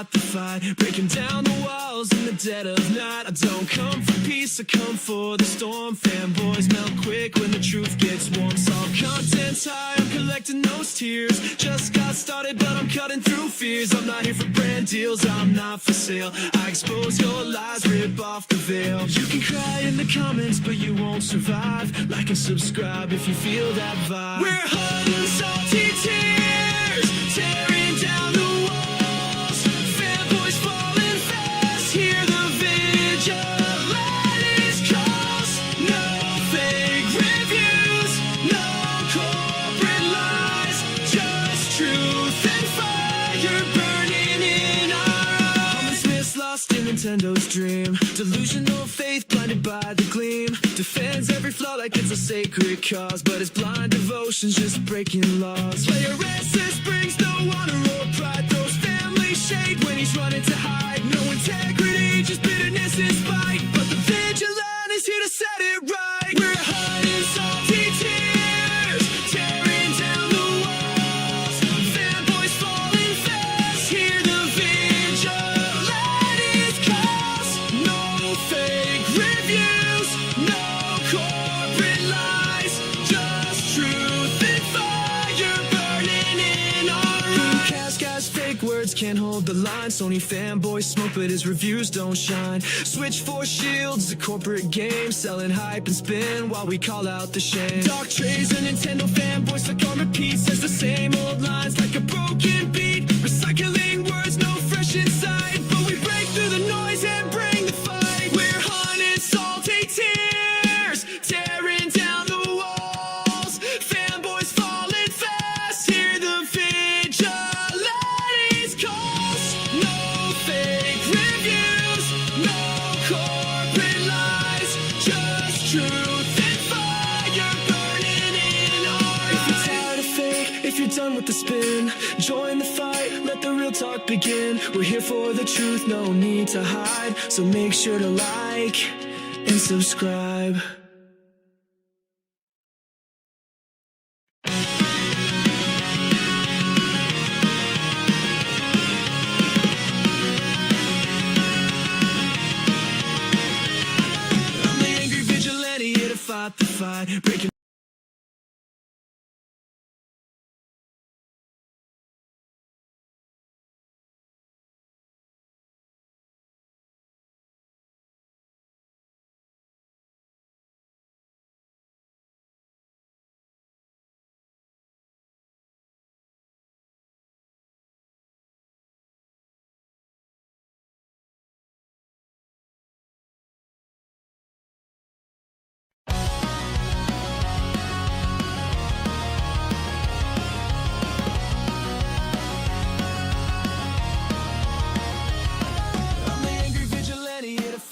fought the fight, breaking down the walls in the dead of night. I don't come for peace, I come for the storm. Fanboys melt quick when the truth gets warm. Solve content's high, I'm collecting those tears. Just got started, but I'm cutting through fears. I'm not here for brand deals, I'm not for sale. I expose your lies, rip off the veil. You can cry in the comments, but you won't survive. Like and subscribe if you feel that vibe. We're hot and salty tears, tearing down the walls. Fanboys falling fast, hear the vigilantes calls. No fake reviews, no corporate lies, just truth and fire burning in our eyes. Comments miss, lost in Nintendo's dream. Delusional faith blinded by the gleam. Defends every flaw like it's a sacred cause, but his blind devotion's just breaking laws. Player resist brings no honor or pride, throws family shade when he's running to hide. No integrity, just bitterness and spite, but the vigilante's here to set it right. We're hot and salty tears, tearing down the walls. Fanboys falling fast, hear the vigilante's calls. No fake reviews, no corporate lies, just truth and fire burning in our eyes. Cast guys, fake words can't hold the line. Sony fanboys smoke, but his reviews don't shine. Switch for shields, the corporate game, selling hype and spin while we call out the shame. Dark trays and Nintendo fanboys stuck on repeat, says the same old lines like a broken beat. Recycling words, no fresh insight, but we break through the noise and bring the fight. We're hot and salty tears, tearing down the walls. Fanboys falling fast, hear the vigilante's calls. No fake reviews, no corporate lies, just truth and fire burning in our eyes. If you're tired of fake, if you're done with the spin, join the fight, let the real talk begin. We're here for the truth, no need to hide, so make sure to like and subscribe. I'm the angry vigilante here to fight the fight, breaking.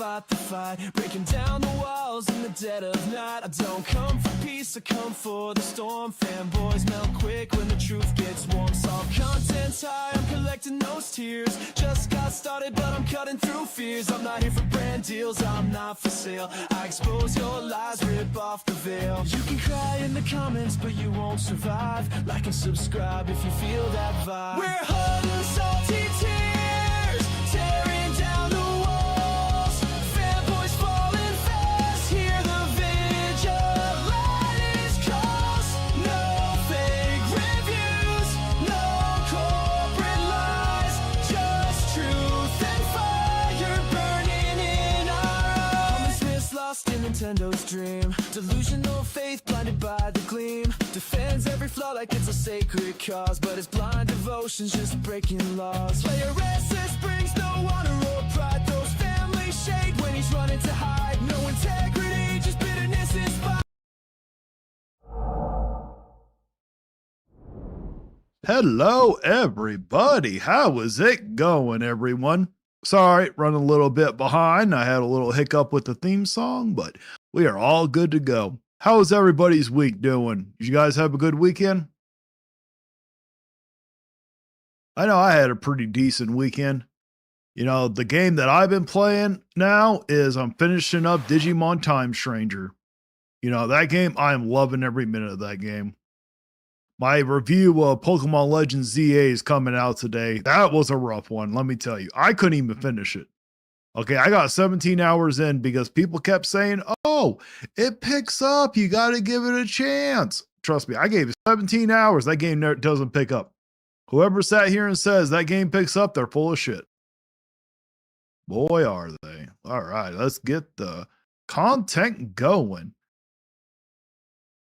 Fight the fight, breaking down the walls in the dead of night. I don't come for peace, I come for the storm. Fanboys melt quick when the truth gets warm. Solve content's high, I'm collecting those tears. Just got started, but I'm cutting through fears. I'm not here for brand deals, I'm not for sale. I expose your lies, rip off the veil. You can cry in the comments, but you won't survive. Like and subscribe if you feel that vibe. We're hot and salty tears, tearing down the walls. Fanboys falling fast, hear the vigilante's calls. No fake reviews, no corporate lies, just truth and fire burning in our eyes. Comments miss, lost in Nintendo's dream. Delusional faith blinded by the gleam. Defends every flaw like it's a sacred cause, but his blind devotion's just breaking laws. Player resist brings no honor or pride, throws family shade when he's running to hide. No integrity, just bitterness and spite. Hello, everybody. How is it going, everyone? Sorry, running a little bit behind. I had a little hiccup with the theme song, but we are all good to go. How is everybody's week doing? Did you guys have a good weekend? I know I had a pretty decent weekend. You know, the game that I've been playing now is I'm finishing up Digimon Time Stranger. You know, that game, I am loving every minute of that game. My review of Pokemon Legends ZA is coming out today. That was a rough one, let me tell you. I couldn't even finish it. Okay, I got 17 hours in because people kept saying, oh, it picks up. You got to give it a chance. Trust me, I gave it 17 hours. That game doesn't pick up. Whoever sat here and says that game picks up, they're full of shit. Boy, are they. All right, let's get the content going.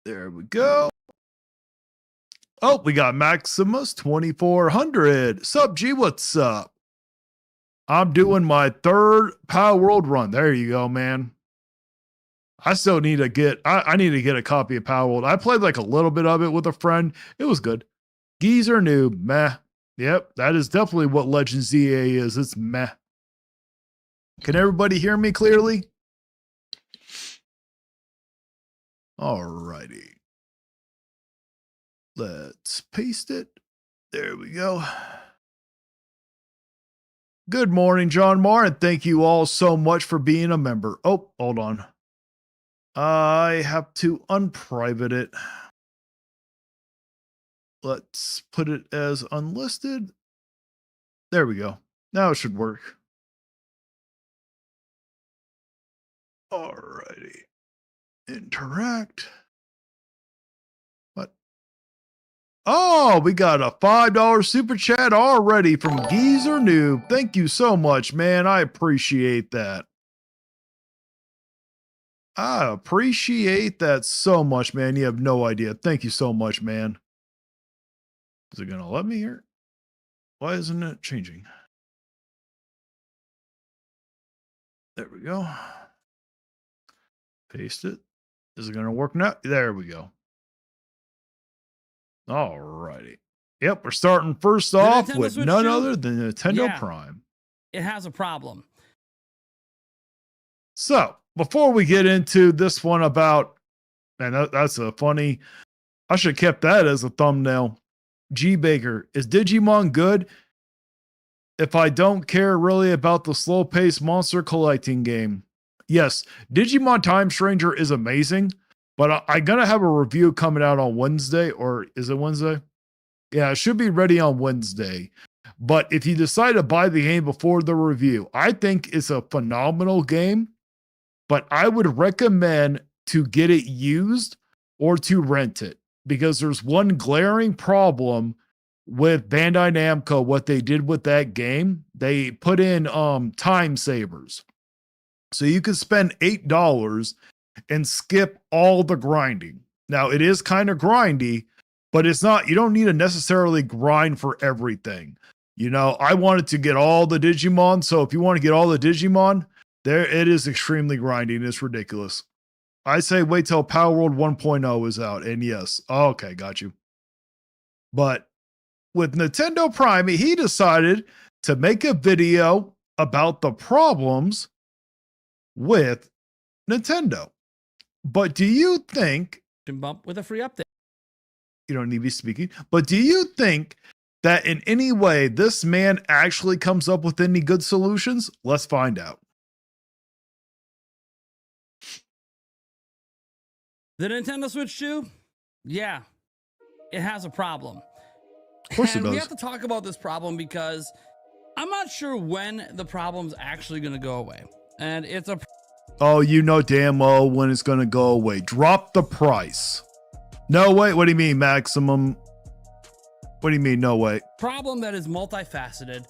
There we go. Oh, we got Maximus 2400. Sup, G, what's up? I'm doing my third Power World run. There you go, man. I still need to get, I need to get a copy of Power World. I played like a little bit of it with a friend. It was good. Geezer noob, meh. Yep, that is definitely what Legend ZA is. It's meh. Can everybody hear me clearly? Alrighty. Let's paste it. There we go. Good morning, John Marr, and thank you all so much for being a member. Oh, hold on. I have to unprivate it. Let's put it as unlisted. There we go. Now it should work. Alrighty. Interact. What? Oh, we got a $5 super chat already from Geezer Noob. Thank you so much, man. I appreciate that. I appreciate that so much, man. You have no idea. Thank you so much, man. Is it going to let me here? Why isn't it changing? There we go. Paste it. Is it going to work now? There we go. All righty. Yep, we're starting first off with none other than Nintendo Prime. It has a problem. So, before we get into this one about, and that's a funny, I should have kept that as a thumbnail. G Baker, is Digimon good if I don't care really about the slow-paced monster collecting game? Yes, Digimon Time Stranger is amazing, but I'm going to have a review coming out on Wednesday, or is it Wednesday? Yeah, it should be ready on Wednesday. But if you decide to buy the game before the review, I think it's a phenomenal game, but I would recommend to get it used or to rent it, because there's one glaring problem with Bandai Namco. What they did with that game, they put in time savers. So you can spend $8 and skip all the grinding. Now, it is kind of grindy, but it's not, you don't need to necessarily grind for everything. You know, I wanted to get all the Digimon, so if you want to get all the Digimon, there it is extremely grindy and it's ridiculous. I say wait till Power World 1.0 is out, and yes, okay, got you. But with Nintendo Prime, he decided to make a video about the problems with Nintendo. But do you think, Bump with a free update? You don't need to be speaking, but do you think that in any way this man actually comes up with any good solutions? Let's find out. The Nintendo Switch 2? Yeah, it has a problem. Of course it does. We have to talk about this problem because I'm not sure when the problem's actually going to go away. And it's a... Oh, you know damn well when it's going to go away. Drop the price. No, wait, what do you mean, Maximum? What do you mean, no way? Problem that is multifaceted.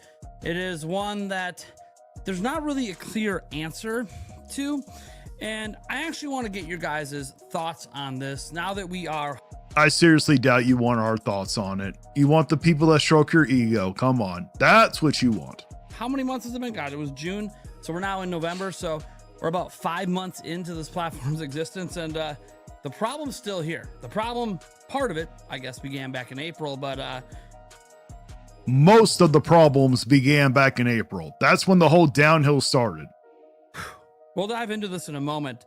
It is one that there's not really a clear answer to. And I actually want to get your guys' thoughts on this now that we are... I seriously doubt you want our thoughts on it. You want the people that stroke your ego. Come on. That's what you want. How many months has it been? God, it was June. So we're now in November. So we're about 5 months into this platform's existence. And the problem's still here. The problem, part of it, I guess, began back in April. But most of the problems began back in April. That's when the whole downhill started. We'll dive into this in a moment.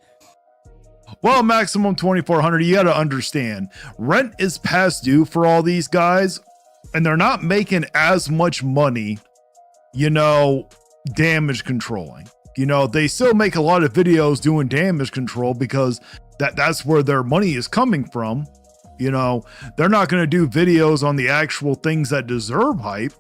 Well, Maximum 2400, you got to understand, rent is past due for all these guys, and they're not making as much money, you know, damage controlling. You know, they still make a lot of videos doing damage control because that's where their money is coming from. You know, they're not going to do videos on the actual things that deserve hype.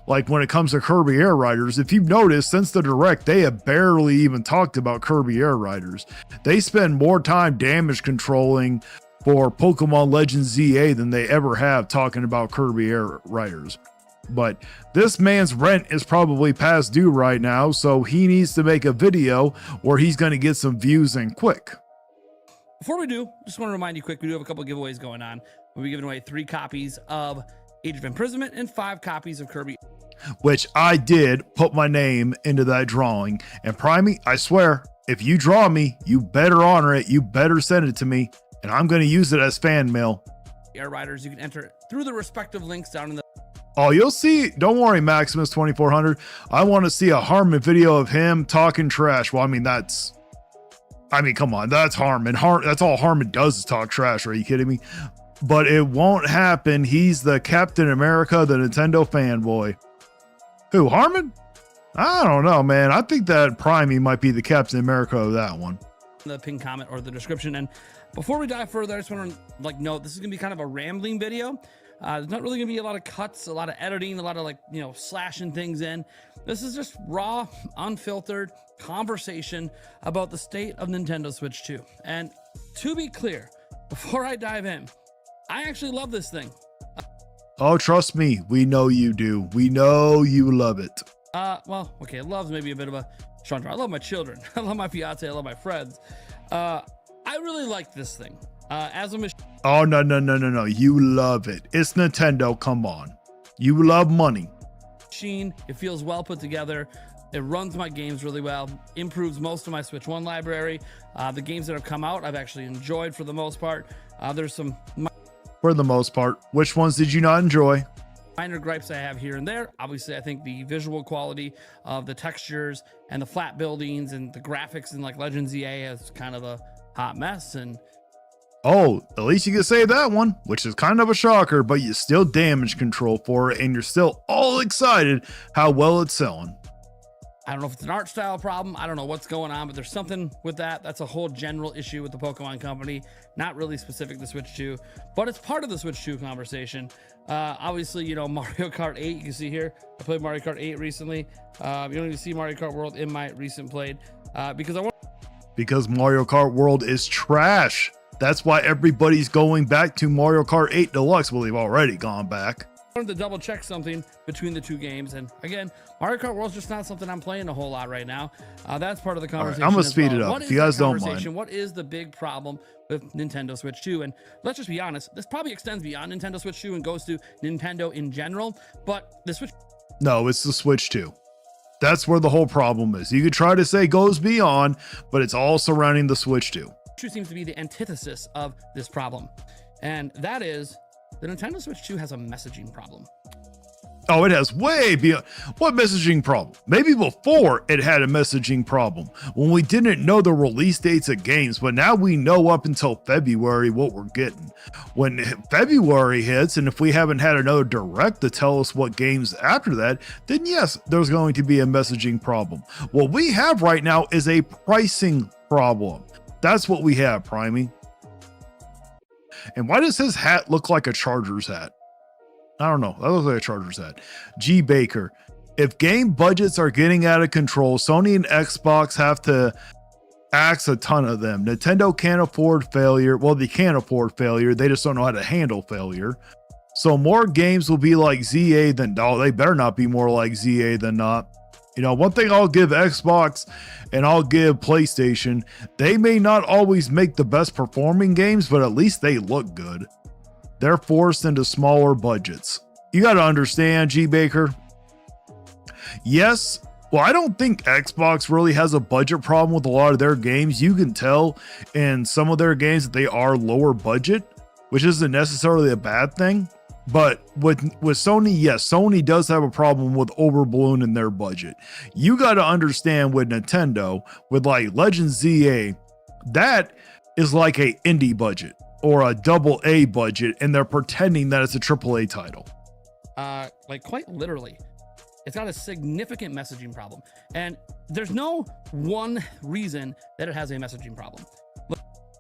Like when it comes to Kirby Air Riders, if you've noticed since the direct, they have barely even talked about Kirby Air Riders. They spend more time damage controlling for Pokemon Legends ZA than they ever have talking about Kirby Air Riders. But this man's rent is probably past due right now, so he needs to make a video where he's going to get some views in quick. Before we do, just want to remind you quick, we do have a couple giveaways going on. We'll be giving away 3 copies of Age of Imprisonment and 5 copies of Kirby. Which I did put my name into that drawing. And Primey, I swear, if you draw me, you better honor it. You better send it to me. And I'm going to use it as fan mail. Air Riders, you can enter through the respective links down in the... Oh, you'll see. Don't worry, Maximus 2400. I want to see a Harmon video of him talking trash. Well, I mean, come on. That's Harmon. That's all Harmon does is talk trash. Are you kidding me? But it won't happen. He's the Captain America, the Nintendo fanboy. Who, Harmon? I don't know, man. I think that Primey might be the Captain America of that one. The pinned comment or the description. And before we dive further, I just want to note this is gonna be kind of a rambling video. There's not really gonna be a lot of cuts, a lot of editing, a lot of slashing things in. This is just raw, unfiltered conversation about the state of Nintendo Switch 2. And to be clear, before I dive in, I actually love this thing. Oh, trust me, we know you do. We know you love it. Well, okay, love's maybe a bit of a strong term. I love my children. I love my fiance. I love my friends. I really like this thing. As a machine. Oh, no. You love it. It's Nintendo. Come on. You love money. It feels well put together. It runs my games really well, improves most of my Switch 1 library. The games that have come out, I've actually enjoyed for the most part. There's some... For the most part. Which ones did you not enjoy? Minor gripes I have here and there. Obviously, I think the visual quality of the textures and the flat buildings and the graphics in Legends EA is kind of a hot mess. And oh, at least you can say that one, which is kind of a shocker, but you still damage control for it and you're still all excited how well it's selling. I don't know if it's an art style problem. I don't know what's going on, but there's something with that. That's a whole general issue with the Pokemon Company, not really specific to Switch 2, but it's part of the Switch 2 conversation. Obviously, Mario Kart 8, you can see here, I played Mario Kart 8 recently. You don't even see Mario Kart World in my recent played because Mario Kart World is trash. That's why everybody's going back to Mario Kart 8 Deluxe. Well, they've already gone back. I wanted to double check something between the two games, and again, Mario Kart World's just not something I'm playing a whole lot right now. That's part of the conversation. Right, I'm gonna speed it up if you guys don't mind. What is the big problem with Nintendo Switch 2? And let's just be honest, this probably extends beyond Nintendo Switch 2 and goes to Nintendo in general, but the Switch... No, it's the Switch 2. That's where the whole problem is. You could try to say goes beyond, but it's all surrounding the Switch 2. Seems to be the antithesis of this problem, and that is the Nintendo Switch 2 has a messaging problem. Oh, it has way beyond. What messaging problem? Maybe before it had a messaging problem when we didn't know the release dates of games, but now we know up until February what we're getting. When February hits, and if we haven't had another direct to tell us what games after that, then yes, there's going to be a messaging problem. What we have right now is a pricing problem. That's what we have, Primey. And why does his hat look like a Chargers hat? I don't know. That looks like a Chargers hat. G. Baker. If game budgets are getting out of control, Sony and Xbox have to axe a ton of them. Nintendo can't afford failure. Well, they can't afford failure. They just don't know how to handle failure. So more games will be like ZA than... Oh, they better not be more like ZA than not. One thing I'll give Xbox and I'll give PlayStation, they may not always make the best performing games, but at least they look good. They're forced into smaller budgets. You got to understand, G. Baker. Yes. Well, I don't think Xbox really has a budget problem with a lot of their games. You can tell in some of their games that they are lower budget, which isn't necessarily a bad thing. But with Sony, yes, Sony does have a problem with overballooning their budget. You got to understand with Nintendo, with Legends ZA, that is like a indie budget or a AA budget, and they're pretending that it's a AAA title. Quite literally, it's got a significant messaging problem, and there's no one reason that it has a messaging problem.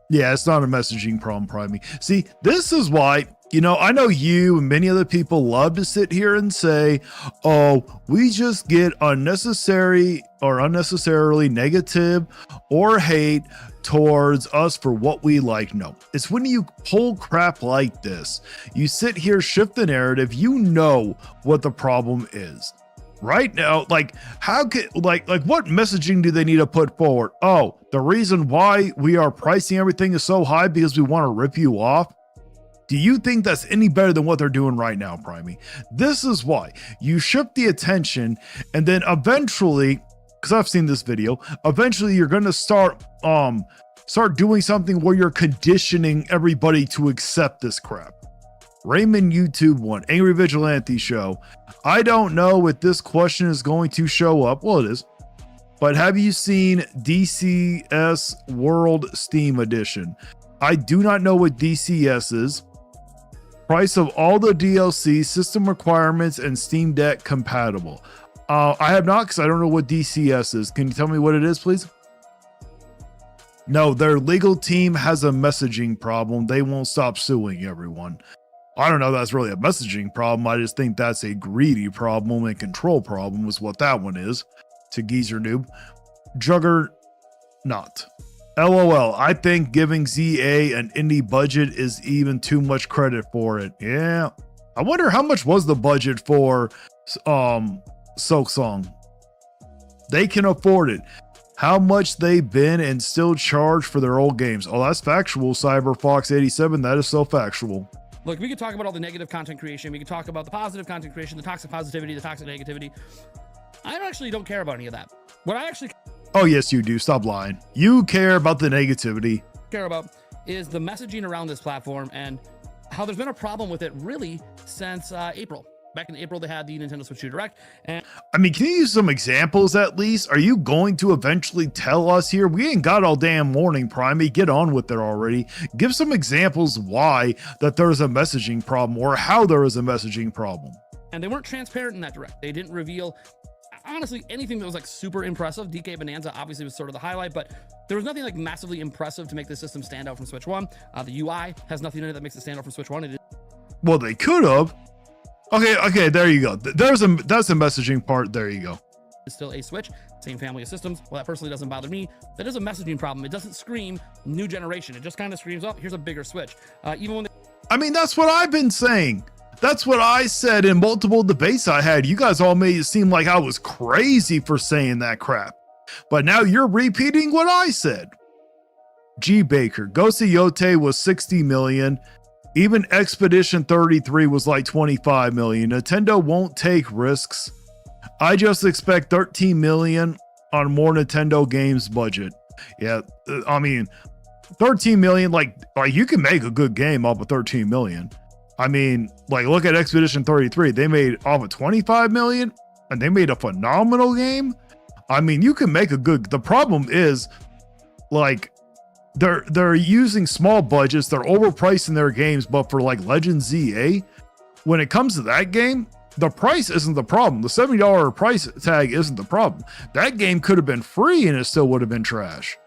Yeah, it's not a messaging problem, Primey. See, this is why, I know you and many other people love to sit here and say, oh, we just get unnecessarily negative or hate towards us for what we like. No, it's when you pull crap like this, you sit here, shift the narrative, what the problem is. Right now, what messaging do they need to put forward? Oh, the reason why we are pricing everything is so high because we want to rip you off. Do you think that's any better than what they're doing right now, Primey? This is why you shift the attention, and then eventually, because I've seen this video, eventually you're going to start doing something where you're conditioning everybody to accept this crap. Raymond YouTube 1, Angry Vigilante Show. I don't know if this question is going to show up. Well, it is. But have you seen DCS World Steam Edition? I do not know what DCS is. Price of all the DLC, system requirements, and Steam Deck compatible. I have not, because I don't know what DCS is. Can you tell me what it is, please? No, their legal team has a messaging problem. They won't stop suing everyone. I don't know if that's really a messaging problem. I just think that's a greedy problem and control problem is what that one is. To Geezer Noob. Juggernaut. LOL. I think giving ZA an indie budget is even too much credit for it. Yeah. I wonder how much was the budget for Silk Song. They can afford it. How much they been and still charge for their old games. Oh, that's factual, CyberFox87. That is so factual. Look, we could talk about all the negative content creation. We could talk about the positive content creation, the toxic positivity, the toxic negativity. I actually don't care about any of that. What I actually Oh, yes, you do. Stop lying. You care about the negativity. care about is the messaging around this platform and how there's been a problem with it really since April. Back in April, they had the Nintendo Switch 2 Direct. And I mean, can you use some examples at least? Are you going to eventually tell us here? We ain't got all damn morning, Primey. Get on with it already. Give some examples why that there is a messaging problem or how there is a messaging problem. they weren't transparent in that Direct. They didn't reveal, honestly, anything that was like super impressive. DK Bonanza obviously was sort of the highlight, but there was nothing like massively impressive to make the system stand out from Switch 1. The UI has nothing in it that makes it stand out from Switch 1. It is Well, they could have. Okay, there you go. That's a messaging part. There you go. still a Switch, same family of systems. Well, that personally doesn't bother me. That is a messaging problem. It doesn't scream new generation. It just kind of screams, oh, here's a bigger Switch. Even when I mean, that's what I've been saying. That's what I said in multiple debates I had. You guys all made it seem like I was crazy for saying that crap. But now you're repeating what I said. G Baker, Ghost of Yote was 60 million. Even Expedition 33 was like 25 million. Nintendo won't take risks. I just expect 13 million on more Nintendo games budget. Yeah, I mean, 13 million, like you can make a good game off of 13 million. I mean, like look at Expedition 33. They made off of 25 million and they made a phenomenal game. I mean, you can make a good, the problem is like they're using small budgets, they're overpricing their games, but for like Legend ZA, when it comes to that game, the price isn't the problem. The $70 price tag isn't the problem. That game could have been free and it still would have been trash.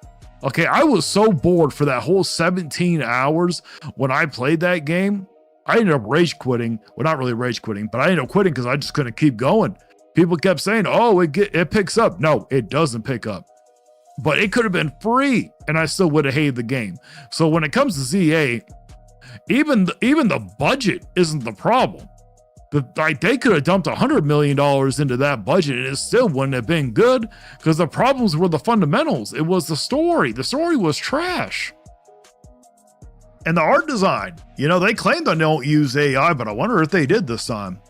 Okay, I was so bored for that whole 17 hours when I played that game. I ended up rage quitting. Well, not really rage quitting, but I ended up quitting because I just couldn't keep going. People kept saying, oh, it picks up. No, it doesn't pick up. But it could have been free and I still would have hated the game. So when it comes to ZA, even the budget isn't the problem. They could have dumped $100 million into that budget and it still wouldn't have been good because the problems were the fundamentals. It was the story. The story was trash. And the art design, they claim they don't use AI, but I wonder if they did this time.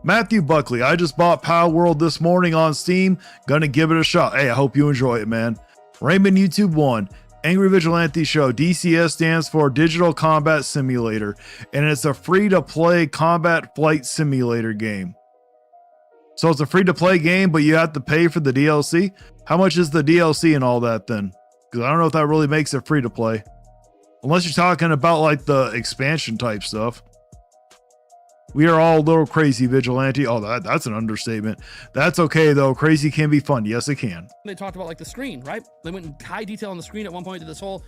Matthew Buckley, I just bought Power World this morning on Steam. Gonna give it a shot. Hey, I hope you enjoy it, man. Raymond YouTube 1, Angry Vigilante Show. DCS stands for Digital Combat Simulator, and it's a free-to-play combat flight simulator game. So it's a free-to-play game, but you have to pay for the DLC? How much is the DLC and all that then? Because I don't know if that really makes it free-to-play. Unless you're talking about like the expansion type stuff. We are all a little crazy, Vigilante. Oh, that's an understatement. That's okay, though. Crazy can be fun. Yes, it can. They talked about like the screen, right? They went in high detail on the screen at one point, did this whole,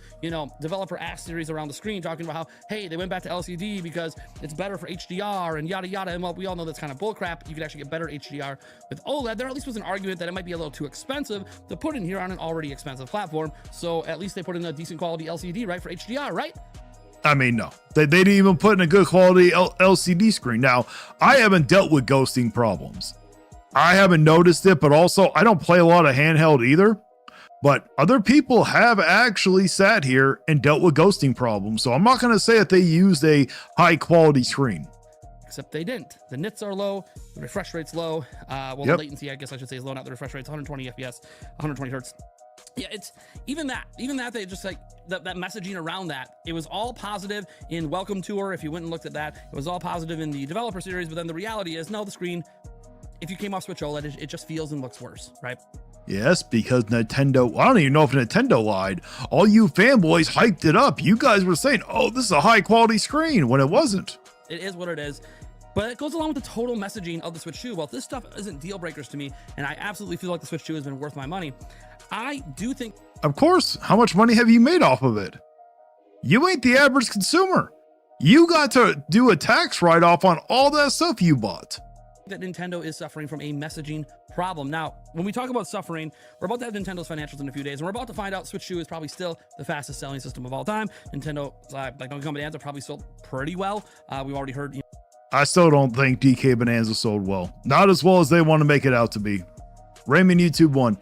developer ask series around the screen, talking about how, hey, they went back to LCD because it's better for HDR and yada yada. And well, we all know that's kind of bullcrap. You could actually get better HDR with OLED. There at least was an argument that it might be a little too expensive to put in here on an already expensive platform. So at least they put in a decent quality LCD, right, for HDR, right? I mean, no, they didn't even put in a good quality LCD screen. Now, I haven't dealt with ghosting problems. I haven't noticed it, but also I don't play a lot of handheld either. But other people have actually sat here and dealt with ghosting problems. So I'm not going to say that they used a high quality screen. Except they didn't. The nits are low, the refresh rate's low. The latency, I guess I should say, is low. Not the refresh rate's 120 FPS, 120 hertz. Yeah, it's even that they just like that messaging around that. It was all positive in Welcome Tour. If you went and looked at that, it was all positive in the developer series. But then the reality is, no, the screen, if you came off Switch OLED, it just feels and looks worse, right? Yes, because Nintendo, I don't even know if Nintendo lied. All you fanboys hyped it up. You guys were saying, oh, this is a high quality screen, when it wasn't. It is what it is. But it goes along with the total messaging of the Switch 2. Well, this stuff isn't deal breakers to me, and I absolutely feel like the Switch 2 has been worth my money. I do think... Of course. How much money have you made off of it? You ain't the average consumer. You got to do a tax write-off on all that stuff you bought. That Nintendo is suffering from a messaging problem. Now, when we talk about suffering, we're about to have Nintendo's financials in a few days, and we're about to find out Switch 2 is probably still the fastest selling system of all time. Nintendo, like Donkey Kong Bonanza, probably sold pretty well. We've already heard... I still don't think DK Bonanza sold well. Not as well as they want to make it out to be. Raymond YouTube 1.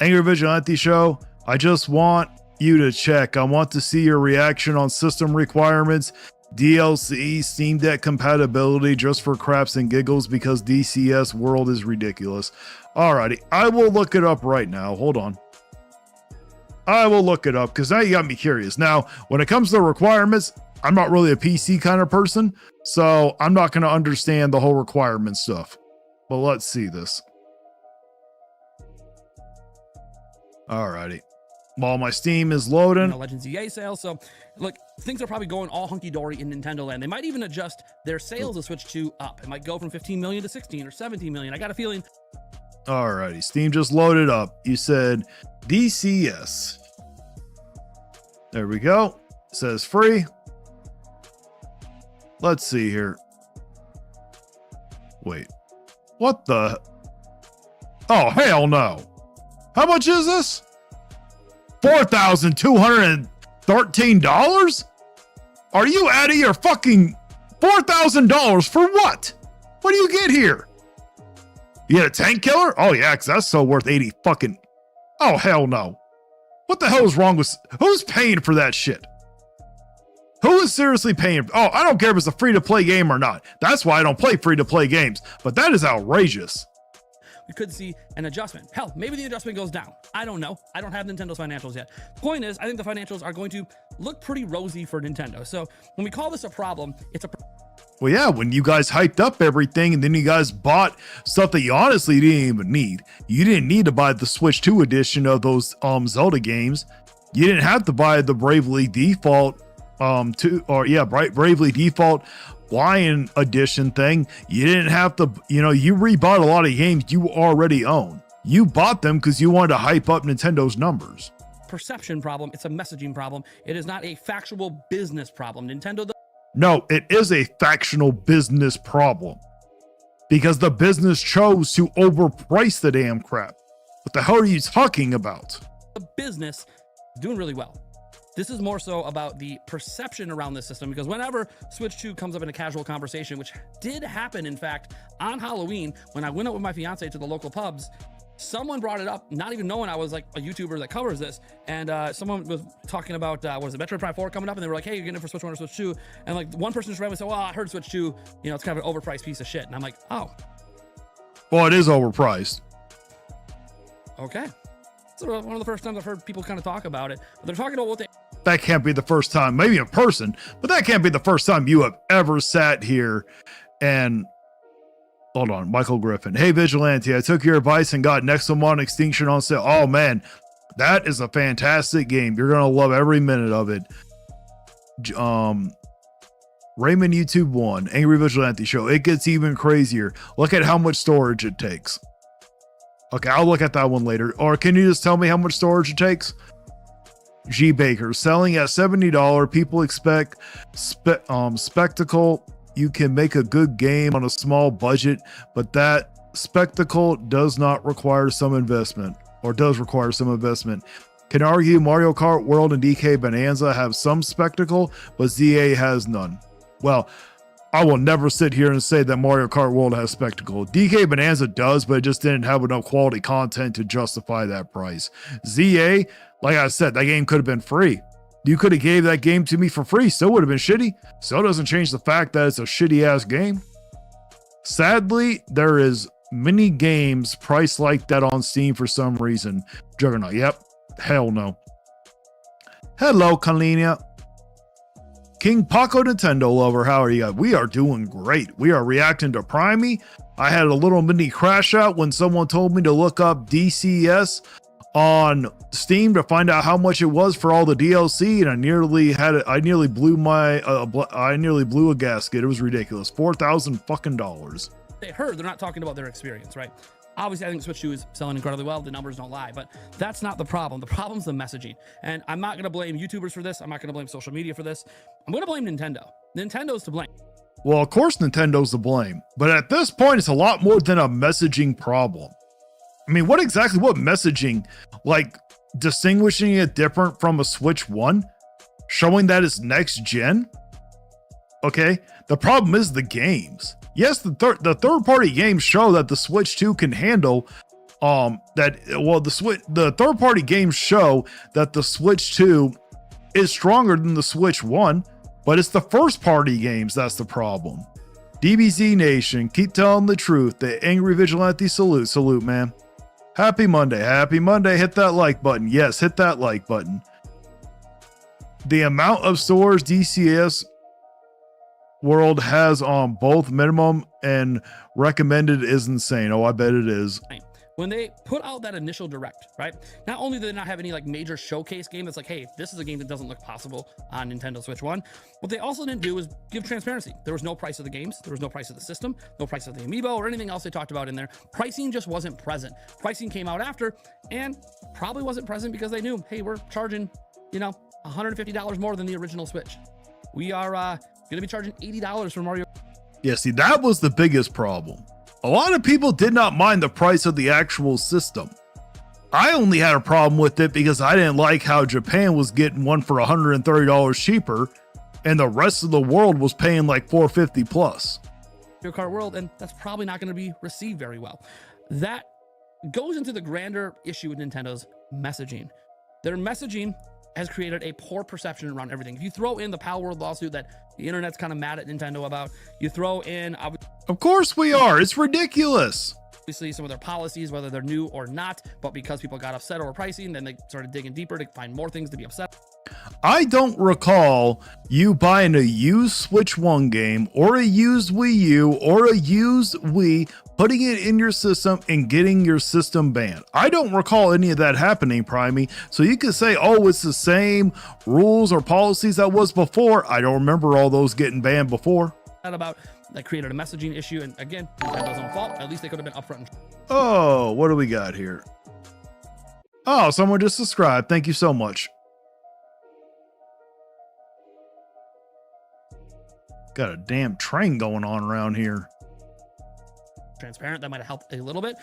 Angry Vigilante Show. I just want you to check. I want to see your reaction on system requirements, DLC, Steam Deck compatibility, just for craps and giggles, because DCS world is ridiculous. Alrighty, I will look it up right now. Hold on. I will look it up because now you got me curious. Now, when it comes to the requirements, I'm not really a PC kind of person, so I'm not going to understand the whole requirement stuff. But let's see this. Alrighty. While my Steam is loading. Legends EA sales. So, look, things are probably going all hunky-dory in Nintendo land. They might even adjust their sales of Switch 2 up. It might go from 15 million to 16 or 17 million. I got a feeling. Alrighty. Steam just loaded up. You said DCS. There we go. It says free. Let's see here. Wait. What the? Oh, hell no. How much is this? $4,213? Are you out of your fucking $4,000 for what? What do you get here? You get a tank killer? Oh yeah, because that's so worth 80 fucking... Oh, hell no. What the hell is wrong with... Who's paying for that shit? Who is seriously paying? Oh, I don't care if it's a free-to-play game or not. That's why I don't play free-to-play games. But that is outrageous. We could see an adjustment. Hell, maybe the adjustment goes down. I don't know. I don't have Nintendo's financials yet. The point is, I think the financials are going to look pretty rosy for Nintendo. So when we call this a problem, it's a... Well, yeah, when you guys hyped up everything and then you guys bought stuff that you honestly didn't even need. You didn't need to buy the Switch 2 edition of those Zelda games. You didn't have to buy the Bravely Default Bravely Default Lion edition thing. You didn't have to, you rebought a lot of games you already own. You bought them because you wanted to hype up Nintendo's numbers. Perception problem. It's a messaging problem. It is not a factual business problem. Nintendo... No, it is a factional business problem because the business chose to overprice the damn crap. What the hell are you talking about? The business is doing really well. This is more so about the perception around this system, because whenever Switch 2 comes up in a casual conversation, which did happen, in fact, on Halloween, when I went out with my fiance to the local pubs, someone brought it up, not even knowing I was like a YouTuber that covers this. And someone was talking about, what is it, Metroid Prime 4 coming up? And they were like, hey, you're getting it for Switch 1 or Switch 2. And like one person just randomly said, well, I heard Switch 2, it's kind of an overpriced piece of shit. And I'm like, oh. Well, it is overpriced. Okay. It's one of the first times I've heard people kind of talk about it. But they're talking about what they... That can't be the first time, maybe in person, but that can't be the first time you have ever sat here and... Hold on, Michael Griffin. Hey, Vigilante, I took your advice and got Nexomon Extinction on sale. Oh, man, that is a fantastic game. You're going to love every minute of it. Raymond YouTube 1, Angry Vigilante Show. It gets even crazier. Look at how much storage it takes. Okay, I'll look at that one later. Or can you just tell me how much storage it takes? G Baker, selling at $70. People expect spectacle. You can make a good game on a small budget, but that spectacle does not require some investment, or does require some investment. Can argue Mario Kart World and DK Bonanza have some spectacle, but ZA has none. Well, I will never sit here and say that Mario Kart World has spectacle. DK Bonanza does, but it just didn't have enough quality content to justify that price. ZA, like I said, that game could have been free. You could have gave that game to me for free. Still would have been shitty. Still doesn't change the fact that it's a shitty ass game. Sadly, there is many games priced like that on Steam for some reason. Juggernaut, yep. Hell no. Hello, Kalina. King Paco Nintendo lover, how are you? We are doing great. We are reacting to Primey. I had a little mini crash out when someone told me to look up DCS on Steam to find out how much it was for all the DLC, and I nearly blew a gasket. It was ridiculous. $4,000 fucking dollars. They heard, they're not talking about their experience, right? Obviously, I think Switch 2 is selling incredibly well. The numbers don't lie, but that's not the problem. The problem's the messaging. And I'm not going to blame YouTubers for this. I'm not going to blame social media for this. I'm going to blame Nintendo. Nintendo's to blame. Well, of course Nintendo's to blame, but at this point, it's a lot more than a messaging problem. I mean, what messaging, like distinguishing it different from a Switch 1, showing that it's next gen? Okay, the problem is the games. Yes, the third-party games show that the Switch 2 can handle the third-party games show that the Switch 2 is stronger than the Switch 1, but it's the first-party games that's the problem. DBZ Nation, keep telling the truth. The Angry Vigilante salute, man. Happy Monday, hit that like button. Yes, hit that like button. The amount of stores DCS World has on both minimum and recommended is insane. Oh, I bet it is. When they put out that initial direct, right? Not only did they not have any like major showcase game that's like, hey, this is a game that doesn't look possible on Nintendo Switch 1. What they also didn't do is give transparency. There was no price of the games. There was no price of the system, no price of the amiibo or anything else they talked about in there. Pricing just wasn't present. Pricing came out after and probably wasn't present because they knew, hey, we're charging, $150 more than the original Switch. We are going to be charging $80 for Mario. Yeah, see, that was the biggest problem. A lot of people did not mind the price of the actual system. I only had a problem with it because I didn't like how Japan was getting one for $130 cheaper and the rest of the world was paying like $450 plus. Mario Kart World, and that's probably not going to be received very well. That goes into the grander issue with Nintendo's messaging. Their messaging has created a poor perception around everything. If you throw in the Pal World lawsuit that the internet's kind of mad at Nintendo about, you throw in... Of course we are. It's ridiculous. Obviously, some of their policies, whether they're new or not, but because people got upset over pricing, then they started digging deeper to find more things to be upset. I don't recall you buying a used Switch 1 game or a used Wii U or a used Wii, putting it in your system and getting your system banned. I don't recall any of that happening, Primey. So you could say, oh, it's the same rules or policies that was before. I don't remember all those getting banned before. That created a messaging issue, and again, Nintendo's own fault. At least they could have been upfront. Oh, what do we got here? Oh, someone just subscribed. Thank you so much. Got a damn train going on around here. Transparent, that might have helped a little bit.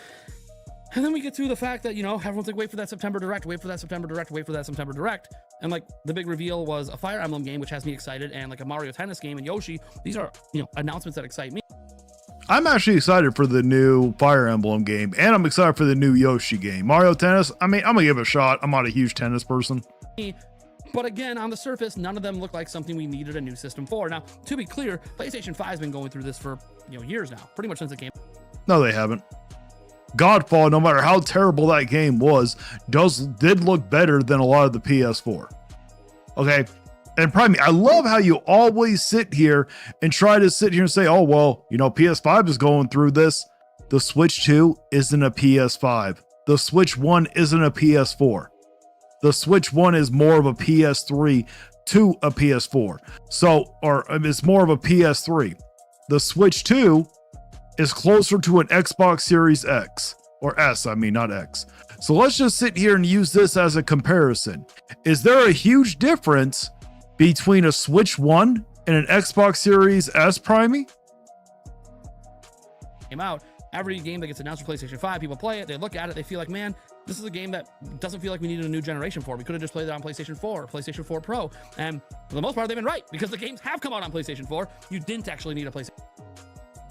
And then we get through the fact that, everyone's like, wait for that September Direct, wait for that September Direct, wait for that September Direct. And like the big reveal was a Fire Emblem game, which has me excited, and like a Mario Tennis game and Yoshi. These are, announcements that excite me. I'm actually excited for the new Fire Emblem game, and I'm excited for the new Yoshi game. Mario Tennis, I mean, I'm gonna give it a shot. I'm not a huge tennis person. But again, on the surface, none of them look like something we needed a new system for. Now, to be clear, PlayStation 5 has been going through this for, years now, pretty much since it came. No, they haven't. Godfall, no matter how terrible that game was, did look better than a lot of the PS4. Okay. And Primey, I love how you always sit here and try to sit here and say, oh, well, PS5 is going through this. The Switch 2 isn't a PS5. The Switch 1 isn't a PS4. The Switch 1 is more of a PS3 to a PS4. So, or it's more of a PS3. The Switch 2 is closer to an Xbox Series X or S, I mean, not X. So let's just sit here and use this as a comparison. Is there a huge difference between a Switch 1 and an Xbox Series S, Primey? Came out, every game that gets announced for PlayStation 5, people play it, they look at it, they feel like, man, this is a game that doesn't feel like we needed a new generation for. We could have just played it on PlayStation 4 or PlayStation 4 Pro. And for the most part, they've been right because the games have come out on PlayStation 4. You didn't actually need a PlayStation.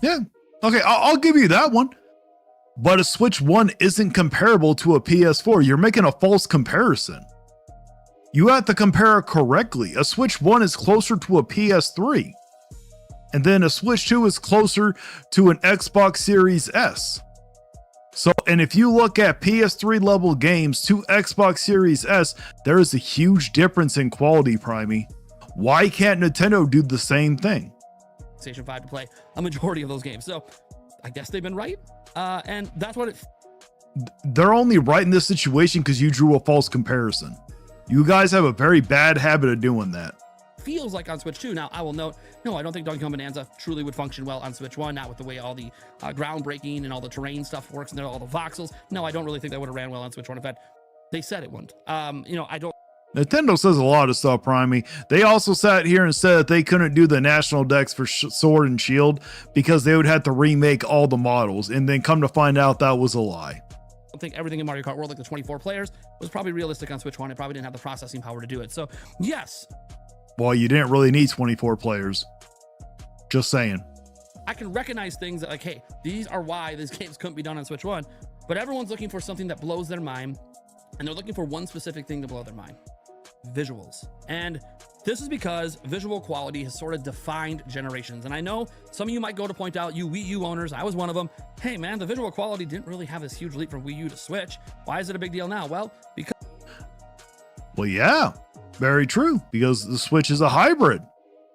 Yeah. Okay, I'll give you that one. But a Switch 1 isn't comparable to a PS4. You're making a false comparison. You have to compare it correctly. A Switch 1 is closer to a PS3. And then a Switch 2 is closer to an Xbox Series S. So, and if you look at PS3 level games to Xbox Series S, there is a huge difference in quality, Primey. Why can't Nintendo do the same thing? PlayStation 5 to play a majority of those games. So I guess they've been right. And that's what it... They're only right in this situation because you drew a false comparison. You guys have a very bad habit of doing that. feels like on Switch 2. Now, I will note, no, I don't think Donkey Kong Bonanza truly would function well on Switch 1, not with the way all the groundbreaking and all the terrain stuff works and all the voxels. No, I don't really think that would have ran well on Switch 1. In fact, they said it wouldn't. I don't. Nintendo says a lot of stuff, Primey. They also sat here and said that they couldn't do the national decks for Sword and Shield because they would have to remake all the models, and then come to find out that was a lie. I think everything in Mario Kart World, like the 24 players, was probably realistic on Switch 1. It probably didn't have the processing power to do it. So, yes. Well, you didn't really need 24 players. Just saying. I can recognize things that, like, hey, these are why these games couldn't be done on Switch 1. But everyone's looking for something that blows their mind, and they're looking for one specific thing to blow their mind. Visuals. And this is because visual quality has sort of defined generations. And I know some of you might go to point out, you Wii U owners, I was one of them, hey man, the visual quality didn't really have this huge leap from Wii U to Switch. Why is it a big deal now? Well, because... Well, yeah, very true, because the Switch is a hybrid.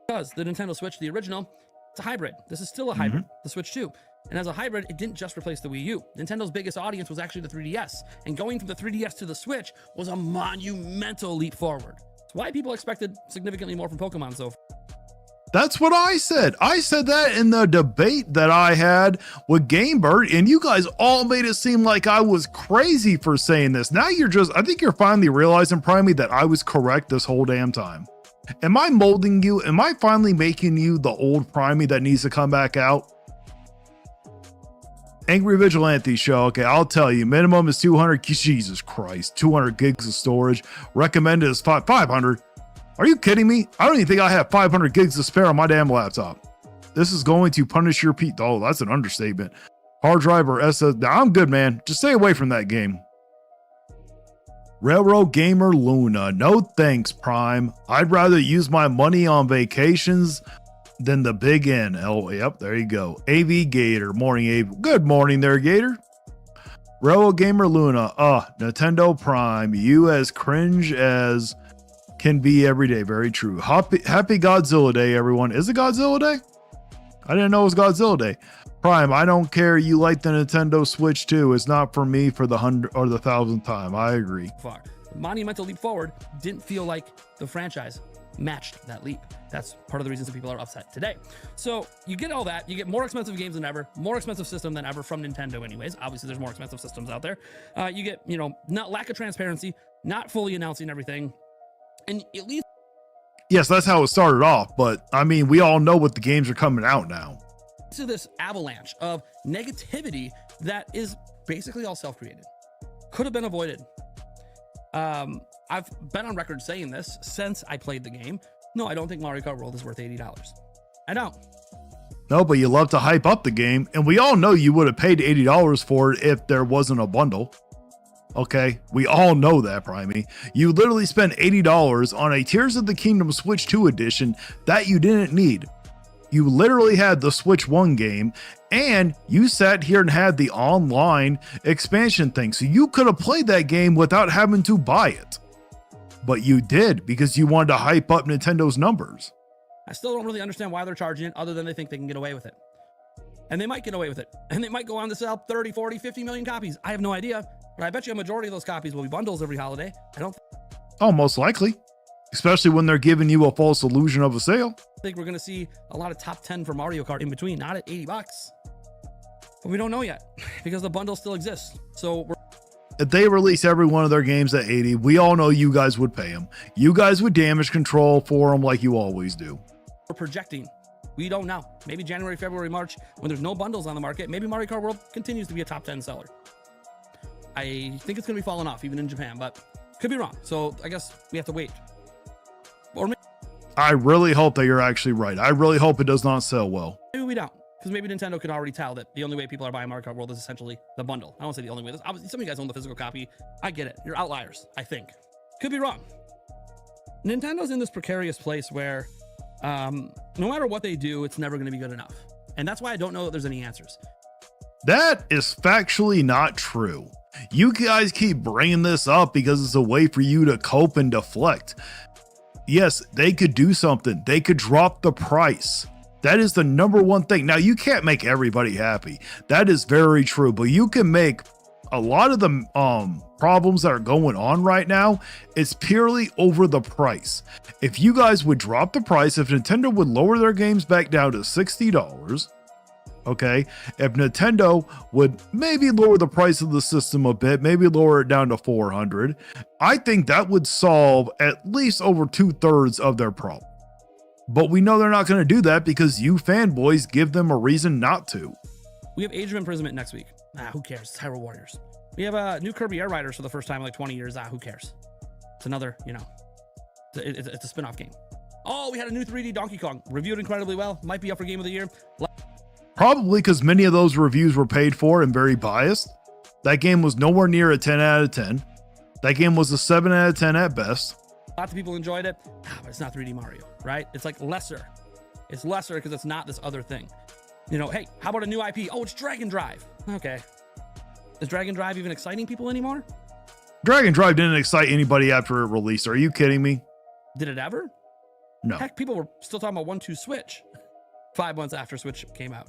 Because the Nintendo Switch, the original, it's a hybrid. This is still a hybrid, the Switch 2. And as a hybrid, it didn't just replace the Wii U. Nintendo's biggest audience was actually the 3DS. And going from the 3DS to the Switch was a monumental leap forward. It's why people expected significantly more from Pokemon so far. That's what I said. I said that in the debate that I had with GameBird, and you guys all made it seem like I was crazy for saying this. Now I think you're finally realizing, Primey, that I was correct this whole damn time. Am I molding you? Am I finally making you the old Primey that needs to come back out? Angry Vigilante show. Okay, I'll tell you, minimum is 200. Jesus Christ, 200 gigs of storage. Recommended is 500. Are you kidding me? I don't even think I have 500 gigs to spare on my damn laptop. This is going to punish your Pete. Oh, that's an understatement. Hard drive or SS. I'm good, man. Just stay away from that game. Railroad Gamer Luna. No thanks, Prime. I'd rather use my money on vacations than the big N. Oh, yep, there you go. AV Gator. Morning, AV. Good morning there, Gator. Railroad Gamer Luna. Nintendo Prime. You as cringe as can be every day. Very true. Happy Godzilla Day, everyone. Is it Godzilla Day? I didn't know it was Godzilla Day. Prime, I don't care. You like the Nintendo Switch too. It's not for me for the 100th or the 1000th time. I agree. Far. The monumental leap forward didn't feel like the franchise matched that leap. That's part of the reasons that people are upset today. So you get all that. You get more expensive games than ever, more expensive system than ever from Nintendo anyways. Obviously, there's more expensive systems out there. You get, not lack of transparency, not fully announcing everything. And at least, yes, that's how it started off, but I mean, we all know what the games are coming out now. To this avalanche of negativity that is basically all self-created, could have been avoided. I've been on record saying this since I played the game. No, I don't think Mario Kart World is worth $80. I don't. No, but you love to hype up the game, and we all know you would have paid $80 for it if there wasn't a bundle. Okay, we all know that, Primey. You literally spent $80 on a Tears of the Kingdom Switch 2 edition that you didn't need. You literally had the Switch 1 game, and you sat here and had the online expansion thing. So you could have played that game without having to buy it. But you did because you wanted to hype up Nintendo's numbers. I still don't really understand why they're charging it other than they think they can get away with it. And they might get away with it. And they might go on to sell 30, 40, 50 million copies. I have no idea. But I bet you a majority of those copies will be bundles every holiday. I don't. Oh, most likely. especially when they're giving you a false illusion of a sale. I think we're going to see a lot of top 10 for Mario Kart in between, not at $80. But we don't know yet because the bundle still exists. So if they release every one of their games at 80, we all know you guys would pay them. You guys would damage control for them like you always do. we're projecting. We don't know. Maybe January, February, March, when there's no bundles on the market, maybe Mario Kart World continues to be a top 10 seller. I think it's going to be falling off even in Japan, but could be wrong. So I guess we have to wait. Or maybe I really hope that you're actually right. I really hope it does not sell well. we don't. Because maybe Nintendo could already tell that the only way people are buying Mario Kart World is essentially the bundle. I don't say the only way. Some of you guys own the physical copy. I get it. You're outliers, I think. Could be wrong. Nintendo's in this precarious place where no matter what they do, it's never going to be good enough. And that's why I don't know that there's any answers. That is factually not true. You guys keep bringing this up because it's a way for you to cope and deflect. Yes, they could do something. They could drop the price. That is the number one thing. Now, you can't make everybody happy. That is very true, but you can make a lot of the problems that are going on right now. It's purely over the price. If you guys would drop the price, if Nintendo would lower their games back down to $60, okay, if Nintendo would maybe lower the price of the system a bit, maybe lower it down to $400, I think that would solve at least over 2/3 of their problem. But we know they're not going to do that because you fanboys give them a reason not to. We have Age of Imprisonment next week. Who cares? It's Hyrule Warriors. We have a new Kirby Air Riders for the first time in like 20 years. Who cares? It's another, it's a spin-off game. Oh, we had a new 3D Donkey Kong. Reviewed incredibly well. Might be up for Game of the Year. Probably because many of those reviews were paid for and very biased. That game was nowhere near a 10 out of 10. That game was a 7 out of 10 at best. Lots of people enjoyed it, but it's not 3D Mario, right? It's like lesser. It's lesser because it's not this other thing. Hey, how about a new IP? Oh, it's Dragon Drive. Okay. Is Dragon Drive even exciting people anymore? Dragon Drive didn't excite anybody after it released. Are you kidding me? Did it ever? No. Heck, people were still talking about 1-2 Switch 5 months after Switch came out.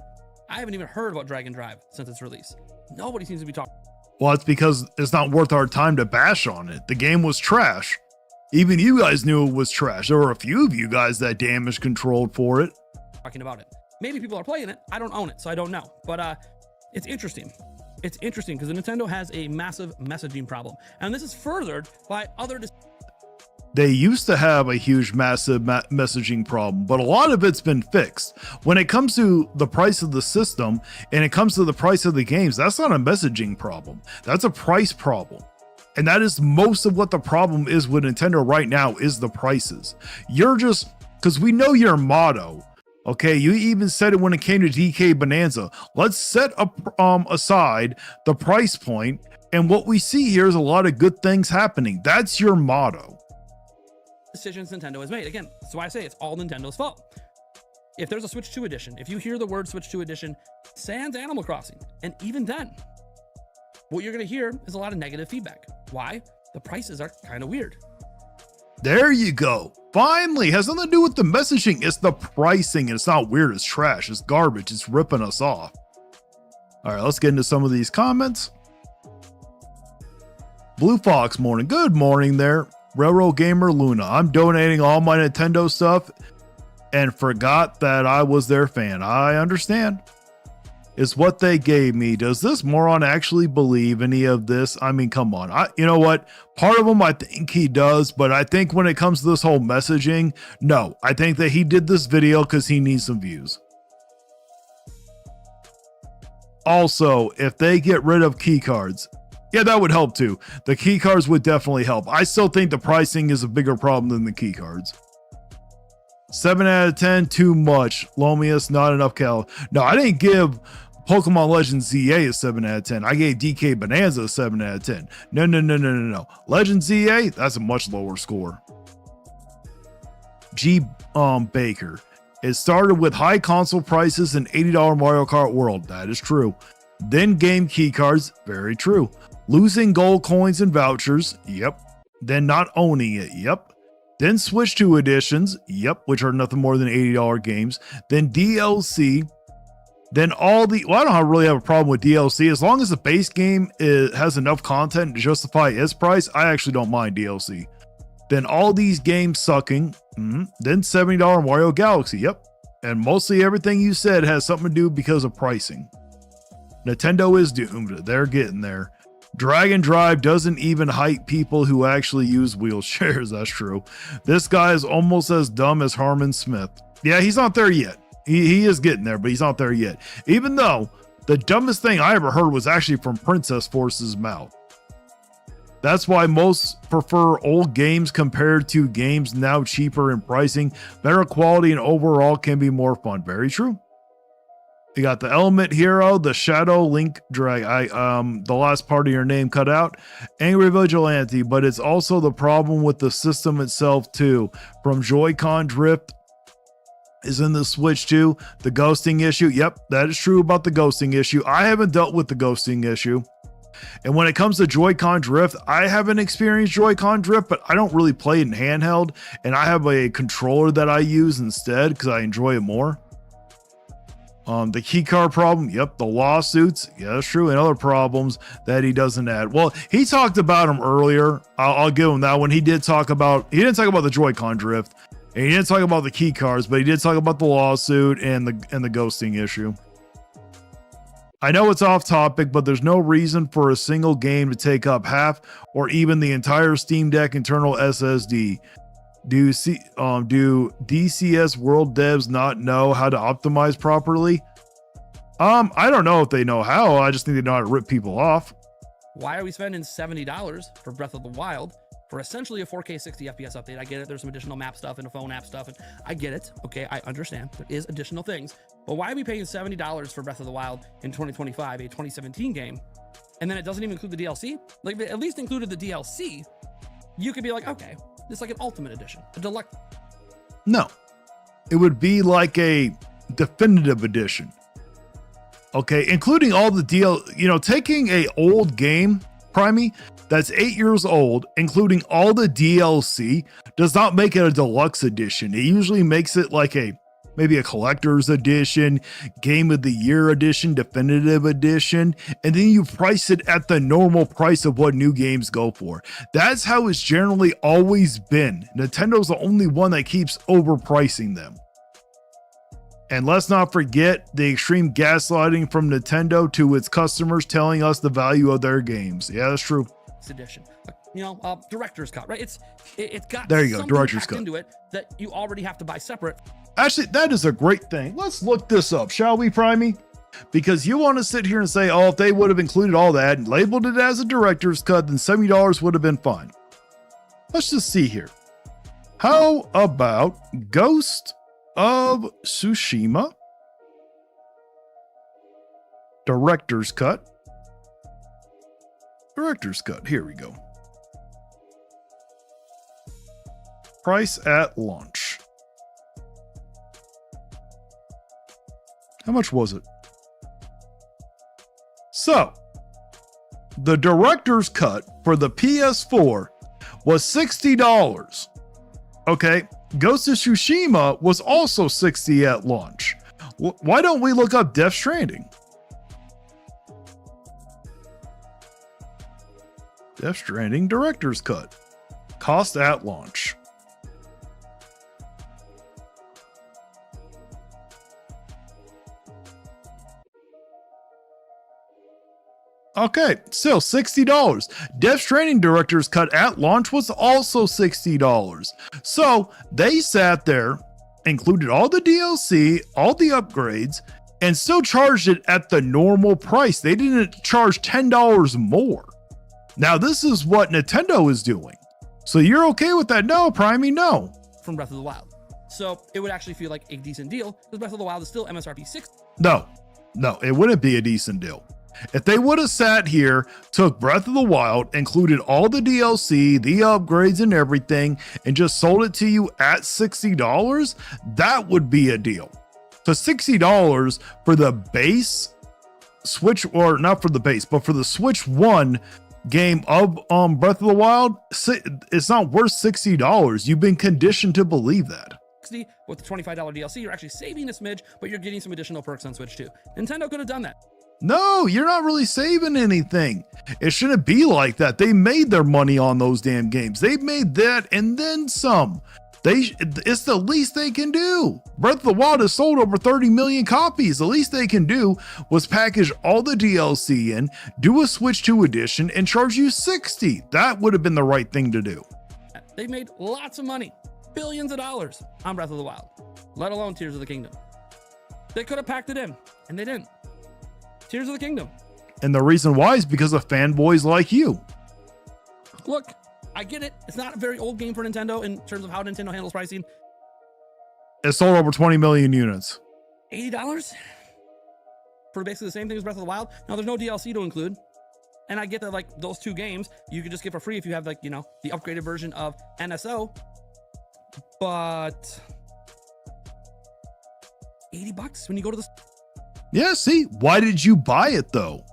I haven't even heard about Dragon Drive since its release. Nobody seems to be talking. Well, it's because it's not worth our time to bash on it. The game was trash. Even you guys knew it was trash. There were a few of you guys that damage controlled for it. Talking about it. Maybe people are playing it. I don't own it, so I don't know. But it's interesting. It's interesting because Nintendo has a massive messaging problem. And this is furthered by other... They used to have a huge, massive messaging problem, but a lot of it's been fixed. When it comes to the price of the system and it comes to the price of the games, that's not a messaging problem. That's a price problem. And that is most of what the problem is with Nintendo right now is the prices. You're just, because we know your motto, okay? You even said it when it came to DK Bonanza. Let's set aside the price point, and what we see here is a lot of good things happening. That's your motto. Decisions Nintendo has made. Again, that's why I say it's all Nintendo's fault. If there's a Switch 2 edition, if you hear the word Switch 2 edition, sans Animal Crossing, and even then, what you're going to hear is a lot of negative feedback. Why? The prices are kind of weird. There you go. Finally, has nothing to do with the messaging. It's the pricing. It's not weird. It's trash. It's garbage. It's ripping us off. All right, let's get into some of these comments. Blue Fox morning. Good morning there. Railroad Gamer Luna. I'm donating all my Nintendo stuff and forgot that I was their fan. I understand. It's what they gave me. Does this moron actually believe any of this? I mean, come on. You know what? Part of him, I think he does, but I think when it comes to this whole messaging, no. I think that he did this video because he needs some views. Also, if they get rid of key cards, yeah, that would help too. The key cards would definitely help. I still think the pricing is a bigger problem than the key cards. 7 out of 10, too much. Lomius, not enough cal. No, I didn't give Pokemon Legends ZA a 7 out of 10. I gave DK Bonanza a 7 out of 10. No. Legends ZA, that's a much lower score. G Baker. It started with high console prices and $80 Mario Kart World. That is true. Then game key cards. Very true. Losing gold coins and vouchers. Yep. Then not owning it. Yep. Then Switch 2 editions, yep, which are nothing more than $80 games. Then DLC. Then all the, well, I don't really have a problem with DLC. As long as the base game has enough content to justify its price, I actually don't mind DLC. Then all these games sucking. Then $70 Mario Galaxy. Yep. And mostly everything you said has something to do because of pricing. Nintendo is doomed. They're getting there. Dragon Drive doesn't even hype people who actually use wheelchairs. That's true. This guy is almost as dumb as Harmon Smith. Yeah, he's not there yet. He is getting there, but he's not there yet. Even though the dumbest thing I ever heard was actually from Princess Force's mouth. That's why most prefer old games compared to games now cheaper in pricing. Better quality and overall can be more fun. Very true. You got the Element Hero, the Shadow Link Drag. The last part of your name cut out. Angry Vigilante, but it's also the problem with the system itself too. From Joy-Con drift is in the Switch too. The ghosting issue. Yep, that is true about the ghosting issue. I haven't dealt with the ghosting issue. And when it comes to Joy-Con drift, I haven't experienced Joy-Con drift, but I don't really play it in handheld. And I have a controller that I use instead because I enjoy it more. The keycard problem, yep. The lawsuits, yeah, that's true. And other problems that he doesn't add. Well, he talked about them earlier. I'll give him that one. He didn't talk about the Joy-Con drift, and he didn't talk about the keycards, but he did talk about the lawsuit and the ghosting issue. I know it's off topic, but there's no reason for a single game to take up half or even the entire Steam Deck internal SSD. Do DCS world devs not know how to optimize properly? I don't know if they know how. I just think they know how to rip people off. Why are we spending $70 for Breath of the Wild for essentially a 4K 60 FPS update? I get it. There's some additional map stuff and a phone app stuff, and I get it. Okay, I understand. There is additional things. But why are we paying $70 for Breath of the Wild in 2025, a 2017 game, and then it doesn't even include the DLC? Like, if it at least included the DLC, you could be like, okay, it's like an ultimate edition, a deluxe. No, it would be like a definitive edition. Okay, including all the taking a old game, Primey, that's 8 years old, including all the DLC, does not make it a deluxe edition. It usually makes it like maybe a collector's edition, game of the year edition, definitive edition, and then you price it at the normal price of what new games go for. That's how it's generally always been. Nintendo's the only one that keeps overpricing them. And let's not forget the extreme gaslighting from Nintendo to its customers telling us the value of their games. Yeah, that's true. Edition, director's cut, right? It's got there you go, something director's packed cut into it that you already have to buy separate. Actually, that is a great thing. Let's look this up, shall we, Primey? Because you want to sit here and say, oh, if they would have included all that and labeled it as a director's cut, then $70 would have been fine. Let's just see here. How about Ghost of Tsushima director's cut? Director's cut. Here we go. Price at launch. How much was it? So, the director's cut for the PS4 was $60. Okay, Ghost of Tsushima was also $60 at launch. Why don't we look up Death Stranding? Death Stranding director's cut. Cost at launch. Okay, still $60. Death Stranding director's cut at launch was also $60. So they sat there, included all the DLC, all the upgrades, and still charged it at the normal price. They didn't charge $10 more. Now, this is what Nintendo is doing. So you're okay with that? No, Primey, no. From Breath of the Wild. So it would actually feel like a decent deal because Breath of the Wild is still MSRP 6. No, it wouldn't be a decent deal. If they would have sat here, took Breath of the Wild, included all the DLC, the upgrades and everything, and just sold it to you at $60, that would be a deal. So $60 for the base Switch, or not for the base, but for the Switch 1 game of Breath of the Wild, it's not worth $60. You've been conditioned to believe that. With the $25 DLC, you're actually saving a smidge, but you're getting some additional perks on Switch too. Nintendo could have done that. No, you're not really saving anything. It shouldn't be like that. They made their money on those damn games. They made that and then some. It's the least they can do. Breath of the Wild has sold over 30 million copies. The least they can do was package all the DLC in, do a Switch 2 edition, and charge you $60. That would have been the right thing to do. They've made lots of money, billions of dollars on Breath of the Wild, let alone Tears of the Kingdom. They could have packed it in, and they didn't. Tears of the Kingdom. And the reason why is because of fanboys like you. Look, I get it. It's not a very old game for Nintendo in terms of how Nintendo handles pricing. It sold over 20 million units. $80 for basically the same thing as Breath of the Wild. Now, there's no DLC to include. And I get that, like, those two games you could just get for free if you have, like, you know, the upgraded version of NSO. But $80 when you go to the... Yeah, see, why did you buy it though?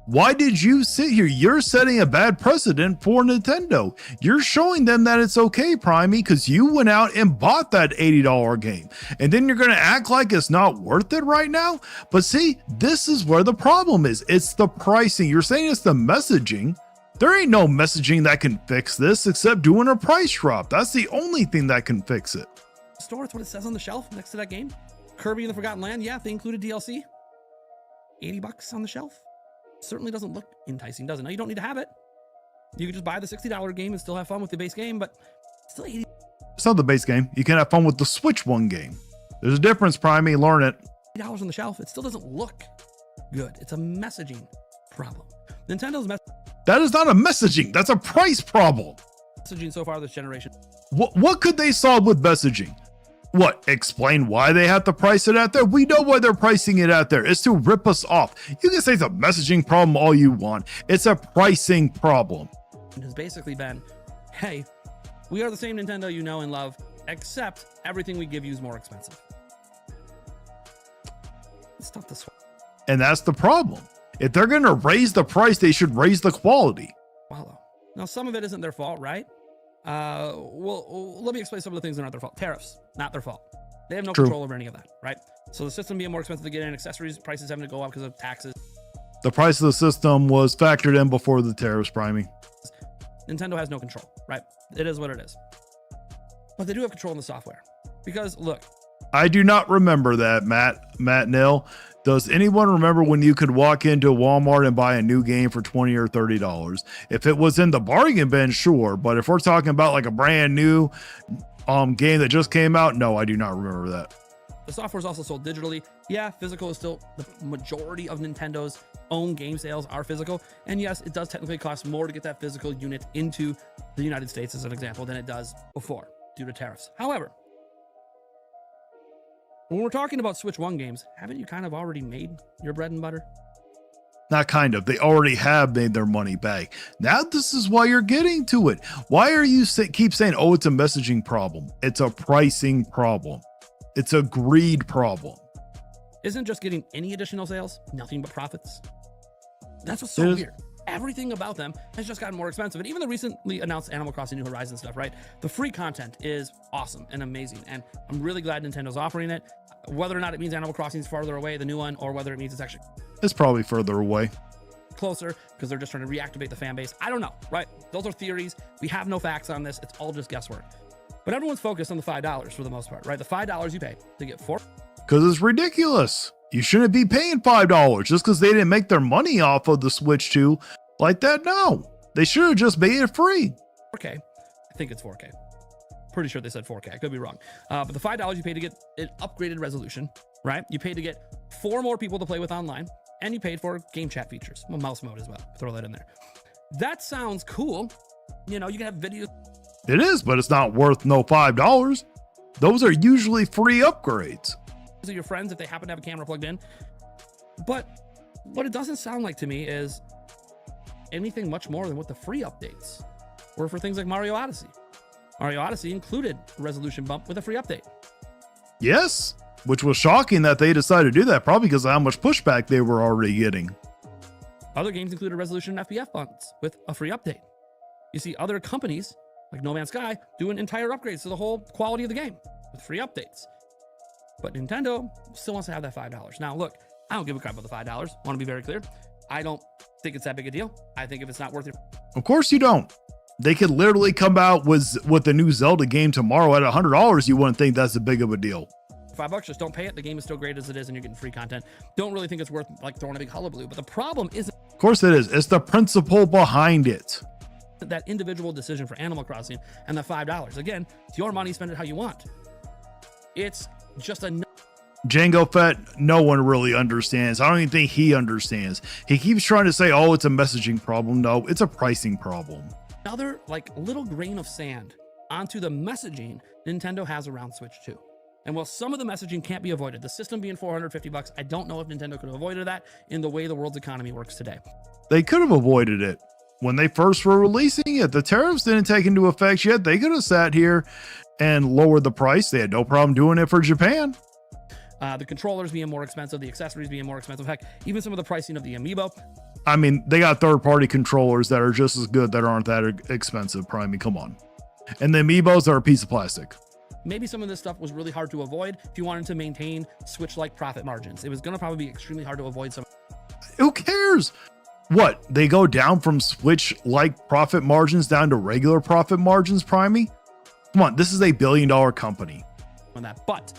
Why did you sit here? You're setting a bad precedent for Nintendo. You're showing them that it's okay, Primey, because you went out and bought that $80 game. And then you're going to act like it's not worth it right now? But see, this is where the problem is. It's the pricing. You're saying it's the messaging. There ain't no messaging that can fix this except doing a price drop. That's the only thing that can fix it. Store, it's what it says on the shelf next to that game. Kirby and the Forgotten Land, yeah, they included DLC. $80 on the shelf. Certainly doesn't look enticing, does it? Now, you don't need to have it. You can just buy the $60 game and still have fun with the base game, but still $80. It's not the base game. You can have fun with the Switch 1 game. There's a difference, Primey. Learn it. $80 on the shelf. It still doesn't look good. It's a messaging problem. Nintendo's That is not a messaging. That's a price problem. messaging so far this generation. What could they solve with messaging? What? Explain why they have to price it out there? We know why they're pricing it out there. It's to rip us off. You can say it's a messaging problem all you want. It's a pricing problem. It has basically been, hey, we are the same Nintendo you know and love, except everything we give you is more expensive. It's tough to swallow. And that's the problem. If they're going to raise the price, they should raise the quality. Now, some of it isn't their fault, right? Well, let me explain some of the things that aren't their fault. Tariffs, not their fault. They have no True. control over any of that, right? So the system being more expensive to get in, accessories prices having to go up because of taxes. The price of the system was factored in before the tariffs, Primey. Nintendo has no control, right? It is what it is. But they do have control in the software. Because, look. I do not remember that, Matt Nil. Does anyone remember when you could walk into Walmart and buy a new game for $20 or $30? If it was in the bargain bin, sure. But if we're talking about like a brand new game that just came out, no, I do not remember that. The software is also sold digitally. Yeah, physical is still the majority of Nintendo's own game sales are physical. And yes, it does technically cost more to get that physical unit into the United States, as an example, than it does before due to tariffs. However, when we're talking about Switch 1 games, haven't you kind of already made your bread and butter? Not kind of. They already have made their money back. Now this is why you're getting to it. Why are you keep saying, oh, it's a messaging problem? It's a pricing problem. It's a greed problem. Isn't just getting any additional sales nothing but profits? That's what's so weird. Everything about them has just gotten more expensive. And even the recently announced Animal Crossing New Horizons stuff, right? The free content is awesome and amazing. And I'm really glad Nintendo's offering it. Whether or not it means Animal Crossing is farther away, the new one, or whether it means it's actually probably further away. Closer because they're just trying to reactivate the fan base. I don't know, right? Those are theories. We have no facts on this. It's all just guesswork. But everyone's focused on the $5 for the most part, right? The $5 you pay to get 4. Because it's ridiculous. You shouldn't be paying $5 just because they didn't make their money off of the Switch 2 like that. No, they should have just made it free. 4K. I think it's 4K. Pretty sure they said 4K. I could be wrong. But the $5 you pay to get an upgraded resolution, right? You paid to get 4 more people to play with online, and you paid for game chat features. Well, mouse mode as well. Throw that in there. That sounds cool. You know, you can have videos. It is, but it's not worth no $5. Those are usually free upgrades. To your friends if they happen to have a camera plugged in. But what it doesn't sound like to me is anything much more than what the free updates were for things like Mario Odyssey. Mario Odyssey included a resolution bump with a free update. Yes, which was shocking that they decided to do that, probably because of how much pushback they were already getting. Other games included resolution and FPS bumps with a free update. You see other companies like No Man's Sky doing entire upgrades to the whole quality of the game with free updates. But Nintendo still wants to have that $5. Now, look, I don't give a crap about the $5. Want to be very clear. I don't think it's that big a deal. I think if it's not worth it. Of course you don't. They could literally come out with the new Zelda game tomorrow at $100. You wouldn't think that's a big of a deal. $5, just don't pay it. The game is still great as it is, and you're getting free content. Don't really think it's worth like throwing a big hullabaloo. But the problem isn't, Of course it is. It's the principle behind it. that individual decision for Animal Crossing and the $5. Again, it's your money, spend it how you want. It's just a Django Fett, no one really understands. I don't even think he understands. He keeps trying to say, oh, it's a messaging problem. No, it's a pricing problem. another like little grain of sand onto the messaging Nintendo has around Switch 2. And while some of the messaging can't be avoided, the system being $450, I don't know if Nintendo could have avoided that in the way the world's economy works today. They could have avoided it. When they first were releasing it, the tariffs didn't take into effect yet. They could have sat here and lowered the price. They had no problem doing it for Japan. The controllers being more expensive, the accessories being more expensive. Heck, even some of the pricing of the amiibo. I mean, they got third-party controllers that are just as good that aren't that expensive, Primey. Come on. And the amiibos are a piece of plastic. Maybe some of this stuff was really hard to avoid if you wanted to maintain Switch-like profit margins. It was going to probably be extremely hard to avoid some. Who cares? What? They go down from Switch-like profit margins down to regular profit margins, Primey? Come on, this is a billion-dollar company. On that, but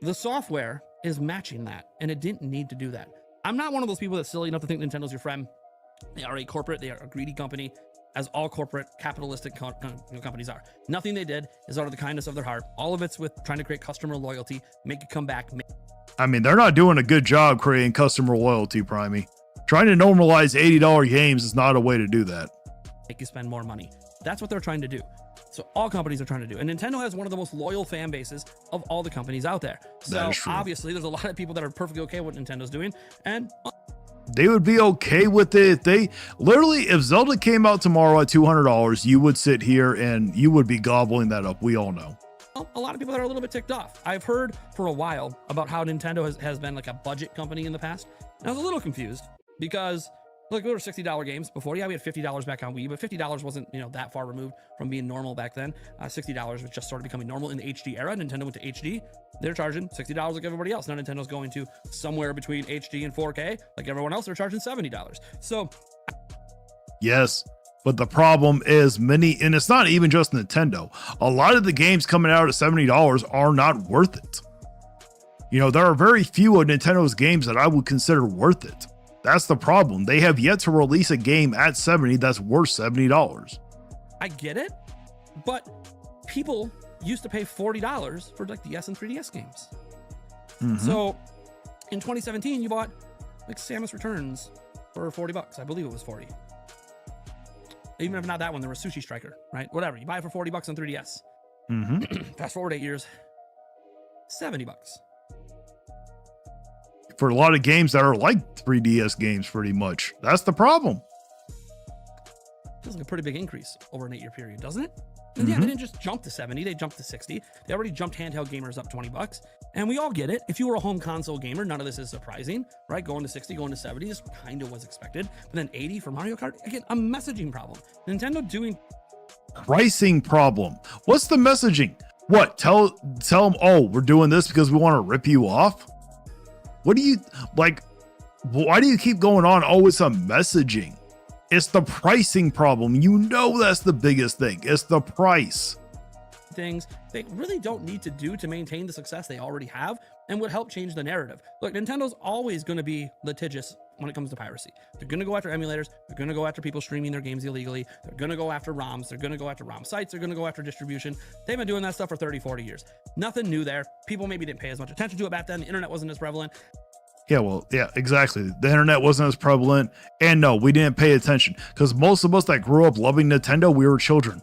the software is matching that, and it didn't need to do that. I'm not one of those people that's silly enough to think Nintendo's your friend. They are a corporate, they are a greedy company, as all corporate capitalistic companies are. Nothing they did is out of the kindness of their heart. All of it's with trying to create customer loyalty, make it come back. I mean, they're not doing a good job creating customer loyalty, Primey. Trying to normalize $80 games is not a way to do that. Make you spend more money. That's what they're trying to do. So all companies are trying to do. And Nintendo has one of the most loyal fan bases of all the companies out there. So obviously there's a lot of people that are perfectly okay with what Nintendo's doing. And they would be okay with it. If they literally, if Zelda came out tomorrow at $200, you would sit here and you would be gobbling that up. We all know. A lot of people that are a little bit ticked off. I've heard for a while about how Nintendo has been like a budget company in the past. And I was a little confused because look, we were $60 games before. Yeah, we had $50 back on Wii, but $50 wasn't, that far removed from being normal back then. $60 was just sort of becoming normal in the HD era. Nintendo went to HD. They're charging $60 like everybody else. Now Nintendo's going to somewhere between HD and 4K. Like everyone else, they're charging $70. So yes, but the problem is and it's not even just Nintendo. A lot of the games coming out at $70 are not worth it. There are very few of Nintendo's games that I would consider worth it. That's the problem. They have yet to release a game at $70 that's worth $70. I get it, but people used to pay $40 for like DS and 3DS games. Mm-hmm. So in 2017, you bought like Samus Returns for $40. I believe it was 40. Even if not that one, there was Sushi Striker, right? Whatever. You buy it for $40 on 3DS. Mm-hmm. Fast forward 8 years, $70. For a lot of games that are like 3DS games, pretty much. That's the problem. Feels like a pretty big increase over an 8-year period, doesn't it? And yeah, they didn't just jump to 70, they jumped to 60. They already jumped handheld gamers up $20. And we all get it. If you were a home console gamer, none of this is surprising, right? Going to 60, going to 70 is kind of was expected. But then 80 for Mario Kart, again, a messaging problem. Nintendo doing pricing problem. What's the messaging? What? Tell them, oh, we're doing this because we want to rip you off? What do you like? Why do you keep going on? Oh, it's a messaging. It's the pricing problem. That's the biggest thing. It's the price. Things they really don't need to do to maintain the success they already have and would help change the narrative. Look, Nintendo's always going to be litigious when it comes to piracy. They're going to go after emulators. They're going to go after people streaming their games illegally. They're going to go after ROMs. They're going to go after ROM sites. They're going to go after distribution. They've been doing that stuff for 30, 40 years. Nothing new there. People maybe didn't pay as much attention to it back then. The internet wasn't as prevalent. Yeah, exactly. The internet wasn't as prevalent. And no, we didn't pay attention because most of us that grew up loving Nintendo, we were children.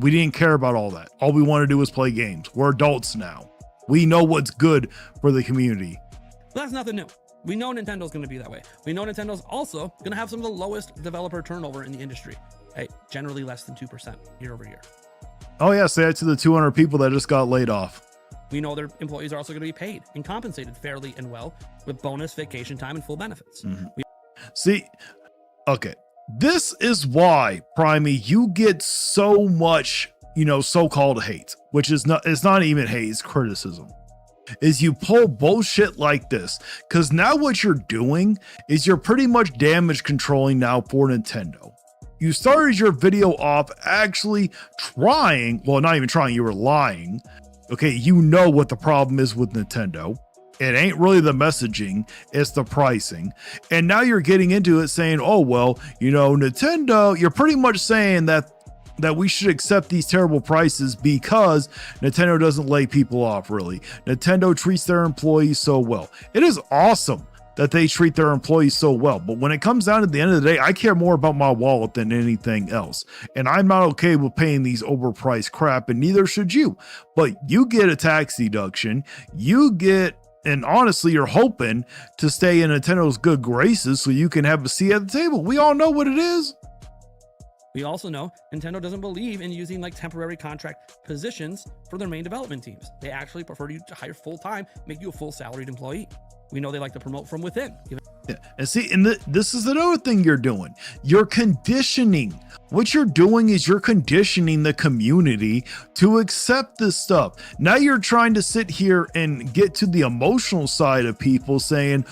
We didn't care about all that. All we want to do is play games. We're adults now. We know what's good for the community. But that's nothing new. We know Nintendo's going to be that way. We know Nintendo's also going to have some of the lowest developer turnover in the industry. Right? Generally less than 2% year over year. Oh yeah, say that to the 200 people that just got laid off. We know their employees are also going to be paid and compensated fairly and well with bonus, vacation time, and full benefits. See, okay. This is why, Primey, you get so much, so-called hate, which is it's not even hate, it's criticism. is you pull bullshit like this. Because now what you're doing is you're pretty much damage controlling now for Nintendo. You started your video off actually trying, well, not even trying, you were lying. Okay, you know what the problem is with Nintendo. It ain't really the messaging, it's the pricing. And now you're getting into it saying, oh, well, you know, Nintendo, you're pretty much saying that we should accept these terrible prices because Nintendo doesn't lay people off, really. Nintendo treats their employees so well. It is awesome that they treat their employees so well. But when it comes down to the end of the day, I care more about my wallet than anything else. And I'm not okay with paying these overpriced crap, and neither should you. But you get a tax deduction, you get, and honestly, you're hoping to stay in Nintendo's good graces so you can have a seat at the table. We all know what it is. We also know Nintendo doesn't believe in using like temporary contract positions for their main development teams. They actually prefer you to hire full-time, make you a full salaried employee. We know they like to promote from within. Yeah. And see, and this is another thing you're doing. You're conditioning. What you're doing is you're conditioning the community to accept this stuff. Now you're trying to sit here and get to the emotional side of people saying,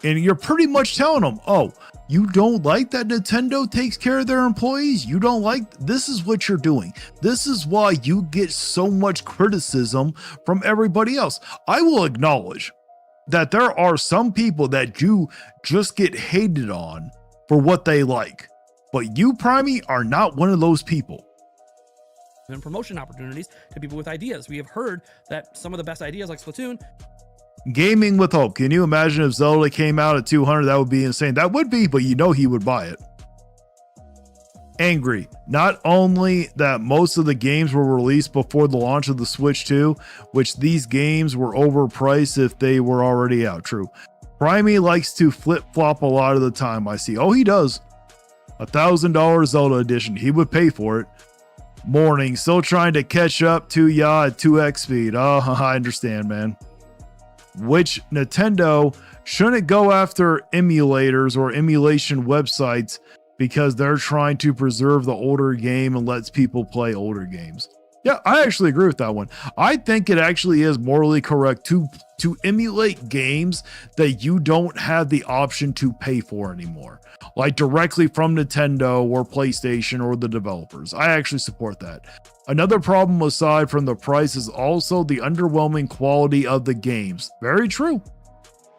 and you're pretty much telling them, oh, you don't like that Nintendo takes care of their employees? You don't like, this is what you're doing. This is why you get so much criticism from everybody else. I will acknowledge that there are some people that you just get hated on for what they like, but you, Primey, are not one of those people. And promotion opportunities to people with ideas. We have heard that some of the best ideas like Splatoon. Gaming with Hope. Can you imagine if Zelda came out at 200? That would be insane. That would be, but you know he would buy it. Angry. Not only that most of the games were released before the launch of the Switch 2, which these games were overpriced if they were already out. True. Primey likes to flip-flop a lot of the time, I see. Oh, he does. $1,000 Zelda edition. He would pay for it. Morning. Still trying to catch up to ya at 2x speed. Oh, I understand, man. Which Nintendo shouldn't go after emulators or emulation websites because they're trying to preserve the older game and lets people play older games. Yeah, I actually agree with that one. I think it actually is morally correct to emulate games that you don't have the option to pay for anymore, like directly from Nintendo or PlayStation or the developers. I actually support that. Another problem aside from the price is also the underwhelming quality of the games. Very true.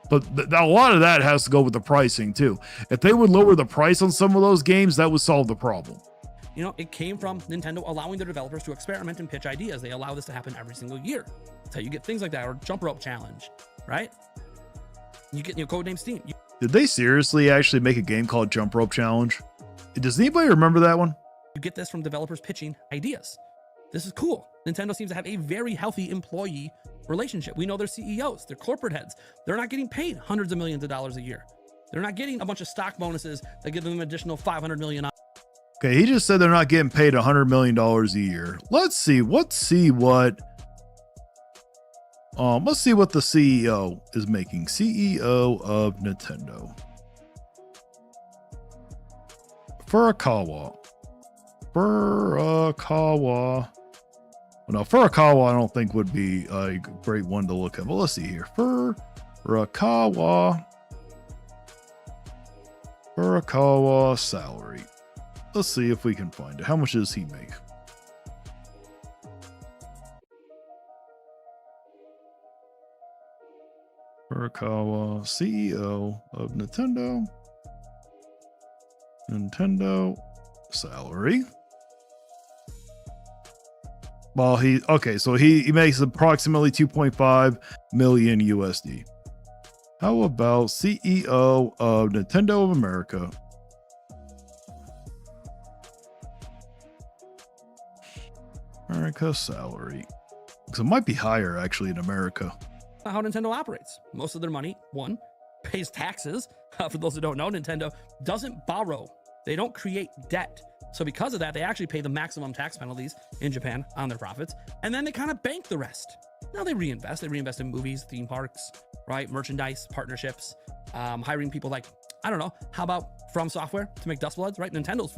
But a lot of that has to go with the pricing too. If they would lower the price on some of those games, that would solve the problem. You know, it came from Nintendo allowing their developers to experiment and pitch ideas. They allow this to happen every single year. That's how you get things like that, or jump rope challenge, right? You get your codename Steam. Did they seriously actually make a game called Jump Rope Challenge? Does anybody remember that one? You get this from developers pitching ideas. This is cool. Nintendo seems to have a very healthy employee relationship. We know their CEOs, their corporate heads. They're not getting paid hundreds of millions of dollars a year. They're not getting a bunch of stock bonuses that give them an additional $500 million. Okay, he just said they're not getting paid $100 million a year. Let's see what the CEO is making. CEO of Nintendo. Furukawa. No, Furukawa I don't think would be a great one to look at, but let's see here. Furukawa salary. Let's see if we can find it. How much does he make? Furukawa, CEO of Nintendo. Nintendo salary. Well, so he makes approximately 2.5 million USD. How about CEO of Nintendo of America? America salary. Because it might be higher actually in America. How Nintendo operates. Most of their money, one, pays taxes. For those who don't know, Nintendo doesn't borrow. They don't create debt. So because of that, they actually pay the maximum tax penalties in Japan on their profits. And then they kind of bank the rest. Now they reinvest. They reinvest in movies, theme parks, right? Merchandise, partnerships, hiring people like, I don't know, how about From Software to make Dust Bloods, right? Nintendo's.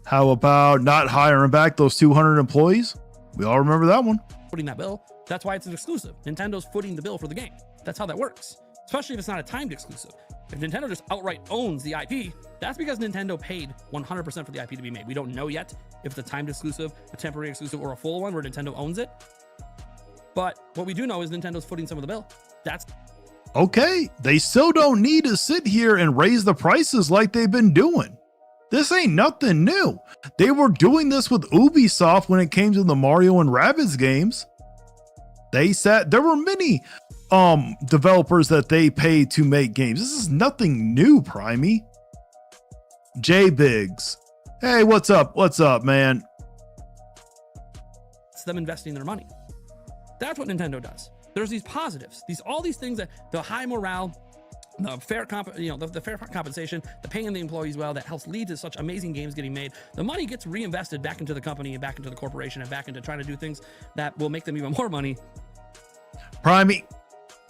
How about not hiring back those 200 employees? We all remember that one. Putting that bill. That's why it's an exclusive. Nintendo's footing the bill for the game. That's how that works, especially if it's not a timed exclusive. If Nintendo just outright owns the IP, that's because Nintendo paid 100% for the IP to be made. We don't know yet if it's a timed exclusive, a temporary exclusive, or a full one where Nintendo owns it. But what we do know is Nintendo's footing some of the bill. That's Okay, they still don't need to sit here and raise the prices like they've been doing. This ain't nothing new. They were doing this with Ubisoft when it came to the Mario and Rabbids games. They said there were many developers that they paid to make games. This is nothing new, Primey. J Biggs. Hey, what's up? What's up, man? it's them investing their money. That's what Nintendo does. There's these positives, all these things that the high morale, the fair the fair compensation, the paying the employees well, that helps lead to such amazing games getting made. The money gets reinvested back into the company and back into the corporation and back into trying to do things that will make them even more money. Primey,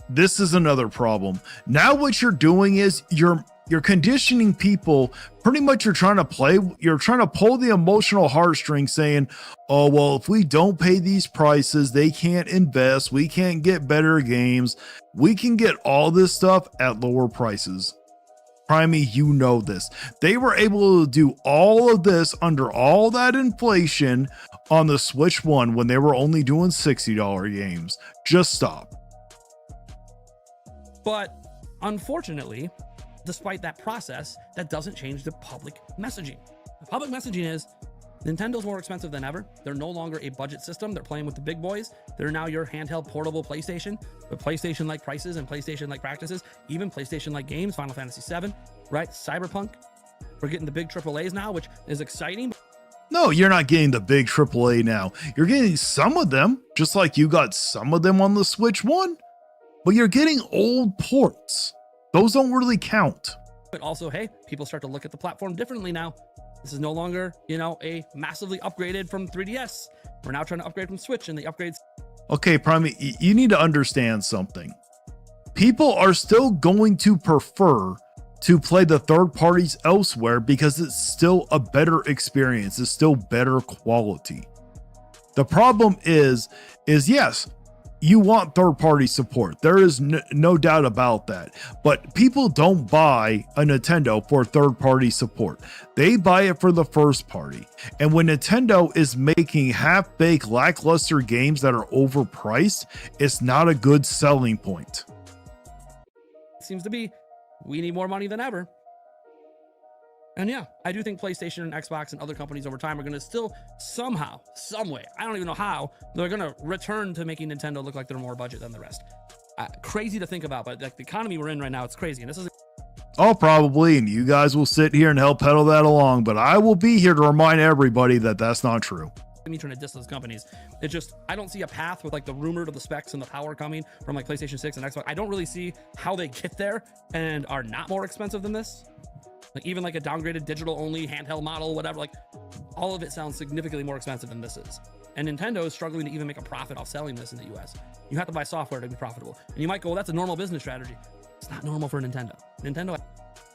this is another problem. Now what you're doing is you're conditioning people. Pretty much you're trying to pull the emotional heartstrings, saying, oh, well, if we don't pay these prices, they can't invest, we can't get better games, we can get all this stuff at lower prices. Primey, you know this. They were able to do all of this under all that inflation on the Switch 1 when they were only doing $60 games. Just stop. But unfortunately, despite that process, that doesn't change the public messaging. The public messaging is Nintendo's more expensive than ever. They're no longer a budget system. They're playing with the big boys. They're now your handheld portable PlayStation, with PlayStation-like prices and PlayStation-like practices, even PlayStation-like games, Final Fantasy VII, right? Cyberpunk. We're getting the big AAAs now, which is exciting. No, you're not getting the big AAA now. You're getting some of them, just like you got some of them on the Switch 1, but you're getting old ports. Those don't really count. But also, hey, people start to look at the platform differently now. This is no longer, a massively upgraded from 3DS. We're now trying to upgrade from Switch, and the upgrades. Okay, Primey, you need to understand something. People are still going to prefer to play the third parties elsewhere because it's still a better experience. It's still better quality. The problem is yes, you want third-party support. There is no doubt about that. But people don't buy a Nintendo for third-party support. They buy it for the first party. And when Nintendo is making half-baked, lackluster games that are overpriced, it's not a good selling point. It seems to be, we need more money than ever. And yeah, I do think PlayStation and Xbox and other companies over time are going to still somehow, some way, I don't even know how, they're going to return to making Nintendo look like they're more budget than the rest. Crazy to think about, but like the economy we're in right now, it's crazy. And this is Probably, and you guys will sit here and help pedal that along, but I will be here to remind everybody that that's not true. me trying to diss those companies. It just, I don't see a path with like the rumor to the specs and the power coming from like PlayStation 6 and Xbox. I don't really see how they get there and are not more expensive than this. Like even like a downgraded digital only handheld model, whatever, like all of it sounds significantly more expensive than this is. And Nintendo is struggling to even make a profit off selling this in the US. You have to buy software to be profitable. And you might go, well, that's a normal business strategy. It's not normal for Nintendo.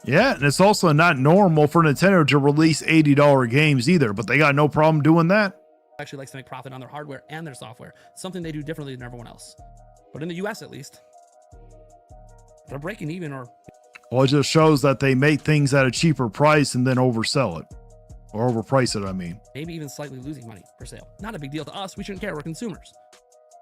Yeah, and it's also not normal for Nintendo to release $80 games either, but they got no problem doing that. Actually likes to make profit on their hardware and their software. Something they do differently than everyone else. But in the US at least, they're breaking even or... Well, it just shows that they make things at a cheaper price and then oversell it. Or overprice it, I mean. Maybe even slightly losing money per sale. Not a big deal to us. We shouldn't care. We're consumers.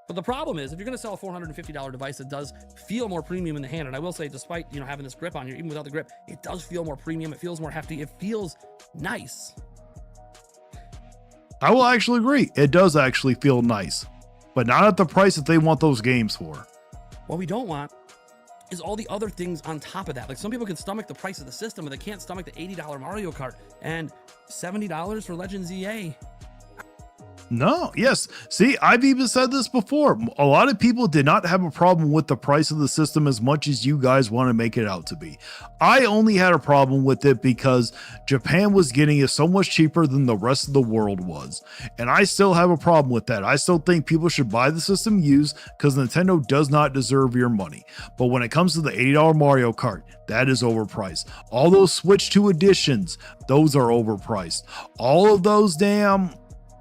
But the problem is, if you're going to sell a $450 device that does feel more premium in the hand, and I will say, despite having this grip on here, even without the grip, it does feel more premium. It feels more hefty. It feels nice. I will actually agree. It does actually feel nice, but not at the price that they want those games for. What we don't want is all the other things on top of that. Like some people can stomach the price of the system, but they can't stomach the $80 Mario Kart and $70 for Legends EA. No, yes. See, I've even said this before. A lot of people did not have a problem with the price of the system as much as you guys want to make it out to be. I only had a problem with it because Japan was getting it so much cheaper than the rest of the world was. And I still have a problem with that. I still think people should buy the system used because Nintendo does not deserve your money. But when it comes to the $80 Mario Kart, that is overpriced. All those Switch 2 editions, those are overpriced. All of those damn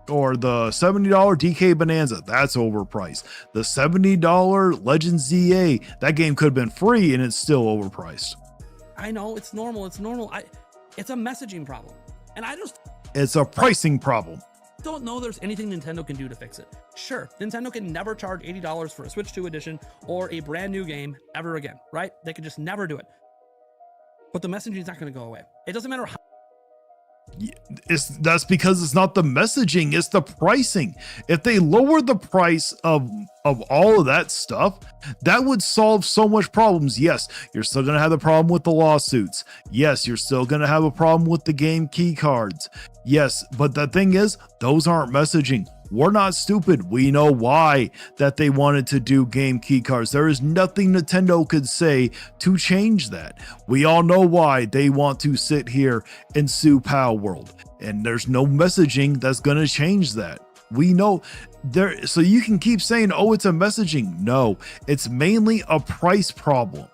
or the $70 DK Bonanza, that's overpriced. The $70 Legend ZA, that game could have been free and it's still overpriced. I know, it's normal. It's normal. It's a messaging problem. And I just It's a pricing problem. don't know there's anything Nintendo can do to fix it. Sure, Nintendo can never charge $80 for a Switch 2 edition or a brand new game ever again, right? They could just never do it. But the messaging is not going to go away. It doesn't matter how. That's because it's not the messaging, it's the pricing. If they lower the price of all of that stuff, that would solve so much problems. Yes, you're still going to have the problem with the lawsuits. Yes, you're still going to have a problem with the game key cards. Yes, but the thing is, those aren't messaging. We're not stupid. We know why that they wanted to do game key cards. There is nothing Nintendo could say to change that. We all know why they want to sit here and sue Pow World. And there's no messaging that's going to change that. We know there. So you can keep saying, oh, it's a messaging. No, it's mainly a price problem.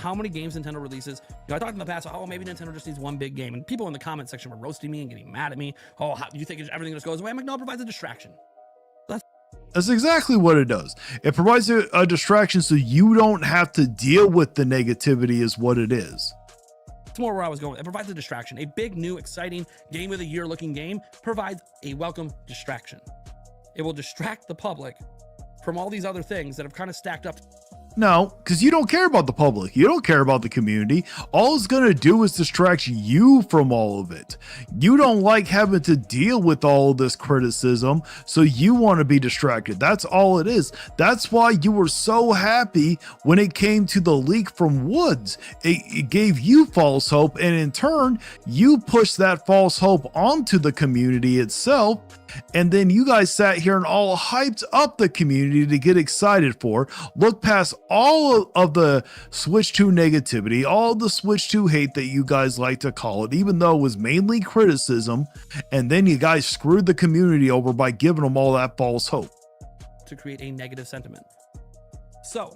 How many games Nintendo releases? I talked in the past, oh, maybe Nintendo just needs one big game. And people in the comment section were roasting me and getting mad at me. Oh, how, you think everything just goes away? I'm like, no, it provides a distraction. That's exactly what it does. It provides a distraction so you don't have to deal with the negativity is what it is. It's more where I was going. It provides a distraction. A big, new, exciting game of the year looking game provides a welcome distraction. It will distract the public from all these other things that have kind of stacked up. No, because you don't care about the public. You don't care about the community. All it's going to do is distract you from all of it. You don't like having to deal with all of this criticism, so you want to be distracted. That's all it is. That's why you were so happy when it came to the leak from Woods. It gave you false hope, and in turn, you pushed that false hope onto the community itself. And then you guys sat here and all hyped up the community to get excited for, look past all of the Switch 2 negativity, all the Switch 2 hate that you guys like to call it, even though it was mainly criticism. And then you guys screwed the community over by giving them all that false hope. To create a negative sentiment. So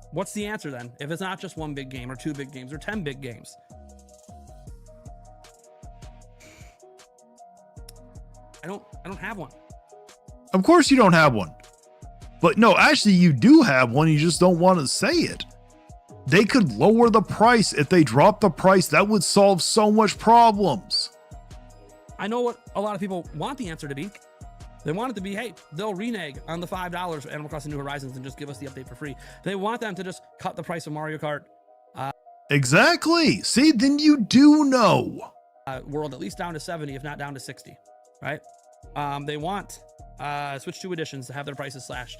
what's the answer then? If it's not just one big game or two big games or 10 big games? I don't have one. Of course you don't have one. But no, actually you do have one. You just don't want to say it. They could lower the price. If they drop the price, that would solve so much problems. I know what a lot of people want the answer to be. They want it to be, hey, they'll renege on the $5 for Animal Crossing New Horizons and just give us the update for free. They want them to just cut the price of Mario Kart. Exactly. See, then you do know. World at least down to 70, if not down to 60, right? They want Switch 2 editions to have their prices slashed.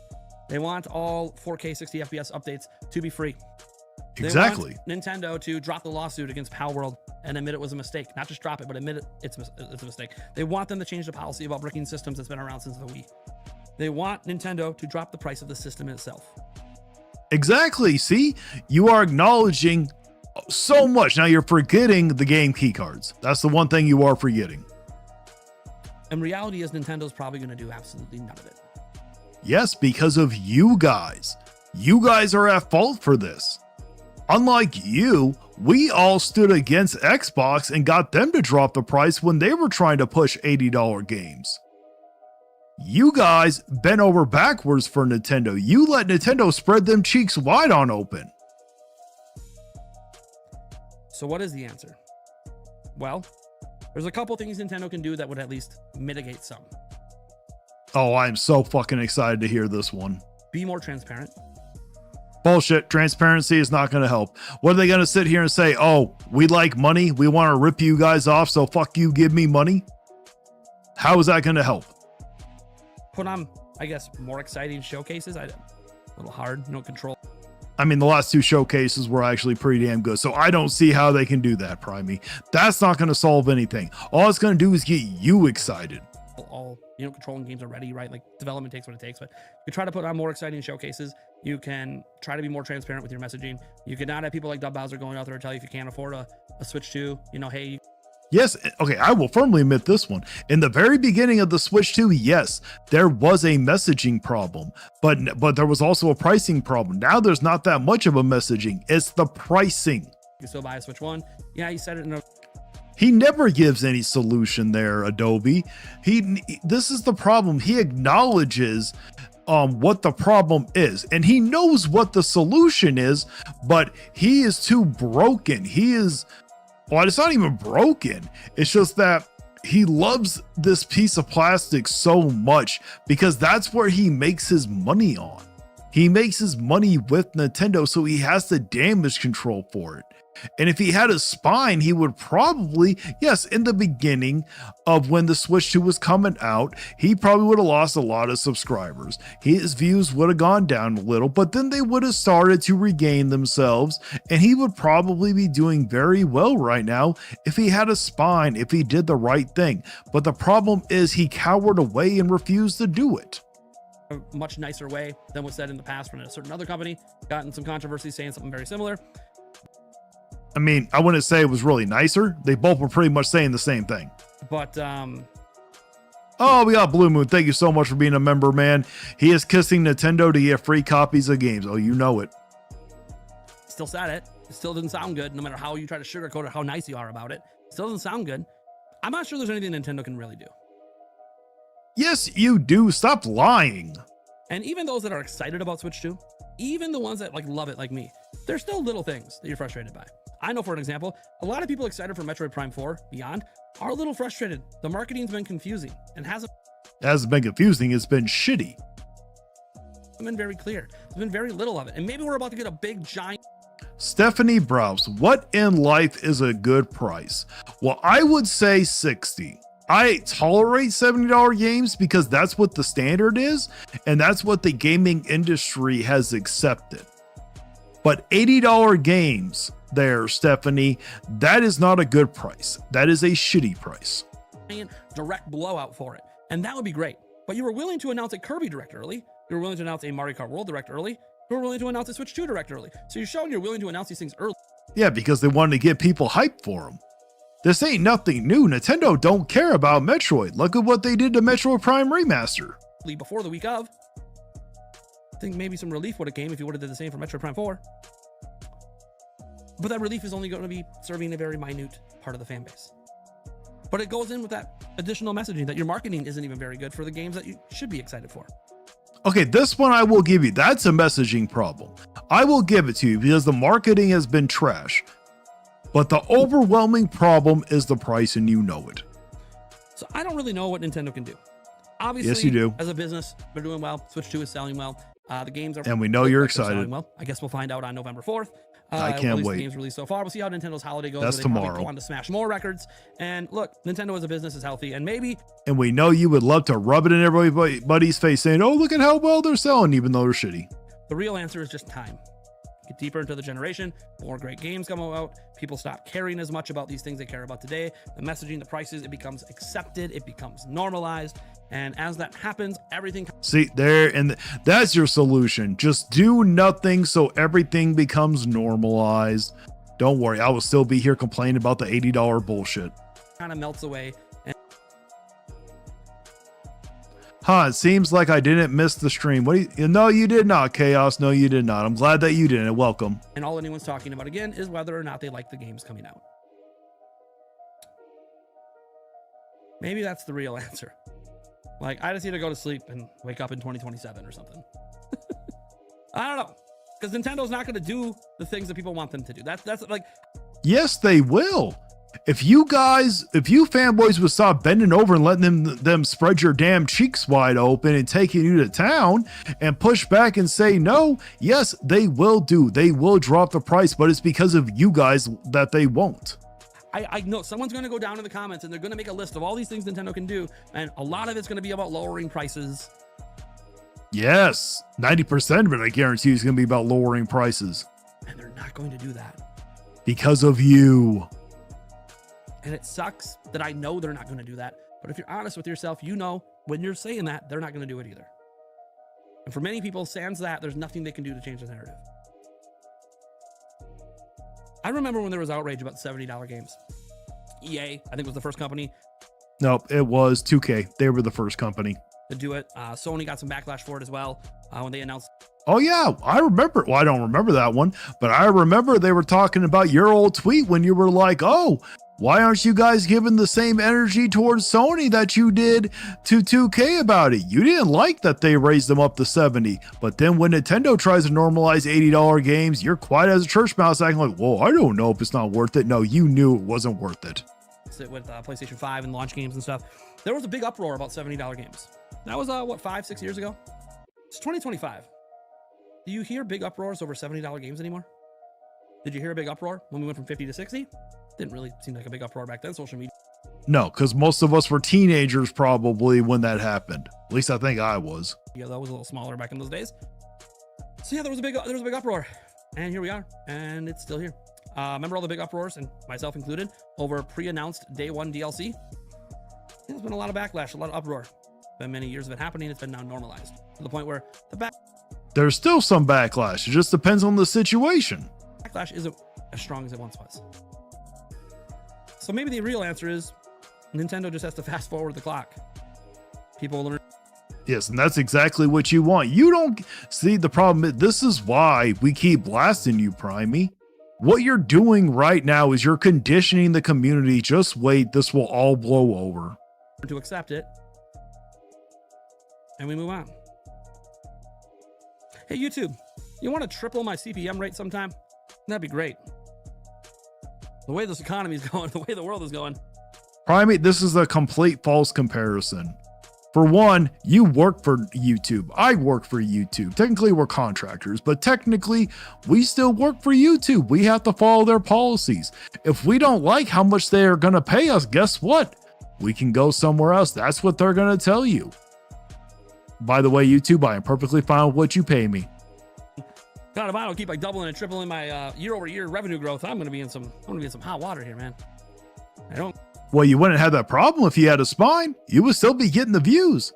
They want all 4K 60 FPS updates to be free. Exactly. They want Nintendo to drop the lawsuit against Pow World and admit it was a mistake. Not just drop it, but admit it's a mistake. They want them to change the policy about bricking systems that's been around since the Wii. They want Nintendo to drop the price of the system itself. Exactly. See, you are acknowledging so much. Now you're forgetting the game key cards. That's the one thing you are forgetting. And reality is Nintendo's probably going to do absolutely none of it. Yes, because of you guys. You guys are at fault for this. Unlike you, we all stood against Xbox and got them to drop the price when they were trying to push $80 games. You guys bent over backwards for Nintendo. You let Nintendo spread them cheeks wide on open. So what is the answer? Well, there's a couple things Nintendo can do that would at least mitigate some. Oh, I'm so fucking excited to hear this one. Be more transparent. Bullshit. Transparency is not going to help. What are they going to sit here and say? Oh, we like money. We want to rip you guys off. So fuck you. Give me money. How is that going to help? Put on, I guess, more exciting showcases. A little hard, no control. I mean, the last two showcases were actually pretty damn good. So I don't see how they can do that, Primey. That's not going to solve anything. All it's going to do is get you excited. All controlling games are ready, right? Like development takes what it takes, but you try to put on more exciting showcases. You can try to be more transparent with your messaging. You could not have people like Dub Bowser going out there and tell you if you can't afford a Switch 2, hey. Yes. Okay. I will firmly admit this one. In the very beginning of the Switch 2, yes, there was a messaging problem, but there was also a pricing problem. Now there's not that much of a messaging. It's the pricing. You still buy a Switch 1. Yeah, you said it in a... He never gives any solution there, Adobe. This is the problem. He acknowledges what the problem is, and he knows what the solution is, but he is too broken. Well, it's not even broken. It's just that he loves this piece of plastic so much because that's where he makes his money on. He makes his money with Nintendo, so he has the damage control for it. And if he had a spine, he would probably, yes, in the beginning of when the Switch 2 was coming out, he probably would have lost a lot of subscribers. His views would have gone down a little, but then they would have started to regain themselves, and he would probably be doing very well right now if he had a spine, if he did the right thing. But the problem is he cowered away and refused to do it. A much nicer way than was said in the past when a certain other company got in some controversy saying something very similar. I mean, I wouldn't say it was really nicer. They both were pretty much saying the same thing. But oh, we got Blue Moon. Thank you so much for being a member, man. He is kissing Nintendo to get free copies of games. Oh, you know it. Still said it. It still didn't sound good, no matter how you try to sugarcoat it, how nice you are about it. Still doesn't sound good. I'm not sure there's anything Nintendo can really do. Yes, you do. Stop lying. And even those that are excited about Switch 2, even the ones that like love it like me, there's still little things that you're frustrated by. I know, for an example, a lot of people excited for Metroid Prime 4 Beyond are a little frustrated. The marketing's been confusing and hasn't been confusing. It's been shitty. Been very clear. There's been very little of it. And maybe we're about to get a big giant. Stephanie Browse, what in life is a good price? Well, I would say 60. I tolerate $70 games because that's what the standard is, and that's what the gaming industry has accepted. But $80 games there, Stephanie, that is not a good price. That is a shitty price. Direct blowout for it. And that would be great. But you were willing to announce a Kirby Direct early. You were willing to announce a Mario Kart World Direct early. You were willing to announce a Switch 2 Direct early. So you're showing you're willing to announce these things early. Yeah, because they wanted to get people hyped for them. This ain't nothing new. Nintendo don't care about Metroid. Look at what they did to Metroid Prime Remaster. Before the week of. I think maybe some relief would have came if you would have did the same for Metroid Prime 4. But that relief is only going to be serving a very minute part of the fan base. But it goes in with that additional messaging that your marketing isn't even very good for the games that you should be excited for. Okay, this one I will give you. That's a messaging problem. I will give it to you because the marketing has been trash. But the overwhelming problem is the price, and you know it. So I don't really know what Nintendo can do. Obviously, yes, you do. As a business, they're doing well. Switch 2 is selling well. The games are, and we know you're excited. Well, I guess we'll find out on November 4th. I can't wait. The games released so far. We'll see how Nintendo's holiday goes. That's tomorrow. Go on to smash more records. And look, Nintendo as a business is healthy, and maybe. And we know you would love to rub it in everybody's face, saying, "Oh, look at how well they're selling," even though they're shitty. The real answer is just time. Get deeper into the generation, more great games come out. People stop caring as much about these things they care about today. The messaging, the prices, it becomes accepted, it becomes normalized. And as that happens, everything. See there, and that's your solution. Just do nothing so everything becomes normalized. Don't worry, I will still be here complaining about the $80 bullshit. Kind of melts away. It seems like I didn't miss the stream. No, you did not, Chaos. No, you did not. I'm glad that you didn't. Welcome. And all anyone's talking about again is whether or not they like the games coming out. Maybe that's the real answer. Like, I just need to go to sleep and wake up in 2027 or something. I don't know. Because Nintendo's not going to do the things that people want them to do. That's like. Yes, they will. If you fanboys would stop bending over and letting them spread your damn cheeks wide open and taking you to town and push back and say no, yes, they will do. They will drop the price, but it's because of you guys that they won't. I know someone's going to go down in the comments and they're going to make a list of all these things Nintendo can do. And a lot of it's going to be about lowering prices. Yes, 90% of it, I guarantee, is going to be about lowering prices. And they're not going to do that. Because of you. And it sucks that I know they're not going to do that. But if you're honest with yourself, you know when you're saying that, they're not going to do it either. And for many people, sans that, there's nothing they can do to change the narrative. I remember when there was outrage about $70 games. EA, I think, was the first company. Nope, it was 2K. They were the first company to do it. Sony got some backlash for it as well when they announced. Oh, yeah, I remember. Well, I don't remember that one, but I remember they were talking about your old tweet when you were like, oh, Why aren't you guys giving the same energy towards Sony that you did to 2K about it? You didn't like that they raised them up to 70, but then when Nintendo tries to normalize $80 games, you're quiet as a church mouse acting like, whoa, I don't know if it's not worth it. No, you knew it wasn't worth it. With PlayStation 5 and launch games and stuff, there was a big uproar about $70 games. That was what, 5-6 years ago? It's 2025. Do you hear big uproars over $70 games anymore? Did you hear a big uproar when we went from 50 to 60? Didn't really seem like a big uproar back then, social media. No, because most of us were teenagers probably when that happened. At least I think I was. Yeah, that was a little smaller back in those days. So yeah, there was a big uproar, and here we are, and it's still here. Remember all the big uproars, and myself included, over pre-announced day one DLC? There's been a lot of backlash, a lot of uproar. Been many years of it happening. It's been now normalized to the point where there's still some backlash. It just depends on the situation. Backlash isn't as strong as it once was. So maybe the real answer is Nintendo just has to fast forward the clock. People learn. Yes, and that's exactly what you want. You don't see the problem. This is why we keep blasting you, Primey. What you're doing right now is you're conditioning the community. Just wait, this will all blow over. To accept it. And we move on. Hey, YouTube, you want to triple my CPM rate sometime? That'd be great. The way this economy is going, the way the world is going. Primate, this is a complete false comparison. For one, you work for YouTube. I work for YouTube. Technically, we're contractors, but technically, we still work for YouTube. We have to follow their policies. If we don't like how much they are going to pay us, guess what? We can go somewhere else. That's what they're going to tell you. By the way, YouTube, I am perfectly fine with what you pay me. God, if I don't keep like doubling and tripling my year-over-year revenue growth, I'm going to be in some hot water here, man. I don't. Well, you wouldn't have that problem if you had a spine. You would still be getting the views.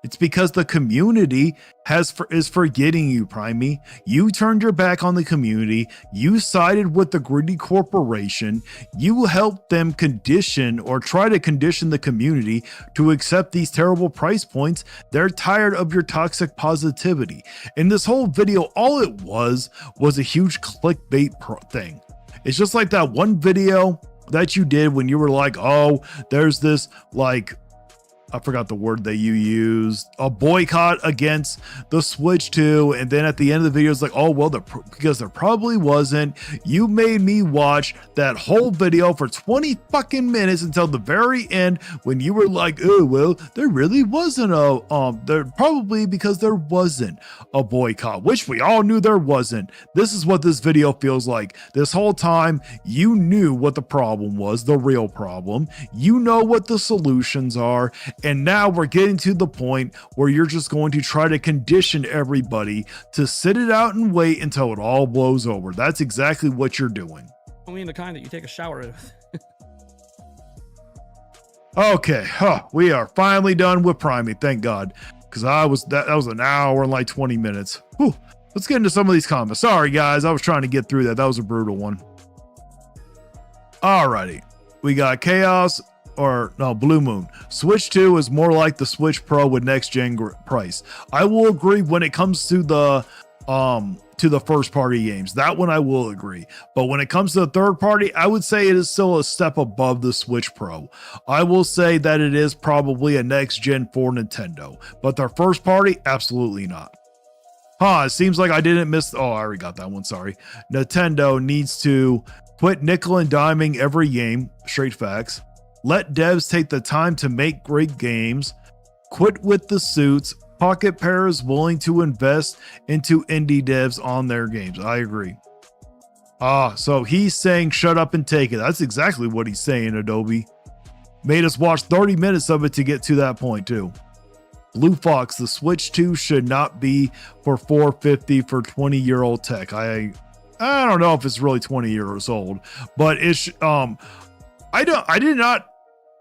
It's because the community is forgetting you, Primey. You turned your back on the community. You sided with the greedy corporation. You helped them condition or try to condition the community to accept these terrible price points. They're tired of your toxic positivity. In this whole video, all it was a huge clickbait thing. It's just like that one video that you did when you were like, oh, there's this, like, I forgot the word that you used, a boycott against the Switch 2. And then at the end of the video, it's like, oh, well, because there probably wasn't. You made me watch that whole video for 20 fucking minutes until the very end when you were like, oh, well, there really wasn't because there wasn't a boycott, which we all knew there wasn't. This is what this video feels like. This whole time, you knew what the problem was, the real problem. You know what the solutions are. And now we're getting to the point where you're just going to try to condition everybody to sit it out and wait until it all blows over. That's exactly what you're doing. I mean, the kind that you take a shower with. Okay, we are finally done with Primate, thank God. Because that was an hour and like 20 minutes. Whew. Let's get into some of these comments. Sorry, guys, I was trying to get through that. That was a brutal one. Alrighty, we got Chaos. Blue Moon. Switch 2 is more like the Switch Pro with next gen price. I will agree when it comes to the first party games. That one I will agree. But when it comes to the third party, I would say it is still a step above the Switch Pro. I will say that it is probably a next gen for Nintendo, but their first party, absolutely not. It seems like I didn't miss. Oh, I already got that one. Sorry. Nintendo needs to quit nickel and diming every game. Straight facts. Let devs take the time to make great games. Quit with the suits. Pocket Pair is willing to invest into indie devs on their games. I agree. So he's saying shut up and take it. That's exactly what he's saying, Adobe. Made us watch 30 minutes of it to get to that point too. Blue Fox, the Switch 2 should not be for $450 for 20-year-old tech. I don't know if it's really 20 years old, but it's I did not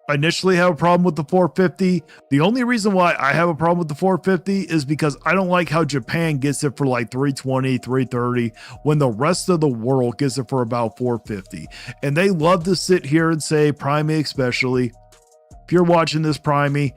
initially have a problem with the 450. The only reason why I have a problem with the 450 is because I don't like how Japan gets it for like 320, 330 when the rest of the world gets it for about 450. And they love to sit here and say, Primate especially, If you're watching this, Primey,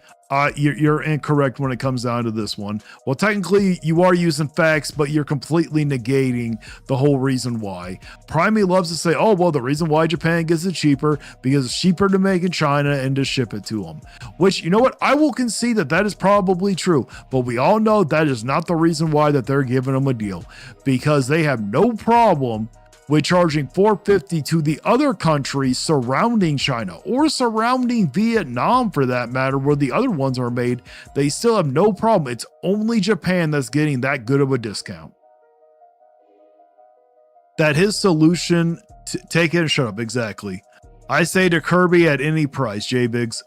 you're incorrect when it comes down to this one. Well, technically, you are using facts, but you're completely negating the whole reason why. Primey loves to say, oh, well, the reason why Japan gets it cheaper, because it's cheaper to make in China and to ship it to them. Which, you know what? I will concede that is probably true, but we all know that is not the reason why that they're giving them a deal, because they have no problem with charging $450 to the other countries surrounding China or surrounding Vietnam for that matter, where the other ones are made. They still have no problem. It's only Japan that's getting that good of a discount. That his solution, take it and shut up. Exactly. I say to Kirby at any price, J-Biggs.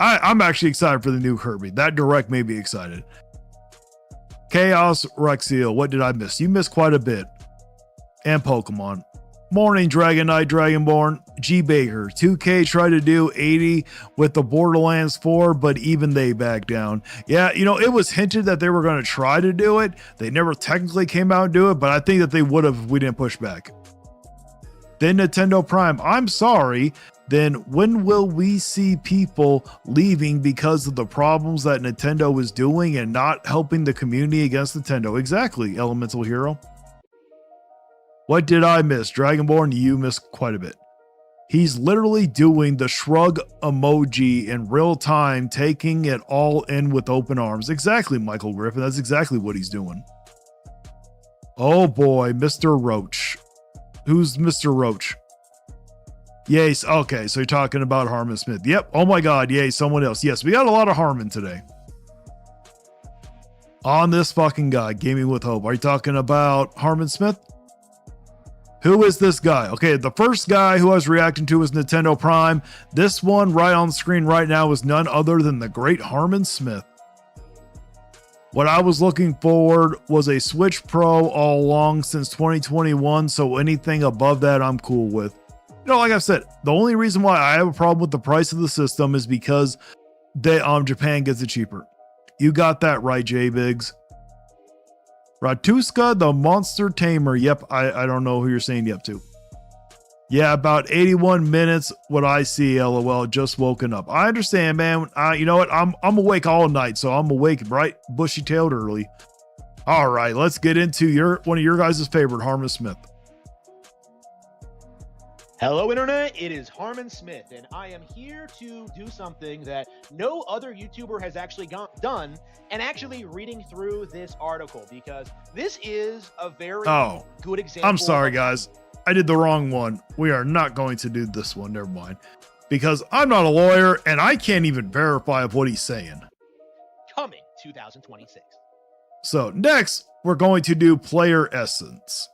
I'm actually excited for the new Kirby. That direct made me excited. Chaos Rexiel, what did I miss? You missed quite a bit. And Pokemon. Morning, Dragon Knight, Dragonborn. G Baker, 2K tried to do 80 with the Borderlands 4, but even they backed down. Yeah, you know, it was hinted that they were going to try to do it. They never technically came out and do it, but I think that they would have if we didn't push back. Then Nintendo Prime, I'm sorry. Then when will we see people leaving because of the problems that Nintendo is doing and not helping the community against Nintendo? Exactly, Elemental Hero. What did I miss? Dragonborn, you missed quite a bit. He's literally doing the shrug emoji in real time, taking it all in with open arms. Exactly, Michael Griffin. That's exactly what he's doing. Oh boy, Mr. Roach. Who's Mr. Roach? Yes, okay, so you're talking about Harmon Smith. Yep, oh my god, yay, someone else. Yes, we got a lot of Harmon today. On this fucking guy, Gaming with Hope. Are you talking about Harmon Smith? Who is this guy? Okay, the first guy who I was reacting to was Nintendo Prime. This one right on the screen right now is none other than the great Harmon Smith. What I was looking forward was a Switch Pro all along since 2021, so anything above that I'm cool with. You know, like I've said, the only reason why I have a problem with the price of the system is because Japan gets it cheaper. You got that right, J-Biggs. Ratuska the Monster Tamer. Yep, I don't know who you're saying yep to. Yeah, about 81 minutes what I see, LOL, just woken up. I understand, man. You know what? I'm awake all night, so I'm awake bright, bushy-tailed early. All right, let's get into one of your guys' favorite, Harmon Smith. Hello, Internet. It is Harmon Smith, and I am here to do something that no other YouTuber has actually done, and actually reading through this article, because this is a very good example. I'm sorry, guys. I did the wrong one. We are not going to do this one. Never mind. Because I'm not a lawyer, and I can't even verify of what he's saying. Coming 2026. So next, we're going to do Player Essence.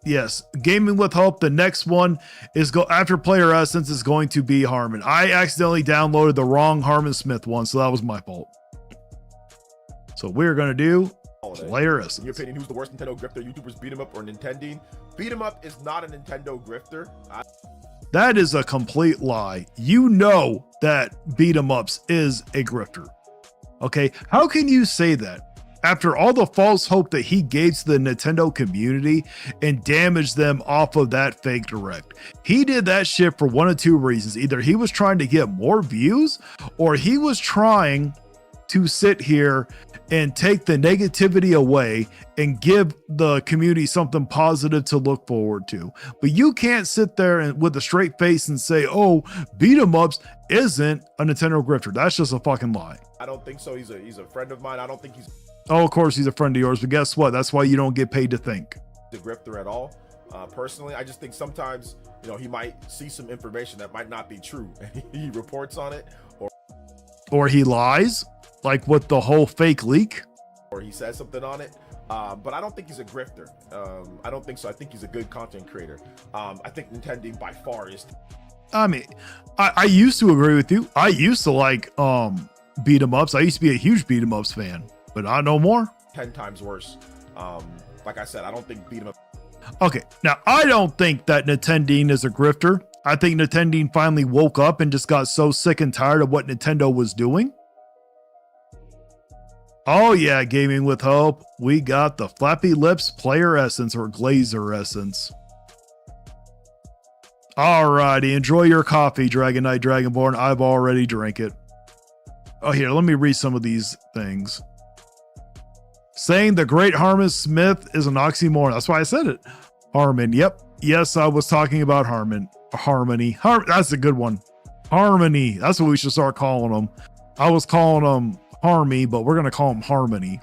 Yes, Gaming with Hope. The next one is after Player Essence is going to be Harmon. I accidentally downloaded the wrong Harmon Smith one, so that was my fault. So we're going to do Player Essence. In your opinion, who's the worst Nintendo grifter? YouTubers Beat 'em Up or Nintendeen? Beat 'em Up is not a Nintendo grifter. That is a complete lie. You know that Beat 'em Ups is a grifter. Okay, how can you say that? After all the false hope that he gave to the Nintendo community and damaged them off of that fake direct. He did that shit for one of two reasons. Either he was trying to get more views, or he was trying to sit here and take the negativity away and give the community something positive to look forward to. But you can't sit there and with a straight face and say, oh, Beat 'em Ups isn't a Nintendo grifter. That's just a fucking lie. I don't think so. He's a friend of mine. I don't think he's Oh, of course he's a friend of yours, but guess what? That's why you don't get paid to think. the grifter at all. Personally, I just think sometimes, you know, he might see some information that might not be true and he reports on it, or he lies, like with the whole fake leak, or he says something on it. But I don't think he's a grifter. I don't think so. I think he's a good content creator. I think Nintendo by far is. I mean, I used to agree with you. I used to like beat 'em ups. I used to be a huge beat 'em ups fan, but not no more. 10 times worse. Like I said, I don't think Beat 'em Up. Okay, now I don't think that Nintendeen is a grifter. I think Nintendeen finally woke up and just got so sick and tired of what Nintendo was doing. Oh yeah, Gaming with Hope. We got the Flappy Lips Player Essence or Glazer Essence. Alrighty, enjoy your coffee, Dragon Knight Dragonborn. I've already drank it. Oh, here, let me read some of these things. Saying the great Harmon Smith is an oxymoron. That's why I said it. Harmon, yep. Yes, I was talking about Harmon. Harmony. That's a good one. Harmony. That's what we should start calling them. I was calling them Harmy, but we're going to call them Harmony.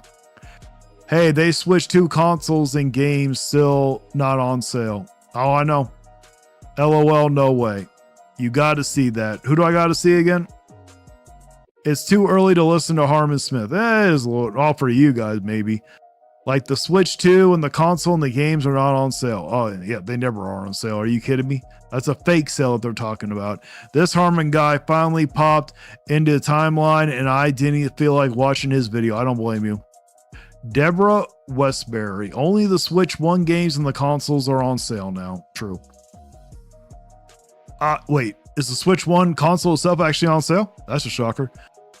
Hey, they switched 2 consoles and games still not on sale. Oh, I know. LOL, no way. You got to see that. Who do I got to see again? It's too early to listen to Harmon Smith. It is a little all for you guys, maybe. Like the Switch 2 and the console and the games are not on sale. Oh, yeah, they never are on sale. Are you kidding me? That's a fake sale that they're talking about. This Harmon guy finally popped into the timeline, and I didn't feel like watching his video. I don't blame you. Deborah Westbury. Only the Switch 1 games and the consoles are on sale now. True. Wait, is the Switch 1 console itself actually on sale? That's a shocker.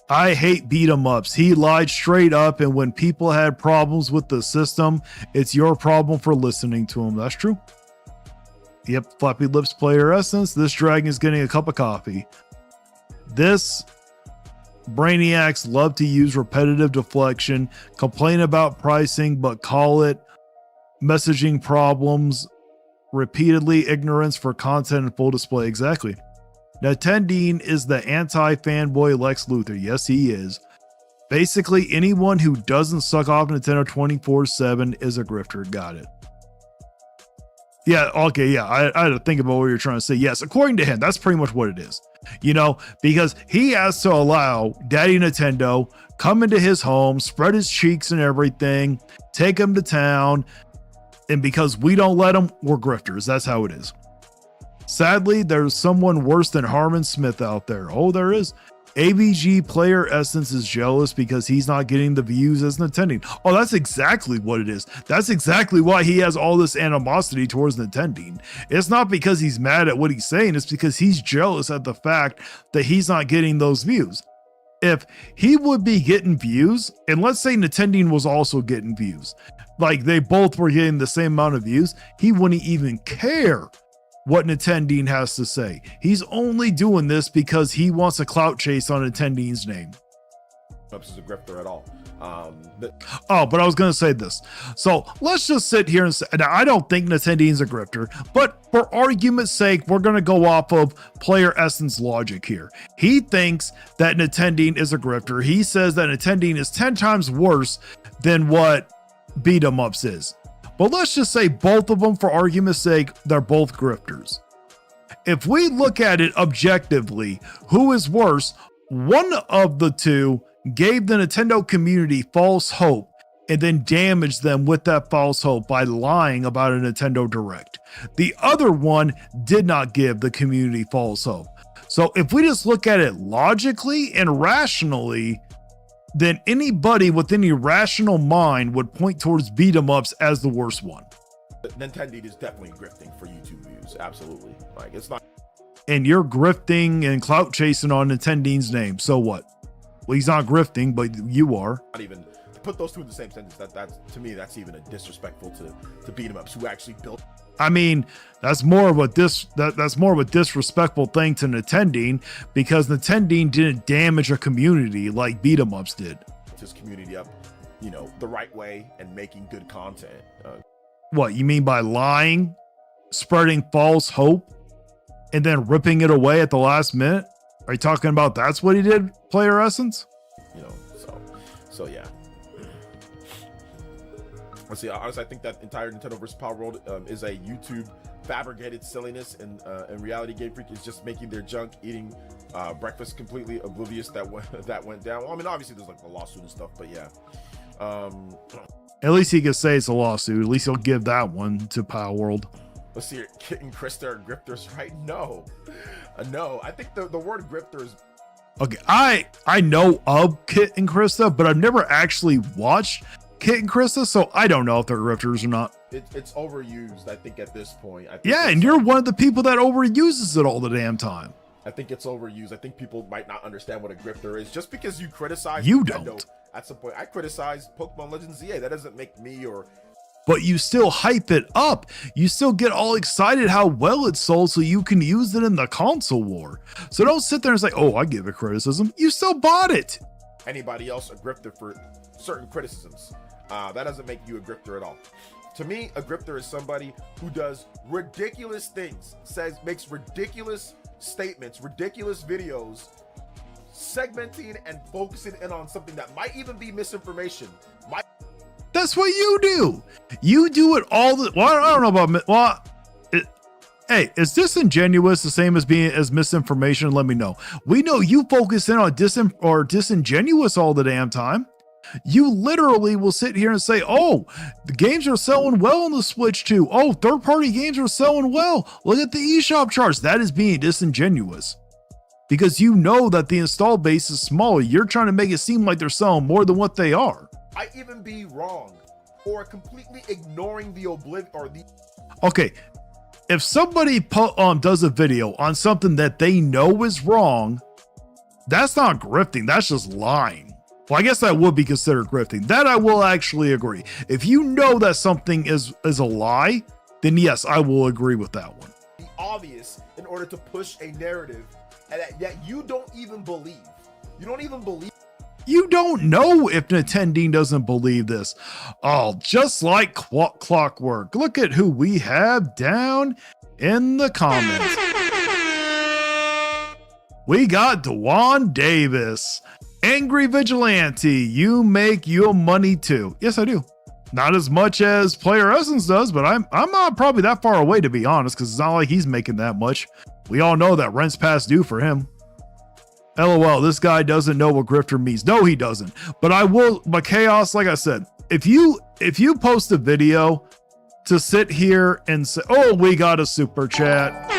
I hate beat 'em ups. He lied straight up, and when people had problems with the system, it's your problem for listening to him. That's true. Yep, Flappy Lips Player Essence. This dragon is getting a cup of coffee. This brainiacs love to use repetitive deflection, complain about pricing, but call it messaging problems repeatedly, ignorance for content and full display. Exactly. Nintedeen is the anti-fanboy Lex Luthor. Yes, he is. Basically, anyone who doesn't suck off Nintendo 24/7 is a grifter. Got it. Yeah, okay, yeah. I had to think about what you're trying to say. Yes, according to him, that's pretty much what it is. You know, because he has to allow Daddy Nintendo come into his home, spread his cheeks and everything, take him to town, and because we don't let him, we're grifters. That's how it is. Sadly, there's someone worse than Harmon Smith out there. Oh, there is. ABG Player Essence is jealous because he's not getting the views as Nintendo. Oh, that's exactly what it is. That's exactly why he has all this animosity towards Nintendo. It's not because he's mad at what he's saying. It's because he's jealous at the fact that he's not getting those views. If he would be getting views, and let's say Nintendo was also getting views, like they both were getting the same amount of views, he wouldn't even care what Nintendo has to say. He's only doing this because he wants a clout chase on Nintendo's name. This is a grifter at all. But I was going to say this. So let's just sit here and say, now I don't think Nintendo's a grifter, but for argument's sake, we're going to go off of Player Essence logic here. He thinks that Nintendo is a grifter. He says that Nintendo is 10 times worse than what beat 'em ups is. But let's just say both of them, for argument's sake, they're both grifters. If we look at it objectively, who is worse? One of the two gave the Nintendo community false hope and then damaged them with that false hope by lying about a Nintendo Direct. The other one did not give the community false hope. So if we just look at it logically and rationally, then anybody with any rational mind would point towards beat 'em ups as the worst one. Nintendo is definitely grifting for YouTube views. Absolutely. Like, it's not. And you're grifting and clout chasing on Nintendo's name. So what? Well, he's not grifting, but you are. Not even to put those two in the same sentence. That's to me, that's even a disrespectful to beat 'em ups who actually built. I mean, that's more of a disrespectful thing to Nintendo, because Nintendo didn't damage a community like beat 'em ups did. His community up, you know, the right way and making good content. What you mean by lying, spreading false hope, and then ripping it away at the last minute? Are you talking about that's what he did, Player Essence? You know, so yeah. Let's see. Honestly, I think that entire Nintendo vs. Power World is a YouTube fabricated silliness, and reality Game Freak is just making their junk eating breakfast completely oblivious that went down. Well, I mean, obviously there's like the lawsuit and stuff, but yeah. At least he can say it's a lawsuit. At least he'll give that one to Power World. Let's see. Kit and Krista are grifters, right? No, no. I think the word grifter is. Okay, I know of Kit and Krista, but I've never actually watched Kit and Krista, so I don't know if they're grifters or not. It's overused, I think, at this point. Yeah, and you're one of the people that overuses it all the damn time. I think it's overused. I think people might not understand what a grifter is. Just because you criticize you Nintendo, don't. at some point, I criticize Pokemon Legends ZA. That doesn't make me or but you still hype it up. You still get all excited how well it sold so you can use it in the console war. So don't sit there and say, oh, I give it criticism. You still bought it. Anybody else a grifter for certain criticisms? That doesn't make you a grifter at all. To me, a grifter is somebody who does ridiculous things, makes ridiculous statements, ridiculous videos, segmenting and focusing in on something that might even be misinformation. That's what you do. You do it all the, well, I don't know about, hey, is disingenuous the same as being as misinformation? Let me know. We know you focus in on disingenuous all the damn time. You literally will sit here and say, oh, the games are selling well on the Switch too. Oh, third-party games are selling well. Look at the eShop charts. That is being disingenuous. Because you know that the install base is small. You're trying to make it seem like they're selling more than what they are. I even be wrong or completely ignoring the Okay, if somebody does a video on something that they know is wrong, that's not grifting. That's just lying. Well, I guess that would be considered grifting. That I will actually agree. If you know that something is a lie, then yes, I will agree with that one. The obvious in order to push a narrative and that you don't even believe. You don't even believe. You don't know if Nintendeen doesn't believe this. Oh, just like clockwork. Look at who we have down in the comments. We got Dewan Davis. Angry Vigilante, you make your money too. Yes, I do. Not as much as Player Essence does, but I'm not probably that far away, to be honest, because it's not like he's making that much. We all know that rent's past due for him. LOL, this guy doesn't know what grifter means. No, he doesn't. But I will, but Chaos, like I said, if you post a video to sit here and say, oh, we got a super chat.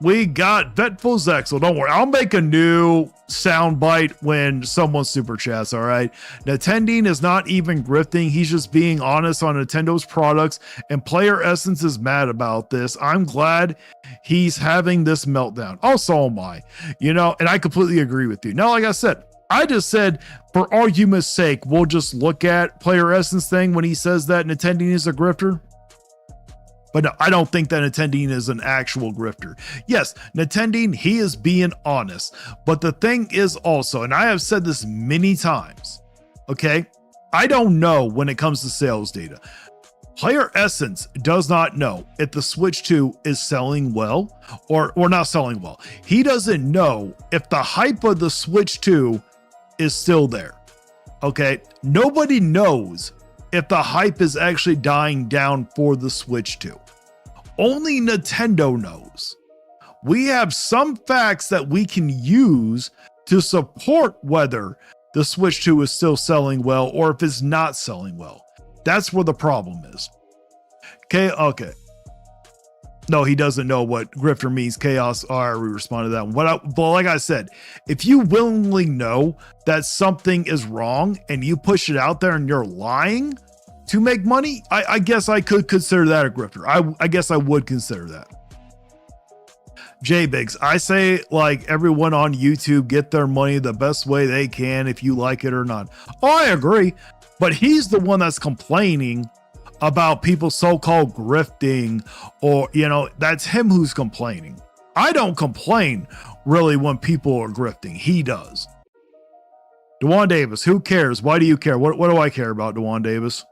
We got Vetful Zexel. Don't worry, I'll make a new soundbite when someone super chats, all right? Nintendeen is not even grifting. He's just being honest on Nintendo's products, and Player Essence is mad about this. I'm glad he's having this meltdown. Oh, so am I. You know, and I completely agree with you. Now, like I said, I just said, for argument's sake, we'll just look at Player Essence thing when he says that Nintendeen is a grifter. But no, I don't think that Nintendeen is an actual grifter. Yes, Nintendeen, he is being honest. But the thing is also, and I have said this many times, okay? I don't know when it comes to sales data. Player Essence does not know if the Switch 2 is selling well or not selling well. He doesn't know if the hype of the Switch 2 is still there, okay? Nobody knows if the hype is actually dying down for the Switch 2. Only Nintendo knows. We have some facts that we can use to support whether the Switch 2 is still selling well or if it's not selling well. That's where the problem is. Okay. No, he doesn't know what grifter means. Chaos, I already responded to that one. But like I said, if you willingly know that something is wrong and you push it out there and you're lying to make money, I guess I could consider that a grifter. I guess I would consider that. J-Biggs, I say like everyone on YouTube get their money the best way they can if you like it or not. Oh, I agree. But he's the one that's complaining about people so-called grifting, or, you know, that's him who's complaining. I don't complain really when people are grifting. He does. Dewan Davis, who cares? Why do you care? What do I care about, Dewan Davis?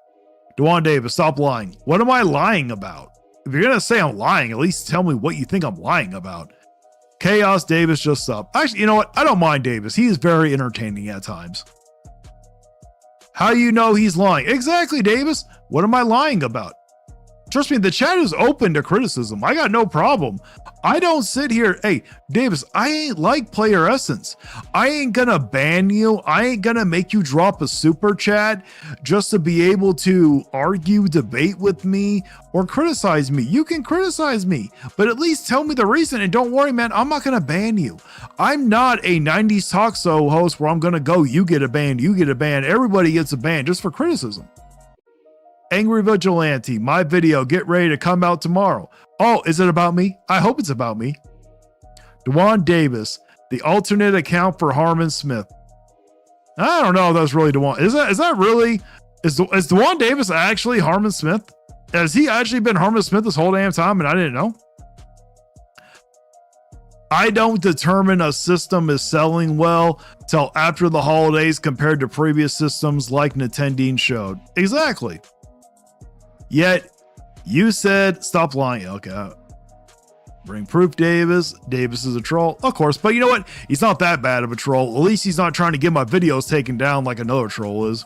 Dewan Davis, stop lying. What am I lying about? If you're going to say I'm lying, at least tell me what you think I'm lying about. Chaos Davis just up. Actually, you know what? I don't mind Davis. He is very entertaining at times. How do you know he's lying? Exactly, Davis. What am I lying about? Trust me, the chat is open to criticism. I got no problem. I don't sit here. Hey, Davis, I ain't like Player Essence. I ain't gonna ban you. I ain't gonna make you drop a super chat just to be able to argue, debate with me, or criticize me. You can criticize me, but at least tell me the reason. And don't worry, man, I'm not gonna ban you. I'm not a 90s talk show host where I'm gonna go, you get a ban, you get a ban. Everybody gets a ban just for criticism. Angry Vigilante, my video, get ready to come out tomorrow. Oh, is it about me? I hope it's about me. Dewan Davis, the alternate account for Harmon Smith. I don't know if that's really Dewan. Is that really Is Dewan Davis actually Harmon Smith? Has he actually been Harmon Smith this whole damn time and I didn't know? I don't determine a system is selling well till after the holidays compared to previous systems like nintedeen showed. Exactly. Yet you said stop lying. Okay. Bring proof, Davis. Davis is a troll. Of course, but you know what? He's not that bad of a troll. At least he's not trying to get my videos taken down like another troll is.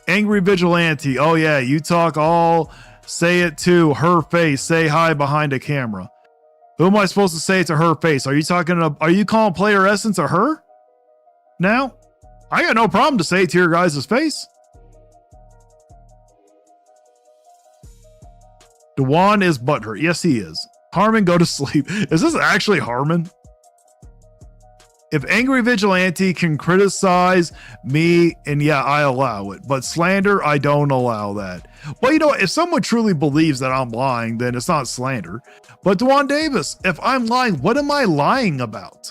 Angry Vigilante. Oh yeah, you talk all. Say it to her face. Say hi behind a camera. Who am I supposed to say it to her face? Are you calling Player Essence a her? Now? I got no problem to say it to your guys' face. Dewan is butthurt. Yes, he is. Harmon, go to sleep. Is this actually Harmon? If Angry Vigilante can criticize me, and yeah, I allow it. But slander, I don't allow that. Well, you know, if someone truly believes that I'm lying, then it's not slander. But Dewan Davis, if I'm lying, what am I lying about?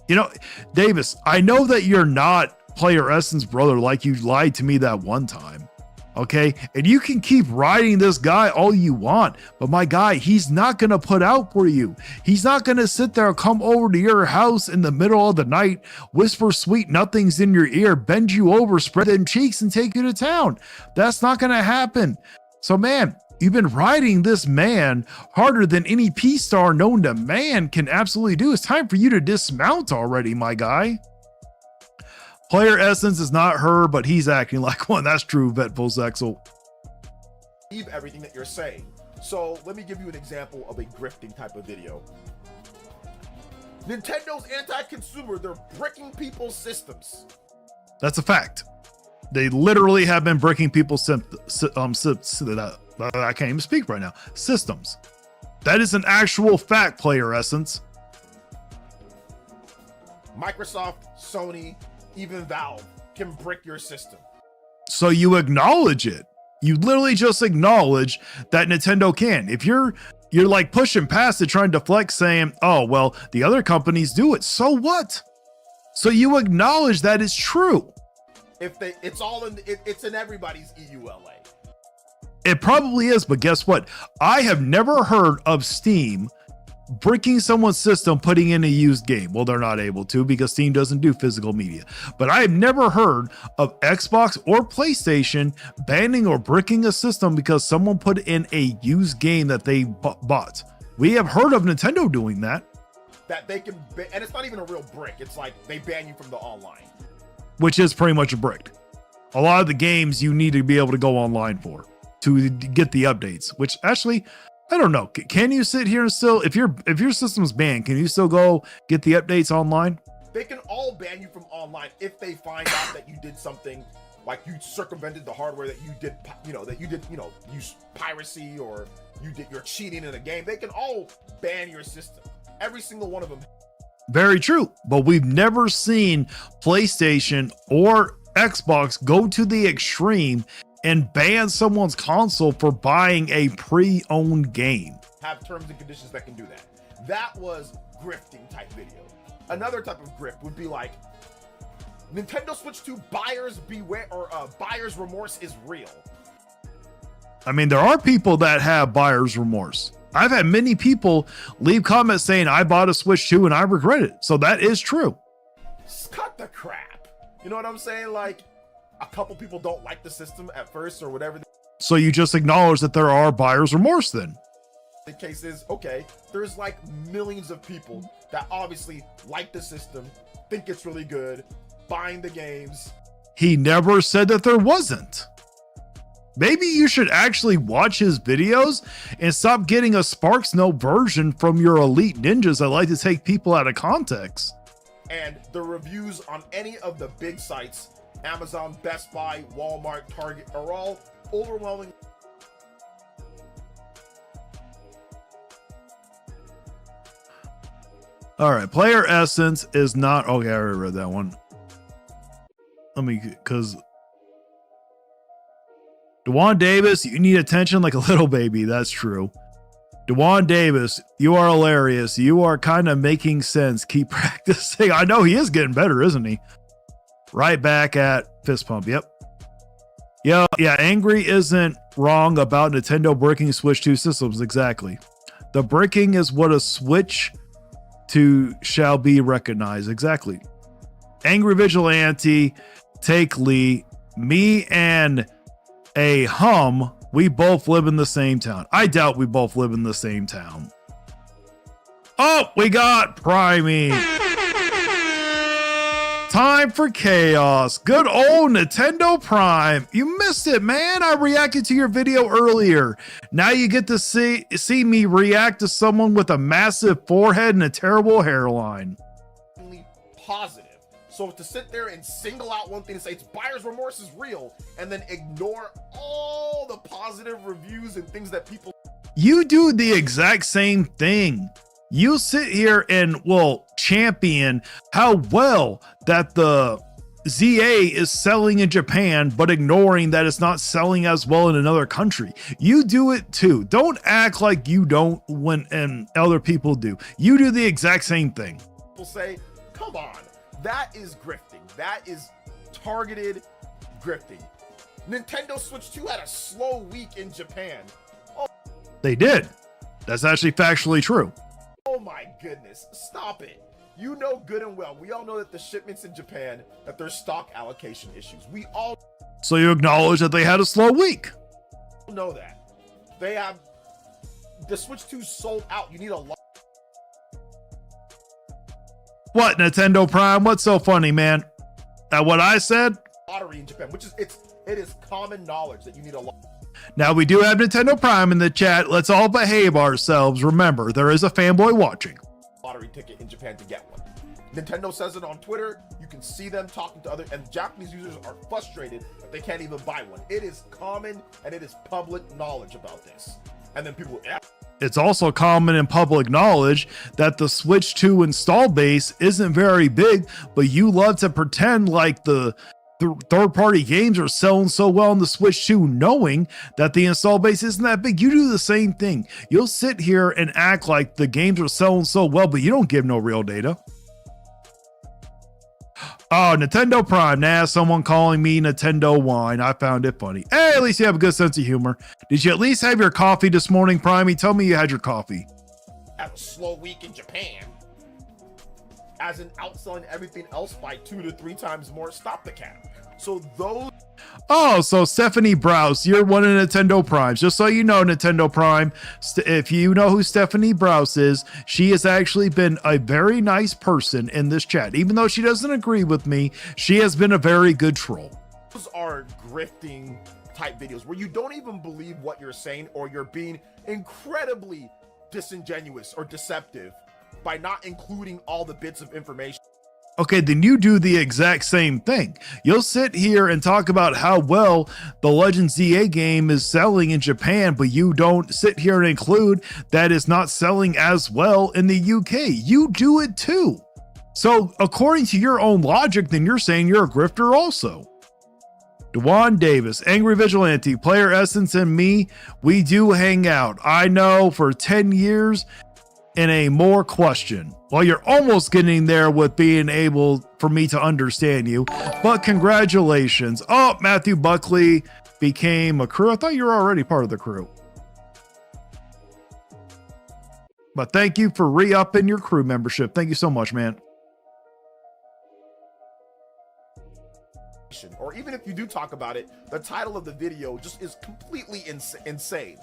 You know, Davis, I know that you're not Player Essence brother like you lied to me that one time. Okay, and you can keep riding this guy all you want, but my guy, he's not gonna put out for you. He's not gonna sit there, come over to your house in the middle of the night, whisper sweet nothings in your ear, bend you over, spread them cheeks, and take you to town. That's not gonna happen. So, man, you've been riding this man harder than any P-star known to man can absolutely do. It's time for you to dismount already, my guy. Player Essence is not her, but he's acting like one. That's true, Vetful Believe everything that you're saying. So let me give you an example of a grifting type of video. Nintendo's anti-consumer. They're bricking people's systems. That's a fact. They literally have been bricking people's I can't even speak right now. Systems. That is an actual fact, Player Essence. Microsoft, Sony, even Valve can brick your system. So you acknowledge it. You literally just acknowledge that Nintendo can. If you're like pushing past it, trying to flex, saying, oh, well, the other companies do it. So what? So you acknowledge that it's true. It's in everybody's EULA. It probably is, but guess what? I have never heard of Steam bricking someone's system, putting in a used game. Well, they're not able to because Steam doesn't do physical media. But I have never heard of Xbox or PlayStation banning or bricking a system because someone put in a used game that they bought. We have heard of Nintendo doing that. That they can, and it's not even a real brick. It's like they ban you from the online. Which is pretty much a brick. A lot of the games you need to be able to go online for to get the updates, which actually, I don't know. Can you sit here and still, if your system's banned, can you still go get the updates online? They can all ban you from online if they find out that you did something like you circumvented the hardware, that you did, use piracy, or you're cheating in a game. They can all ban your system. Every single one of them. Very true. But we've never seen PlayStation or Xbox go to the extreme and ban someone's console for buying a pre-owned game. Have terms and conditions that can do that. That was grifting type video. Another type of grift would be like, Nintendo Switch 2 buyers beware, or buyer's remorse is real. I mean, there are people that have buyer's remorse. I've had many people leave comments saying, I bought a Switch 2 and I regret it. So that is true. Cut the crap. You know what I'm saying? Like, a couple people don't like the system at first or whatever. So you just acknowledge that there are buyer's remorse then. The case is, okay, there's like millions of people that obviously like the system, think it's really good, buying the games. He never said that there wasn't. Maybe you should actually watch his videos and stop getting a Sparks Note version from your elite ninjas that like to take people out of context. And the reviews on any of the big sites, Amazon, Best Buy, Walmart, Target, are all overwhelming. All right, Player Essence is not, okay, I already read that one. Let me, because Dewan Davis, you need attention like a little baby. That's true. Dewan Davis, you are hilarious. You are kind of making sense. Keep practicing. I know he is getting better, isn't he? Right back at fist pump. Yep. Yeah, Angry isn't wrong about Nintendo bricking Switch 2 systems. Exactly. The bricking is what a Switch 2 shall be recognized. Exactly. Angry Vigilante, Take Lee, me and a hum, we both live in the same town. I doubt we both live in the same town. Oh, we got Primey. Time for chaos. Good old Nintendo Prime. You missed it, man. I reacted to your video earlier. Now you get to see me react to someone with a massive forehead and a terrible hairline. Positive. So to sit there and single out one thing and say it's buyer's remorse is real, and then ignore all the positive reviews and things that people... You do the exact same thing. You sit here and will champion how well that the ZA is selling in Japan, but ignoring that it's not selling as well in another country. You do it too. Don't act like you don't when and other people do. You do the exact same thing. People say, come on, that is grifting. That is targeted grifting. Nintendo Switch 2 had a slow week in Japan. Oh, they did. That's actually factually true. Oh my goodness, stop it. You know good and well, we all know that the shipments in Japan, that there's stock allocation issues. We all So you acknowledge that they had a slow week. know that. They have, the Switch 2 sold out. You need a lot. What, Nintendo Prime? What's so funny, man? That what I said? Lottery in Japan, which is, it is common knowledge that you need a lot. Now we do have Nintendo Prime in the chat. Let's all behave ourselves. Remember, there is a fanboy watching. Lottery ticket in Japan to get one. Nintendo says it on Twitter. You can see them talking to other, and Japanese users are frustrated that they can't even buy one. It is common and it is public knowledge about this. And then people, yeah. It's also common in public knowledge that the Switch 2 install base isn't very big, but you love to pretend like the third-party games are selling so well on the Switch 2, knowing that the install base isn't that big. You do the same thing. You'll sit here and act like the games are selling so well, but you don't give no real data. Oh, Nintendo Prime. Nah, someone calling me Nintendo Wine. I found it funny. Hey, at least you have a good sense of humor. Did you at least have your coffee this morning, Primey? Tell me you had your coffee. Have a slow week in Japan. As in outselling everything else by 2 to 3 times more. Stop the cap. So those... Oh, so Stephanie Browse, you're one of Nintendo Primes. Just so you know, Nintendo Prime, if you know who Stephanie Browse is, she has actually been a very nice person in this chat. Even though she doesn't agree with me, she has been a very good troll. Those are grifting type videos where you don't even believe what you're saying, or you're being incredibly disingenuous or deceptive by not including all the bits of information. Okay, then you do the exact same thing. You'll sit here and talk about how well the Legend ZA game is selling in Japan, but you don't sit here and include that it's not selling as well in the UK. You do it too. So according to your own logic, then you're saying you're a grifter also. Dewan Davis, Angry Vigilante, Player Essence, and me, we do hang out. I know for 10 years in a more question. Well, you're almost getting there with being able for me to understand you, but congratulations. Oh, Matthew Buckley became a crew. I thought you were already part of the crew. But thank you for re-upping your crew membership. Thank you so much, man. Or even if you do talk about it, the title of the video just is completely insane.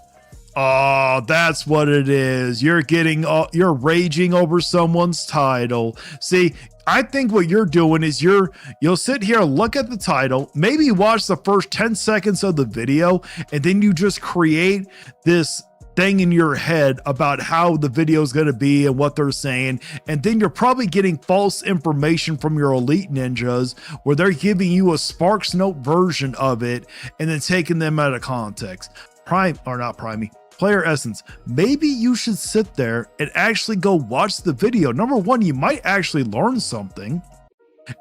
Oh, that's what it is. You're raging over someone's title. See, I think what you're doing is you'll sit here, look at the title, maybe watch the first 10 seconds of the video, and then you just create this thing in your head about how the video is going to be and what they're saying. And then you're probably getting false information from your elite ninjas where they're giving you a Sparks Note version of it and then taking them out of context. Player Essence, maybe you should sit there and actually go watch the video. Number one, you might actually learn something.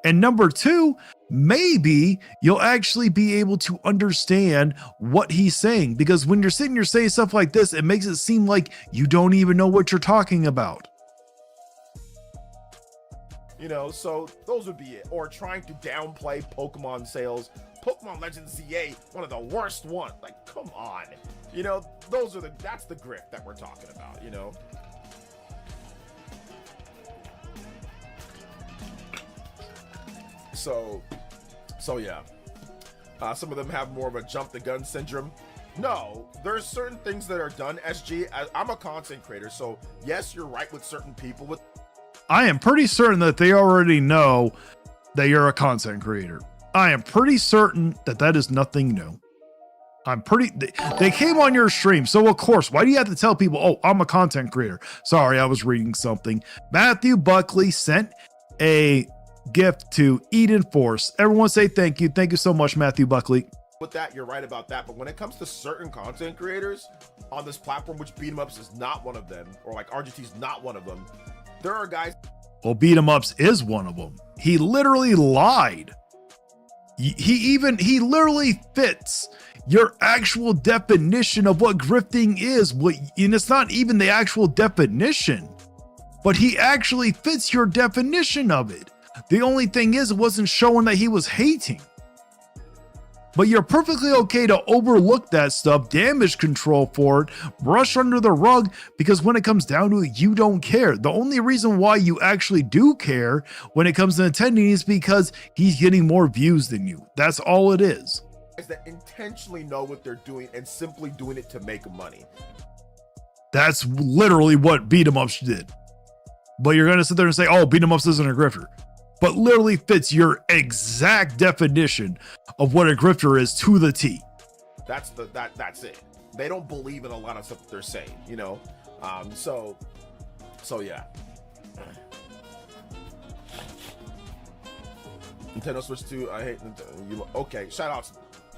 And number two, maybe you'll actually be able to understand what he's saying, because when you're sitting here saying stuff like this, it makes it seem like you don't even know what you're talking about. You know, so those would be it. Or trying to downplay Pokemon sales. Pokemon Legends ZA, one of the worst ones. Like, come on. You know, that's the grift that we're talking about, you know? So yeah. Some of them have more of a jump the gun syndrome. No, there's certain things that are done, SG. I'm a content creator, so yes, you're right with certain people. With I am pretty certain that they already know that you're a content creator. I am pretty certain that that is nothing new. They came on your stream, so of course, why do you have to tell people, oh, I'm a content creator? Sorry, I was reading something. Matthew Buckley sent a gift to Eden Force. Everyone say thank you. Thank you so much, Matthew Buckley. With that, you're right about that. But when it comes to certain content creators on this platform, which beat 'em ups is not one of them, or like RGT is not one of them, there are guys. Well, beat 'em ups is one of them. He literally lied. He literally fits your actual definition of what grifting is. And it's not even the actual definition, but he actually fits your definition of it. The only thing is, it wasn't showing that he was hating. But you're perfectly okay to overlook that stuff, damage control for it, brush under the rug, because when it comes down to it, you don't care. The only reason why you actually do care when it comes to attending is because he's getting more views than you. That's all it is. That intentionally know what they're doing and simply doing it to make money. That's literally what beat 'em ups did. But you're going to sit there and say, oh, beat 'em ups isn't a grifter. But literally fits your exact definition of what a grifter is to the T. That's it. They don't believe in a lot of stuff that they're saying, you know? So yeah. Nintendo Switch 2, I hate Nintendo. Okay, shout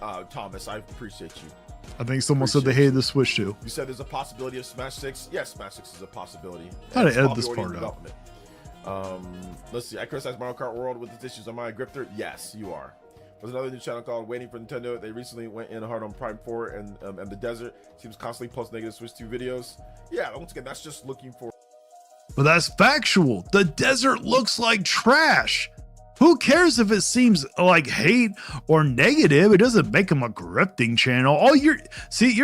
out Thomas, I appreciate you. I think someone said they hated the Switch 2. You said there's a possibility of Smash 6? Yes, Smash 6 is a possibility. How to edit this part out? Let's see. I criticize Mario Kart World with its issues. Am I a grifter? Yes, you are. There's another new channel called Waiting for Nintendo. They recently went in hard on Prime 4 and the Desert. Seems constantly post negative Switch 2 videos. Yeah, once again, that's just looking for. But that's factual. The Desert looks like trash. Who cares if it seems like hate or negative? It doesn't make them a grifting channel. You're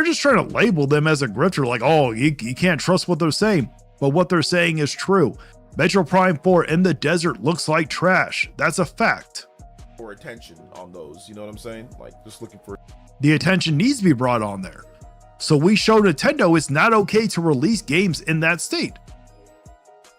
just trying to label them as a grifter, like, oh, you can't trust what they're saying. But what they're saying is true. Metro Prime 4 in the Desert looks like trash. That's a fact. For attention on those, you know what I'm saying? Like, just looking for. The attention needs to be brought on there. So we show Nintendo it's not okay to release games in that state.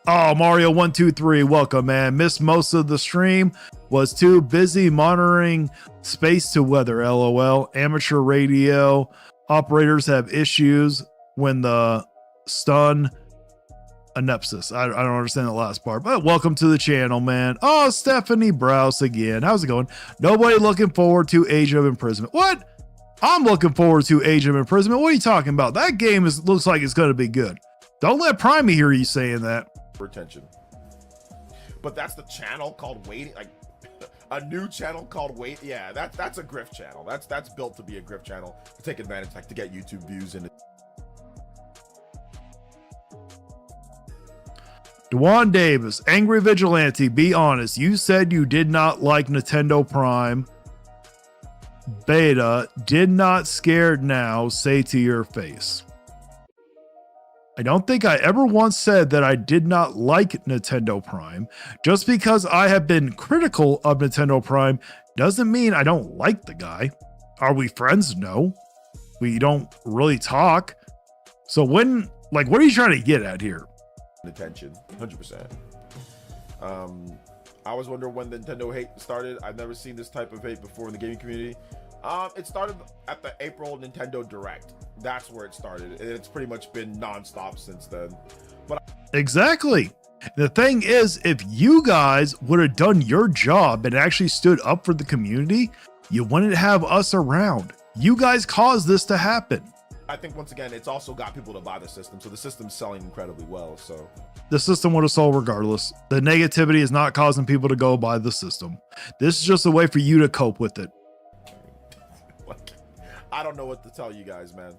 Oh, Mario123, welcome, man. Missed most of the stream. Was too busy monitoring space to weather, LOL. Amateur radio operators have issues when the stun anepsis. I don't understand the last part, but welcome to the channel, man. Oh, Stephanie Browse again. How's it going? Nobody looking forward to Age of Imprisonment. What? I'm looking forward to Age of Imprisonment. What are you talking about? That game looks like it's going to be good. Don't let Primey hear you saying that. Attention. But that's the channel called Waiting, like a new channel called Wait. Yeah, that's a grift channel. That's built to be a grift channel to take advantage, like to get YouTube views and. Dewan Davis, Angry Vigilante, be honest. You said you did not like Nintendo Prime Beta. Did not scared now. Say to your face. I don't think I ever once said that I did not like Nintendo Prime. Just because I have been critical of Nintendo Prime doesn't mean I don't like the guy. Are we friends? No. We don't really talk. So what are you trying to get at here? Attention, 100%. I was wondering when the Nintendo hate started. I've never seen this type of hate before in the gaming community. It started at the April Nintendo Direct. That's where it started, and it's pretty much been nonstop since then. But exactly. The thing is, if you guys would have done your job and actually stood up for the community, you wouldn't have us around. You guys caused this to happen. I think once again, it's also got people to buy the system, so the system's selling incredibly well. So the system would have sold regardless. The negativity is not causing people to go buy the system. This is just a way for you to cope with it. I don't know what to tell you guys, man.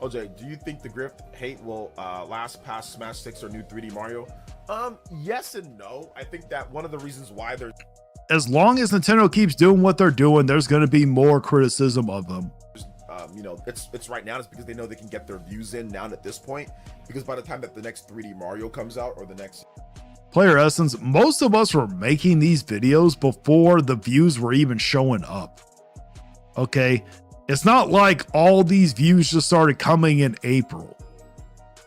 OJ, do you think the grift hate will last past Smash 6 or new 3D Mario? Yes and no. I think that one of the reasons why there's As long as Nintendo keeps doing what they're doing, there's going to be more criticism of them. you know, it's right now is because they know they can get their views in now at this point, because by the time that the next 3D Mario comes out or the next Player Essence, most of us were making these videos before the views were even showing up. Okay, it's not like all these views just started coming in April.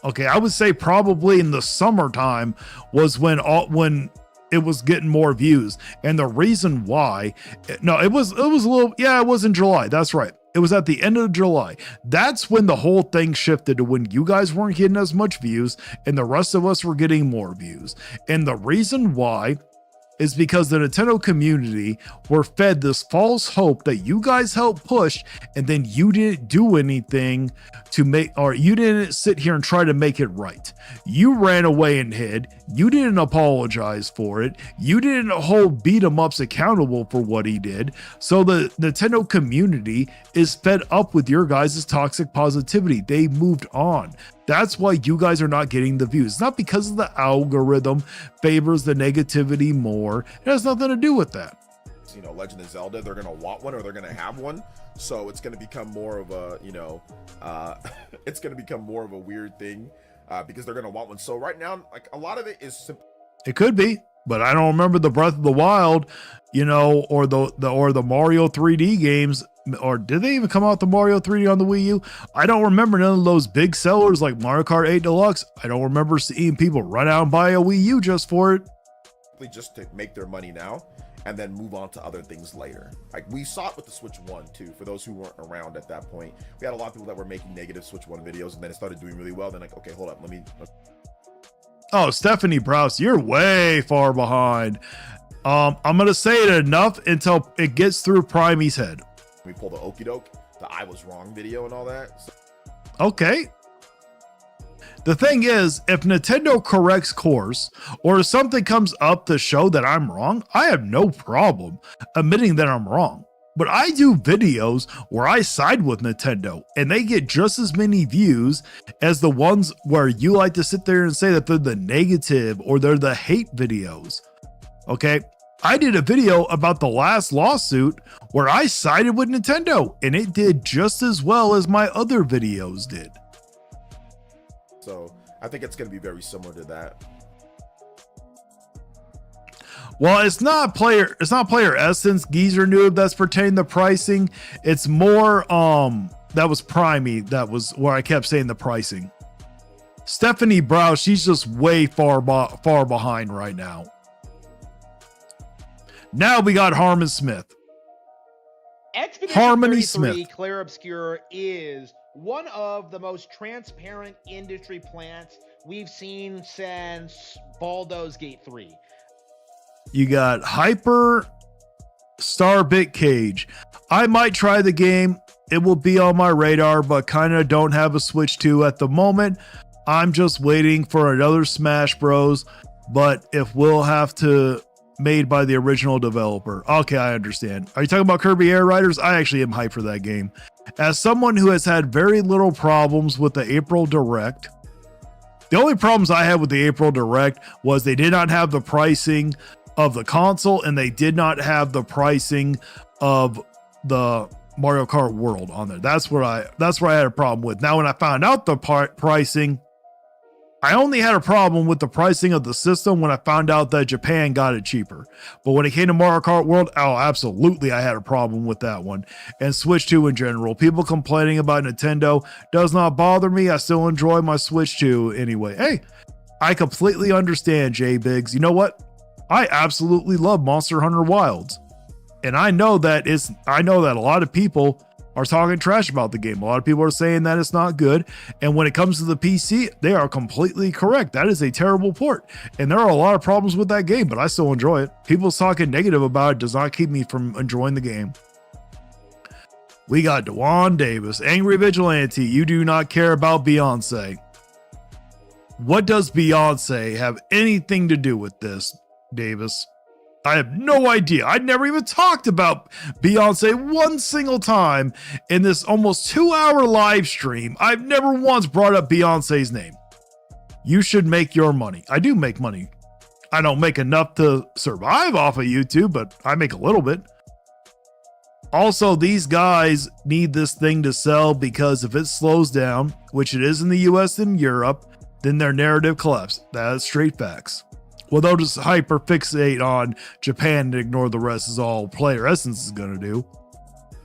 Okay, I would say probably in the summertime was when it was getting more views. And the reason why, no, it was a little, yeah, it was in July. That's right. It was at the end of July. That's when the whole thing shifted to when you guys weren't getting as much views and the rest of us were getting more views. And the reason why is because the Nintendo community were fed this false hope that you guys helped push, and then you didn't do anything to make, or you didn't sit here and try to make it right. You ran away and hid. You didn't apologize for it. You didn't hold beat 'em ups accountable for what he did. So the Nintendo community is fed up with your guys' toxic positivity. They moved on. That's why you guys are not getting the views. It's not because of the algorithm favors the negativity more. It has nothing to do with that. you know, Legend of Zelda, they're gonna want one or they're gonna have one. So it's gonna become more of a, you know, it's gonna become more of a weird thing because they're gonna want one. So right now, like a lot of it is simple. It could be, but I don't remember the Breath of the Wild, you know, or the Mario 3D games. Or did they even come out the Mario 3D on the Wii U? I don't remember none of those big sellers like Mario Kart 8 Deluxe. I don't remember seeing people run out and buy a Wii U just for it. Just to make their money now and then move on to other things later. Like we saw it with the Switch 1 too. For those who weren't around at that point, we had a lot of people that were making negative Switch 1 videos, and then it started doing really well. Then like, okay, hold up, let me. Oh, Stephanie Browse, you're way far behind. I'm gonna say it enough until it gets through Primey's head. We pull the okie doke, the I was wrong video and all that. So. Okay. The thing is, if Nintendo corrects course or if something comes up to show that I'm wrong, I have no problem admitting that I'm wrong. But I do videos where I side with Nintendo and they get just as many views as the ones where you like to sit there and say that they're the negative or they're the hate videos. Okay. I did a video about the last lawsuit where I sided with Nintendo and it did just as well as my other videos did. So I think it's going to be very similar to that. Well, it's not player essence, Geezer Noob that's pertaining to pricing. It's more that was Primey, that was where I kept saying the pricing. Stephanie Brow, she's just way far behind right now. Now we got Harmon Smith. Expedition Harmony 33 Smith. Clair Obscur is one of the most transparent industry plants we've seen since Baldur's Gate 3. You got Hyper Starbit Cage. I might try the game. It will be on my radar, but kind of don't have a Switch 2 at the moment. I'm just waiting for another Smash Bros. But if we'll have to made by the original developer. Okay, I understand. Are you talking about Kirby Air Riders? I actually am hyped for that game. As someone who has had very little problems with the April Direct, the only problems I had with the April Direct was they did not have the pricing of the console and they did not have the pricing of the Mario Kart World on there. That's where I had a problem with. Now, when I found out the pricing, I only had a problem with the pricing of the system when I found out that Japan got it cheaper. But when it came to Mario Kart World, oh, absolutely, I had a problem with that one. And Switch 2 in general. People complaining about Nintendo does not bother me. I still enjoy my Switch 2 anyway. Hey, I completely understand, J Biggs. You know what? I absolutely love Monster Hunter Wilds. And I know that a lot of people are talking trash about the game. A lot of people are saying that it's not good. And when it comes to the PC, they are completely correct. That is a terrible port. And there are a lot of problems with that game, but I still enjoy it. People talking negative about it does not keep me from enjoying the game. We got Dewan Davis, Angry Vigilante. You do not care about Beyonce. What does Beyonce have anything to do with this, Davis? I have no idea. I never even talked about Beyonce one single time in this almost 2-hour live stream. I've never once brought up Beyonce's name. You should make your money. I do make money. I don't make enough to survive off of YouTube, but I make a little bit. Also, these guys need this thing to sell because if it slows down, which it is in the US and Europe, then their narrative collapses. That's straight facts. Well, they'll just hyper fixate on Japan and ignore the rest is all Player Essence is going to do.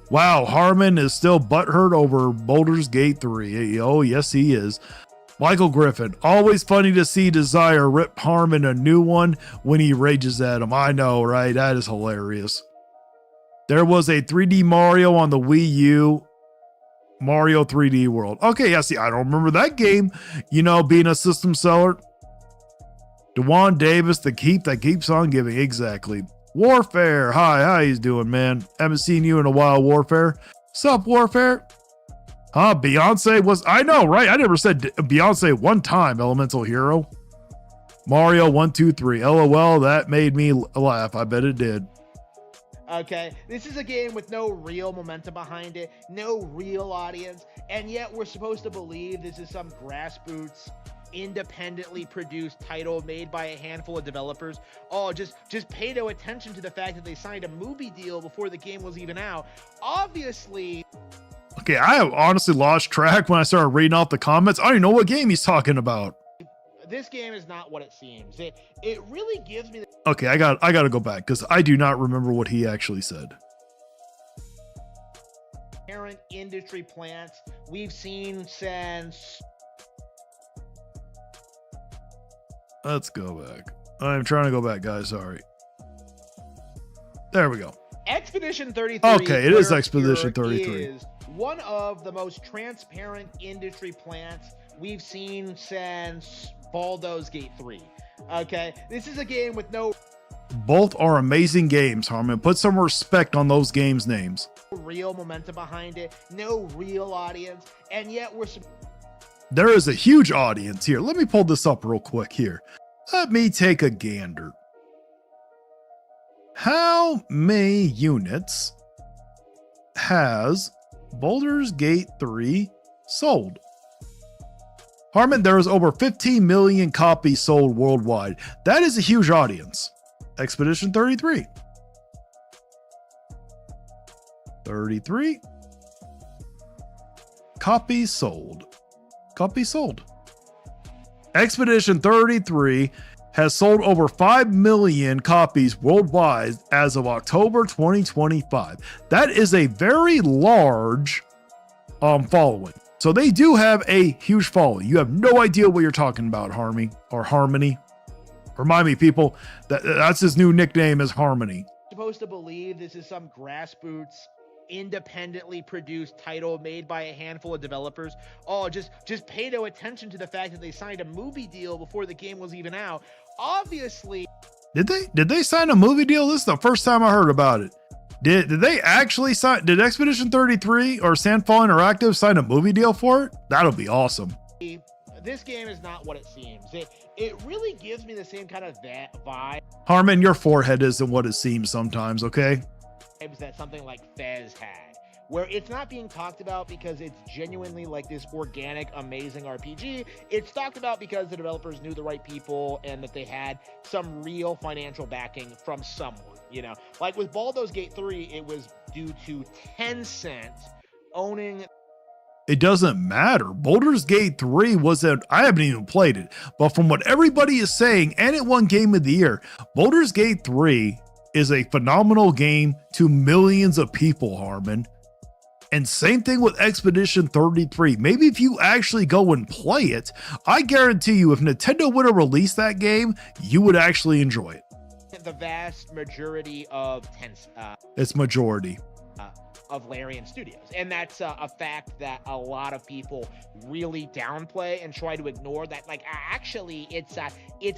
Wow, Harmon is still butthurt over Baldur's Gate 3. Oh, yes, he is. Michael Griffin, always funny to see Dezire rip Harmon a new one when he rages at him. I know, right? That is hilarious. There was a 3D Mario on the Wii U. Mario 3D World. Okay, yeah, see, I don't remember that game, you know, being a system seller. Dewan Davis, the keep that keeps on giving. Exactly. Warfare. Hi, how you doing, man? Haven't seen you in a while, Warfare. Sup, Warfare? Huh, Beyonce was, I know, right? I never said Beyonce one time, Elemental Hero. Mario 123. LOL, that made me laugh. I bet it did. Okay, this is a game with no real momentum behind it, no real audience, and yet we're supposed to believe this is some grassroots, independently produced title made by a handful of developers. Oh, just pay no attention to the fact that they signed a movie deal before the game was even out. Obviously. Okay, I have honestly lost track when I started reading off the comments. I don't even know what game he's talking about. This game is not what it seems. It really gives me the Okay, I got to go back because I do not remember what he actually said. Current industry plants we've seen since. Let's go back. I'm trying to go back, guys. Sorry. There we go. Expedition 33. Okay, it is Expedition 33. Is one of the most transparent industry plants we've seen since Baldur's Gate 3. Okay, this is a game with no. Both are amazing games, Harmon. Put some respect on those games' names. Real momentum behind it, no real audience, and yet There is a huge audience here. Let me pull this up real quick here. Let me take a gander. How many units has Baldur's Gate 3 sold? Harmon, there is over 15 million copies sold worldwide. That is a huge audience. Expedition 33. 33. Copies sold. Copies sold. Expedition 33 has sold over 5 million copies worldwide as of October 2025. That is a very large following. So they do have a huge following. You have no idea what you're talking about, Harmony. Remind me, people, that's his new nickname is Harmony. Supposed to believe this is some grassroots, independently produced title made by a handful of developers. Oh, just pay no attention to the fact that they signed a movie deal before the game was even out. Obviously. Did they sign a movie deal? This is the first time I heard about it. Did they actually sign? Did Expedition 33 or Sandfall Interactive sign a movie deal for it? That'll be awesome. This game is not what it seems. It really gives me the same kind of that vibe. Harmon, your forehead isn't what it seems sometimes, okay? That something like Fez had, where it's not being talked about because it's genuinely like this organic, amazing RPG. It's talked about because the developers knew the right people and that they had some real financial backing from someone, you know? Like with Baldur's Gate 3, it was due to Tencent owning. It doesn't matter. Baldur's Gate 3 I haven't even played it, but from what everybody is saying, and it won Game of the Year, Baldur's Gate 3 is a phenomenal game to millions of people, Harmon. And same thing with Expedition 33. Maybe if you actually go and play it, I guarantee you if Nintendo would have released that game, you would actually enjoy it. The vast majority of It's majority. Of Larian Studios, and that's a fact that a lot of people really downplay and try to ignore. That like actually it's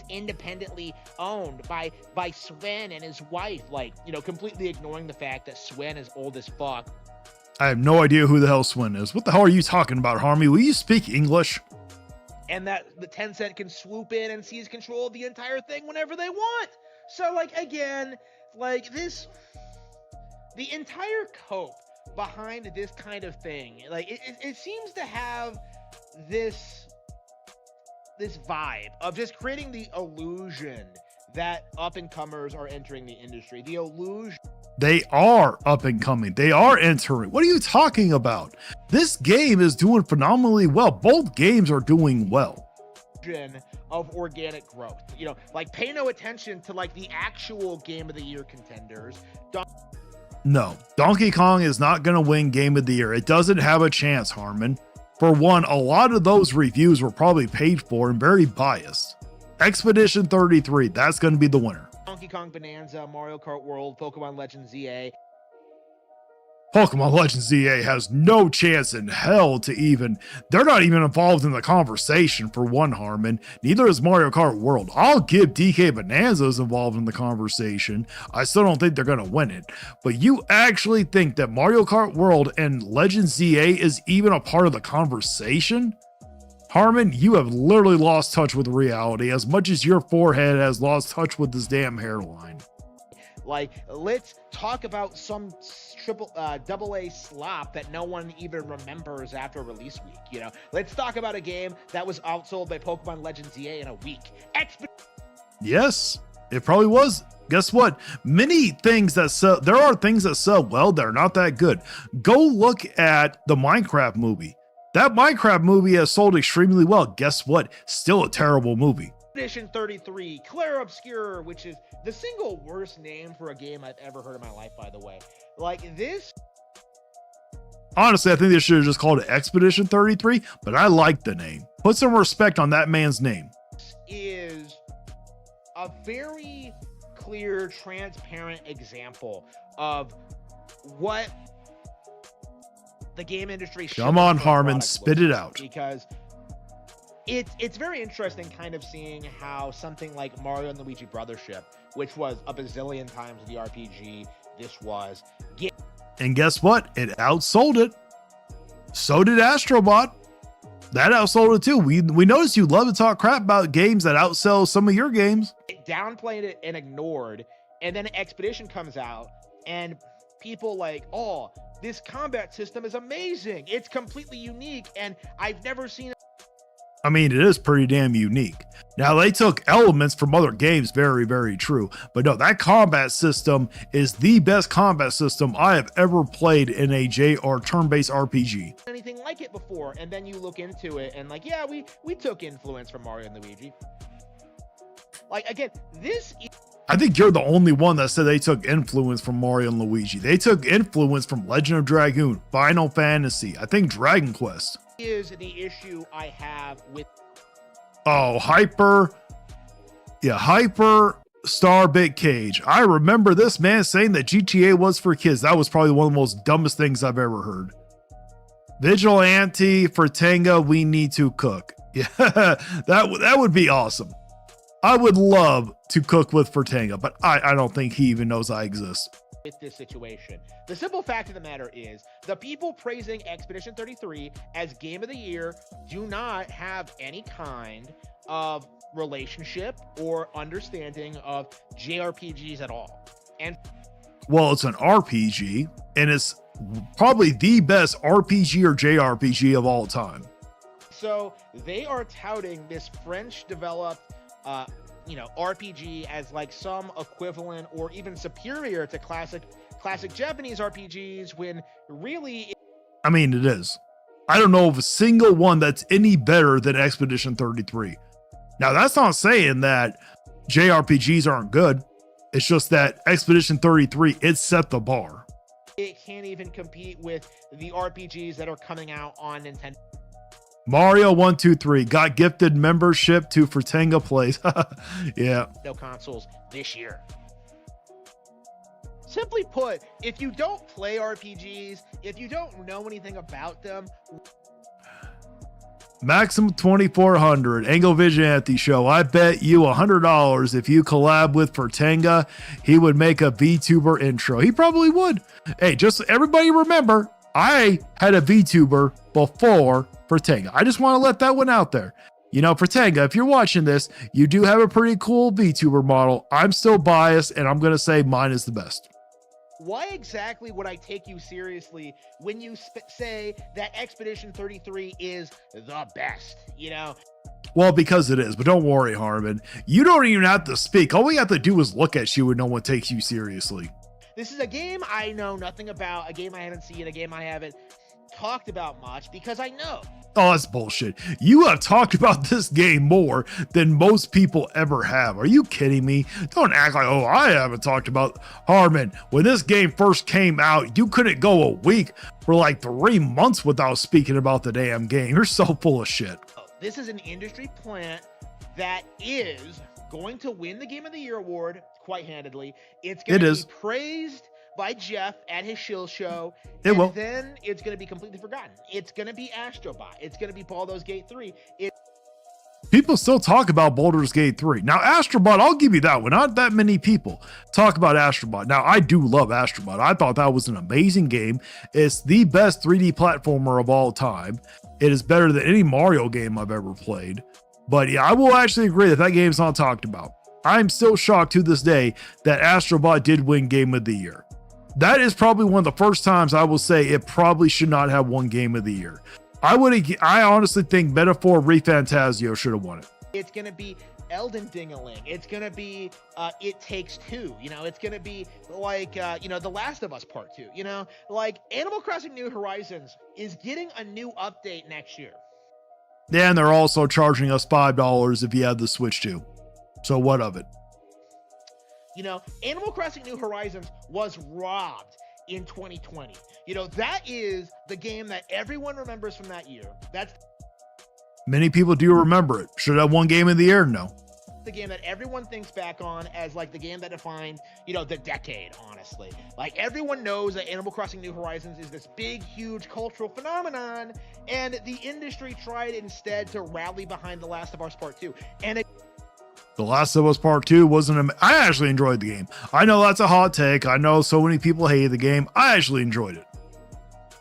independently owned by Sven and his wife, like, you know, completely ignoring the fact that Sven is old as fuck. I have no idea who the hell Sven is. What the hell are you talking about, Harmy? Will you speak English? And that the Tencent can swoop in and seize control of the entire thing whenever they want. So, like, again, like this, the entire cope behind this kind of thing, like, it seems to have this vibe of just creating the illusion that up and comers are entering the industry. The illusion. They are up and coming. They are entering. What are you talking about? This game is doing phenomenally well. Both games are doing well. Of organic growth, you know, like pay no attention to like the actual game of the year contenders. No, Donkey Kong is not going to win Game of the Year. It doesn't have a chance, Harmon. For one, a lot of those reviews were probably paid for and very biased. Expedition 33, that's going to be the winner. Donkey Kong Bonanza, Mario Kart World, Pokemon Legends ZA. Pokemon Legends ZA has no chance in hell to even, they're not even involved in the conversation for one, Harmon. Neither is Mario Kart World. I'll give DK Bonanzas involved in the conversation. I still don't think they're going to win it. But you actually think that Mario Kart World and Legends ZA is even a part of the conversation? Harmon, you have literally lost touch with reality as much as your forehead has lost touch with this damn hairline. Like, let's talk about some double A slop that no one even remembers after release week. You know, let's talk about a game that was outsold by Pokemon Legends ZA in a week. Yes, it probably was. Guess what? Many things that sell, there are things that sell well that are not that good. Go look at the Minecraft movie. That Minecraft movie has sold extremely well. Guess what? Still a terrible movie. Edition 33, Claire Obscure, which is the single worst name for a game I've ever heard in my life, by the way. Like, this... Honestly, I think they should have just called it Expedition 33, but I like the name. Put some respect on that man's name. Is a very clear, transparent example of what the game industry should. Come on, Harmon, spit it out. Because it's very interesting kind of seeing how something like Mario and Luigi Brothership, which was a bazillion times the RPG this was. And guess what? It outsold it. So did Astrobot. That outsold it too. We noticed you love to talk crap about games that outsell some of your games. It downplayed it and ignored, and then Expedition comes out, and people like, oh, this combat system is amazing. It's completely unique, and I've never seen it. I mean, it is pretty damn unique. Now, they took elements from other games, very, very true. But no, that combat system is the best combat system I have ever played in a turn-based RPG. Anything like it before, and then you look into it, and like, yeah, we took influence from Mario and Luigi. Like, again, this... I think you're the only one that said they took influence from Mario and Luigi. They took influence from Legend of Dragoon, Final Fantasy, I think Dragon Quest. Is the issue I have with Hyper Starbit Cage. I remember this man saying that GTA was for kids. That was probably one of the most dumbest things I've ever heard. Vigilante, Fritanga, we need to cook. Yeah, that would be awesome. I would love to cook with Fritanga, but I don't think he even knows I exist. With this situation. The simple fact of the matter is the people praising Expedition 33 as game of the year do not have any kind of relationship or understanding of JRPGs at all. And well, it's an RPG, and it's probably the best RPG or JRPG of all time. So they are touting this French developed RPG as like some equivalent or even superior to classic Japanese RPGs, when really I mean, it is. I don't know of a single one that's any better than Expedition 33. Now, that's not saying that JRPGs aren't good. It's just that Expedition 33, it set the bar. It can't even compete with the RPGs that are coming out on Nintendo. Mario 123 got gifted membership to Fritanga Plays. Yeah. No consoles this year. Simply put, if you don't play RPGs, if you don't know anything about them. Maximum 2400 Angle Vigilante Show. I bet you $100 if you collab with Fritanga, he would make a VTuber intro. He probably would. Hey, just everybody remember, I had a VTuber before Fritanga. I just want to let that one out there. You know, Fritanga, if you're watching this, you do have a pretty cool VTuber model. I'm still biased, and I'm going to say mine is the best. Why exactly would I take you seriously when you say that Expedition 33 is the best? You know? Well, because it is, but don't worry, Harmon. You don't even have to speak. All we have to do is look at you and no one takes you seriously. This is a game I know nothing about, a game I haven't seen, a game I haven't talked about much because I know. Oh, that's bullshit. You have talked about this game more than most people ever have. Are you kidding me? Don't act like, oh, I haven't talked about Harmon. When this game first came out, you couldn't go a week for like 3 months without speaking about the damn game. You're so full of shit. This is an industry plant that is going to win the Game of the Year award quite handedly. It's going to be praised by Jeff at his shill show. Then it's going to be completely forgotten. It's going to be Astrobot. It's going to be Baldur's Gate 3. People still talk about Baldur's Gate 3. Now, Astrobot, I'll give you that one. Not that many people talk about Astrobot. Now, I do love Astrobot. I thought that was an amazing game. It's the best 3D platformer of all time. It is better than any Mario game I've ever played. But yeah, I will actually agree that that game's not talked about. I'm still shocked to this day that Astrobot did win Game of the Year. That is probably one of the first times I will say it probably should not have won Game of the Year. I honestly think Metaphor ReFantazio should have won it. It's going to be Elden Dingaling. It's going to be It Takes Two. You know, it's going to be like, The Last of Us Part 2. You know, like Animal Crossing New Horizons is getting a new update next year. Yeah, and they're also charging us $5 if you have the Switch too. So what of it? You know, Animal Crossing New Horizons was robbed in 2020. You know, that is the game that everyone remembers from that year. That's many people do remember it. Should have won Game of the Year? No. The game that everyone thinks back on as like the game that defined, you know, the decade, honestly. Like everyone knows that Animal Crossing New Horizons is this big, huge cultural phenomenon, and the industry tried instead to rally behind The Last of Us Part 2. And The Last of Us Part 2 wasn't. I actually enjoyed the game. I know that's a hot take. I know so many people hate the game. I actually enjoyed it.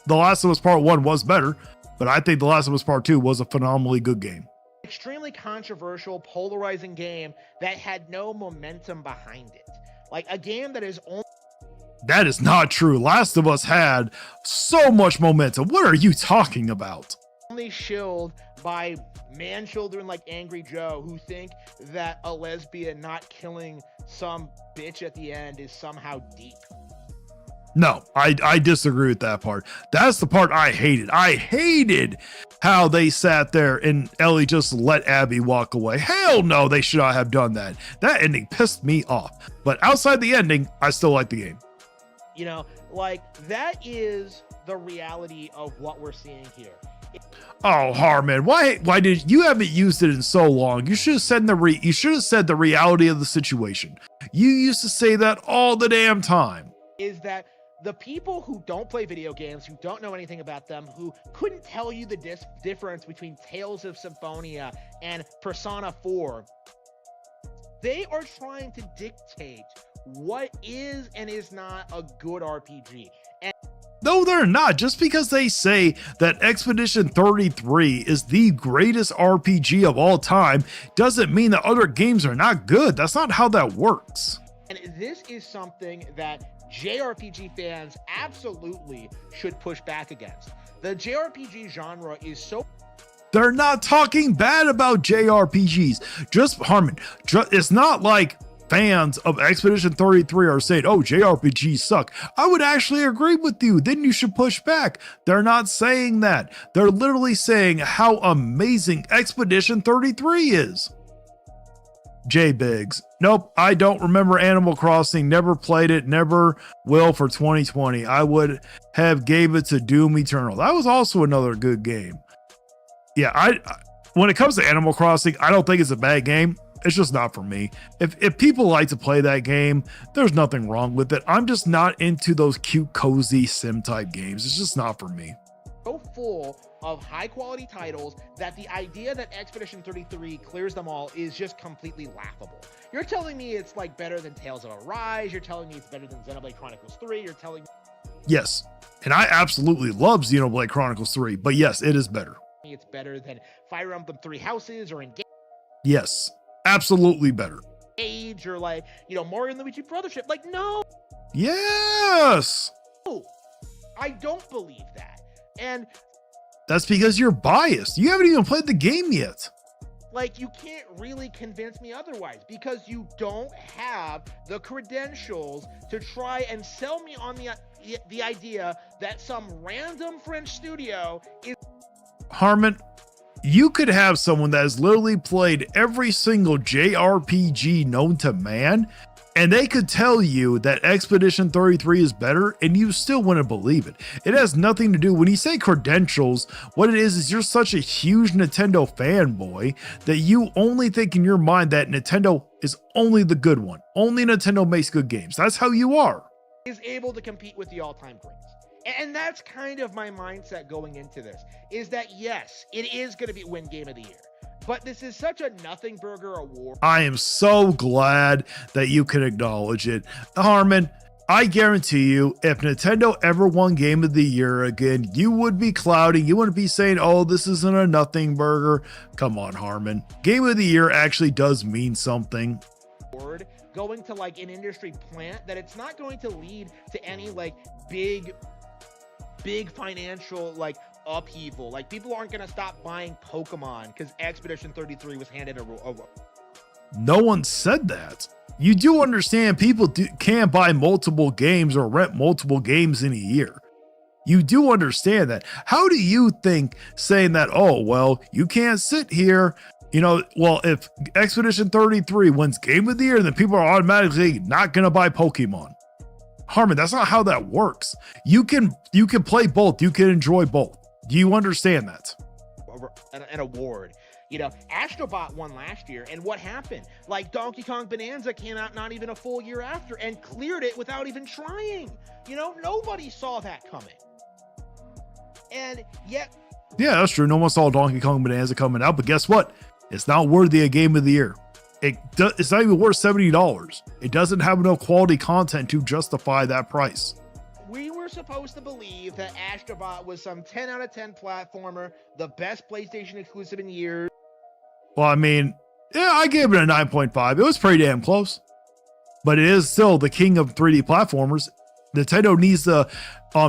The Last of Us Part 1 was better, but I think The Last of Us Part 2 was a phenomenally good game. Extremely controversial, polarizing game that had no momentum behind it. Like a game that is only... That is not true. Last of Us had so much momentum. What are you talking about? Only shilled by man-children like Angry Joe who think that a lesbian not killing some bitch at the end is somehow deep. No, I disagree with that part. That's the part I hated. I hated how they sat there and Ellie just let Abby walk away. Hell no, they should not have done that. That ending pissed me off. But outside the ending, I still like the game. You know, like that is the reality of what we're seeing here. Oh, Harmon, why did you haven't used it in so long? You should have said the reality of the situation. You used to say that all the damn time. Is that the people who don't play video games, who don't know anything about them, who couldn't tell you the difference between Tales of Symphonia and Persona 4, they are trying to dictate what is and is not a good RPG. And no, they're not. Just because they say that Expedition 33 is the greatest RPG of all time doesn't mean that other games are not good. That's not how that works. And this is something that JRPG fans absolutely should push back against. The JRPG genre is so... They're not talking bad about JRPGs. Just, Harmon, it's not like fans of Expedition 33 are saying, oh, JRPGs suck. I would actually agree with you. Then you should push back. They're not saying that. They're literally saying how amazing Expedition 33 is. J Biggs. Nope, I don't remember Animal Crossing. Never played it. Never will for 2020. I would have gave it to Doom Eternal. That was also another good game. Yeah, when it comes to Animal Crossing, I don't think it's a bad game. It's just not for me. If people like to play that game, there's nothing wrong with it. I'm just not into those cute, cozy sim type games. It's just not for me. So full of high quality titles that the idea that Expedition 33 clears them all is just completely laughable. You're telling me it's like better than Tales of Arise. You're telling me it's better than Xenoblade Chronicles 3. You're telling me... Yes, and I absolutely love Xenoblade Chronicles 3, but yes, it is better. it's better than Fire Emblem Three Houses or Yes, absolutely better. Engage or like, you know, Mario and Luigi Brothership. Like, no, Yes. I don't believe that. And That's because you're biased. You haven't even played the game yet. like, you can't really convince me otherwise because you don't have the credentials to try and sell me on the idea that some random French studio is. Harmon, you could have someone that has literally played every single JRPG known to man, and they could tell you that Expedition 33 is better, and you still wouldn't believe it. It has nothing to do, when you say credentials, what it is you're such a huge Nintendo fanboy that you only think in your mind that Nintendo is only the good one. Only Nintendo makes good games. That's how you are. Is able to compete with the all-time greats. And that's kind of my mindset going into this, is that yes, it is going to be win game of the year, but this is such a nothing burger award. I am so glad that you can acknowledge it. Harmon, I guarantee you, if Nintendo ever won Game of the Year again, you would be clouding. You wouldn't be saying, oh, this isn't a nothing burger. Come on, Harmon. Game of the Year actually does mean something. Going to like an industry plant that it's not going to lead to any like big financial like upheaval. Like, people aren't going to stop buying Pokemon because Expedition 33 was handed a No one said that. You do understand people can't buy multiple games or rent multiple games in a year. You do understand that. How do you think saying that, oh, well, you can't sit here, you know, well, if Expedition 33 wins Game of the Year, then people are automatically not going to buy Pokemon. Harmon, that's not how that works. You can play both. You can enjoy both. Do you understand that? an award. You know, Astrobot won last year, and what happened? Like, Donkey Kong Bonanza came out not even a full year after and cleared it without even trying. You know, nobody saw that coming. And yet... Yeah, that's true. No one saw Donkey Kong Bonanza coming out, but guess what? It's not worthy of Game of the Year. It's not even worth $70. It doesn't have enough quality content to justify that price. We were supposed to believe that Astrobot was some 10 out of 10 platformer, the best PlayStation exclusive in years. Well, I mean, yeah, I gave it a 9.5. It was pretty damn close. But it is still the king of 3D platformers. Nintendo needs to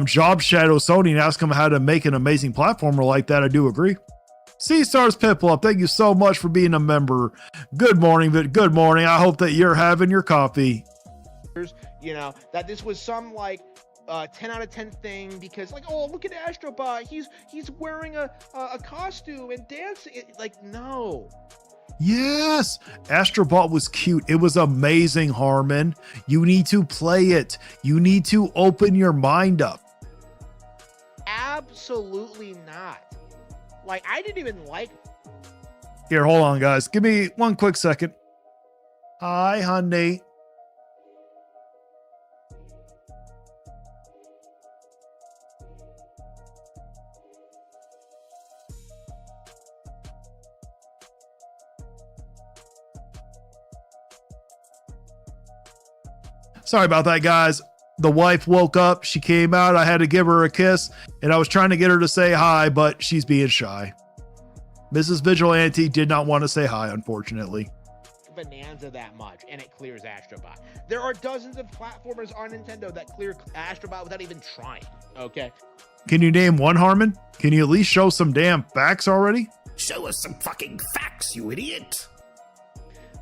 job shadow Sony and ask them how to make an amazing platformer like that. I do agree. C-Stars Piplup, thank you so much for being a member. Good morning, but good morning. I hope that you're having your coffee. You know, that this was some like 10 out of 10 thing because, like, oh, look at Astrobot. He's wearing a costume and dancing. Like, no. Yes, Astrobot was cute. It was amazing, Harmon. You need to play it. You need to open your mind up. Absolutely not. Like, I didn't even like... Here, hold on, guys. Give me one quick second. Hi, honey. Sorry about that, guys. The wife woke up. She came out. I had to give her a kiss, and I was trying to get her to say hi, but she's being shy. Mrs. Vigilante did not want to say hi, unfortunately. Bonanza that much, and it clears Astrobot. There are dozens of platformers on Nintendo that clear Astrobot without even trying, okay? Can you name one, Harmon? Can you at least show some damn facts already? Show us some fucking facts, you idiot.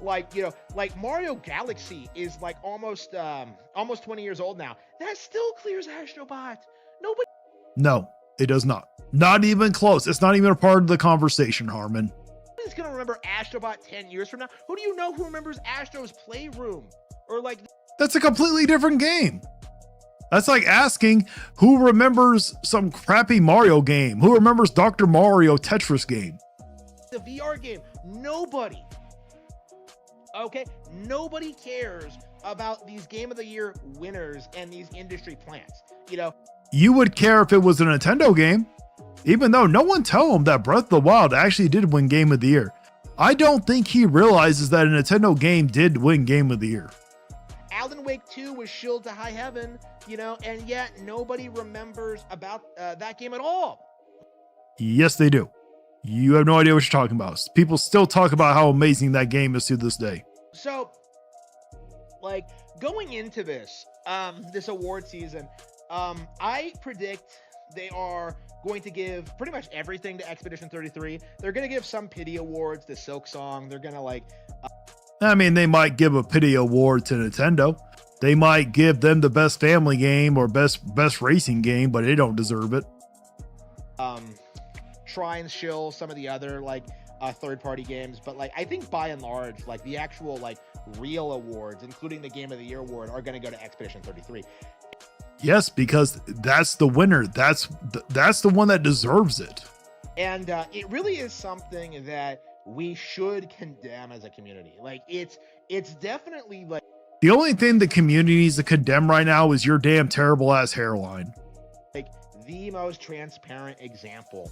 Like, you know, like Mario Galaxy is like almost 20 years old now. That still clears Astrobot. Nobody... No, it does not. Not even close. It's not even a part of the conversation, Harmon. Nobody's gonna remember Astrobot 10 years from now. Who do you know who remembers Astro's Playroom? Or like... That's a completely different game. That's like asking who remembers some crappy Mario game? Who remembers Dr. Mario Tetris game? The VR game. Nobody. Okay? Nobody cares about these Game of the Year winners and these industry plants. You know? You would care if it was a Nintendo game, even though no one tell him that Breath of the Wild actually did win Game of the Year. I don't think he realizes that a Nintendo game did win Game of the Year. Alan Wake 2 was shilled to high heaven, you know, and yet nobody remembers about that game at all. Yes, they do. You have no idea what you're talking about. People still talk about how amazing that game is to this day. So, like, going into this, this award season, I predict they are going to give pretty much everything to Expedition 33. They're going to give some pity awards to Silk Song. They're going to, like... I mean, they might give a pity award to Nintendo. They might give them the best family game or best racing game, but they don't deserve it. Try and shill some of the other, like, third-party games, but, like, I think by and large, like, the actual, like, real awards, including the Game of the Year award, are going to go to Expedition 33. Yes, because that's the winner. That's the one that deserves it. And it really is something that we should condemn as a community. Like, it's definitely, like... The only thing the community needs to condemn right now is your damn terrible ass hairline. Like, the most transparent example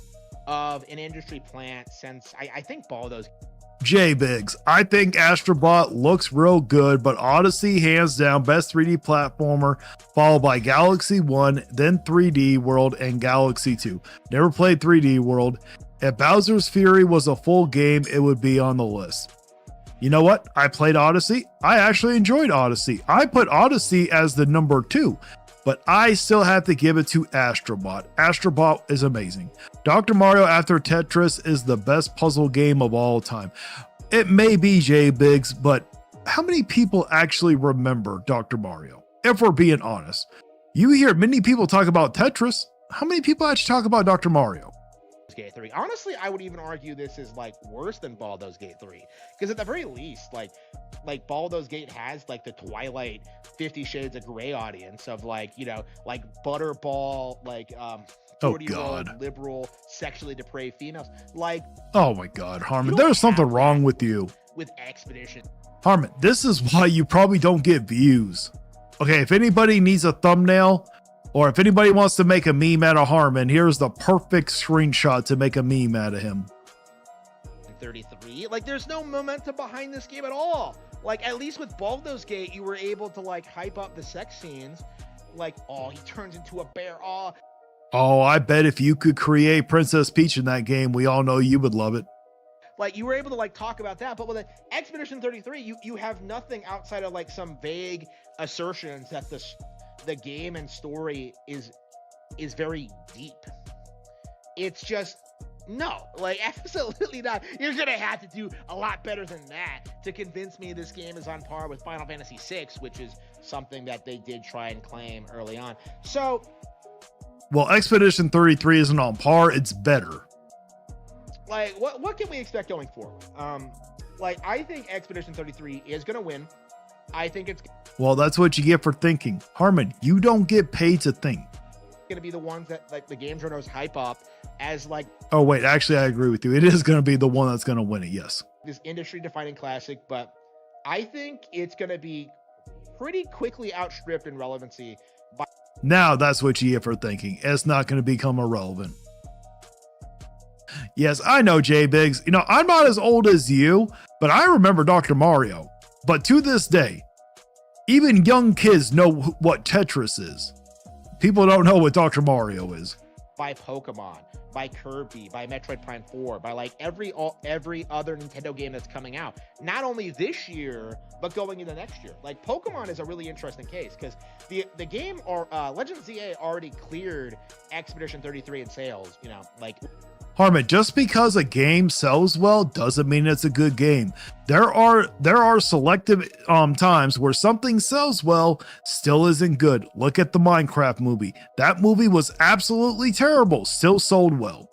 of an industry plant since, I think, Baldo's. J-Biggs, I think Astrobot looks real good, but Odyssey hands down best 3D platformer, followed by Galaxy 1, then 3D World, and Galaxy 2. Never played 3D World. If Bowser's Fury was a full game, it would be on the list. You know what? I played Odyssey. I actually enjoyed Odyssey. I put Odyssey as the number 2, but I still have to give it to Astrobot. Astrobot is amazing. Dr. Mario After Tetris is the best puzzle game of all time. It may be J-Biggs, but how many people actually remember Dr. Mario? If we're being honest, you hear many people talk about Tetris. How many people actually talk about Dr. Mario? Gate 3. Honestly, I would even argue this is, like, worse than Baldur's Gate 3, because at the very least, like Baldur's Gate has, like, the Twilight 50 Shades of Grey audience of, like, you know, like Butterball, like 40-year-old liberal sexually depraved females. Like, oh my god, Harmon, there's something wrong with you. With Expedition. Harmon, this is why you probably don't get views. Okay, if anybody needs a thumbnail, or if anybody wants to make a meme out of Harmon, here's the perfect screenshot to make a meme out of him. 33, like, there's no momentum behind this game at all. Like, at least with Baldur's Gate, you were able to, like, hype up the sex scenes. Like, oh, he turns into a bear. Oh, I bet if you could create Princess Peach in that game, we all know you would love it. Like, you were able to, like, talk about that, but with Expedition 33, you have nothing outside of, like, some vague assertions that the game and story is very deep. It's just, no, like, absolutely not. You're gonna have to do a lot better than that to convince me this game is on par with Final Fantasy VI, which is something that they did try and claim early on. So, well, Expedition 33 isn't on par, it's better. Like, what can we expect going forward? Like, I think Expedition 33 is gonna win. I think it's... Well, that's what you get for thinking. Harmon, you don't get paid to think. Gonna be the ones that, like, the game journals hype up as, like... Oh, wait, actually, I agree with you. It is going to be the one that's going to win it, yes. This industry-defining classic, but I think it's going to be pretty quickly outstripped in relevancy by... Now, that's what you get for thinking. It's not going to become irrelevant. Yes, I know, J-Biggs. You know, I'm not as old as you, but I remember Dr. Mario. But to this day, even young kids know what Tetris is. People don't know what Dr. Mario is. By Pokemon, by Kirby, by Metroid Prime 4, by, like, every other Nintendo game that's coming out. Not only this year, but going into next year. Like, Pokemon is a really interesting case because the game, or Legend of ZA already cleared Expedition 33 in sales, you know, like... Harmon, just because a game sells well doesn't mean it's a good game. There are selective times where something sells well, still isn't good. Look at the Minecraft movie. That movie was absolutely terrible, still sold well.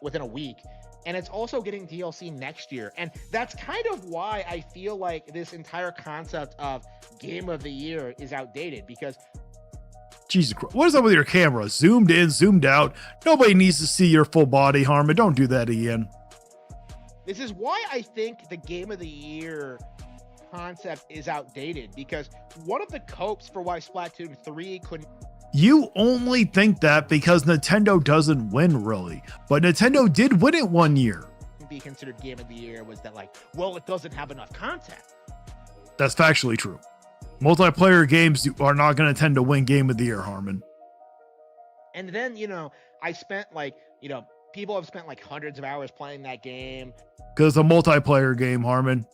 Within a week. And it's also getting DLC next year. And that's kind of why I feel like this entire concept of Game of the Year is outdated, because... Jesus Christ, what is up with your camera? Zoomed in, zoomed out. Nobody needs to see your full body, Harmon. Don't do that again. This is why I think the Game of the Year concept is outdated, because one of the copes for why Splatoon 3 couldn't... You only think that because Nintendo doesn't win, really. But Nintendo did win it one year. ...be considered Game of the Year was that, like, well, it doesn't have enough content. That's factually true. Multiplayer games are not going to tend to win Game of the Year, Harmon. And then, you know, I spent, like, you know, people have spent like hundreds of hours playing that game. Because it's a multiplayer game, Harmon.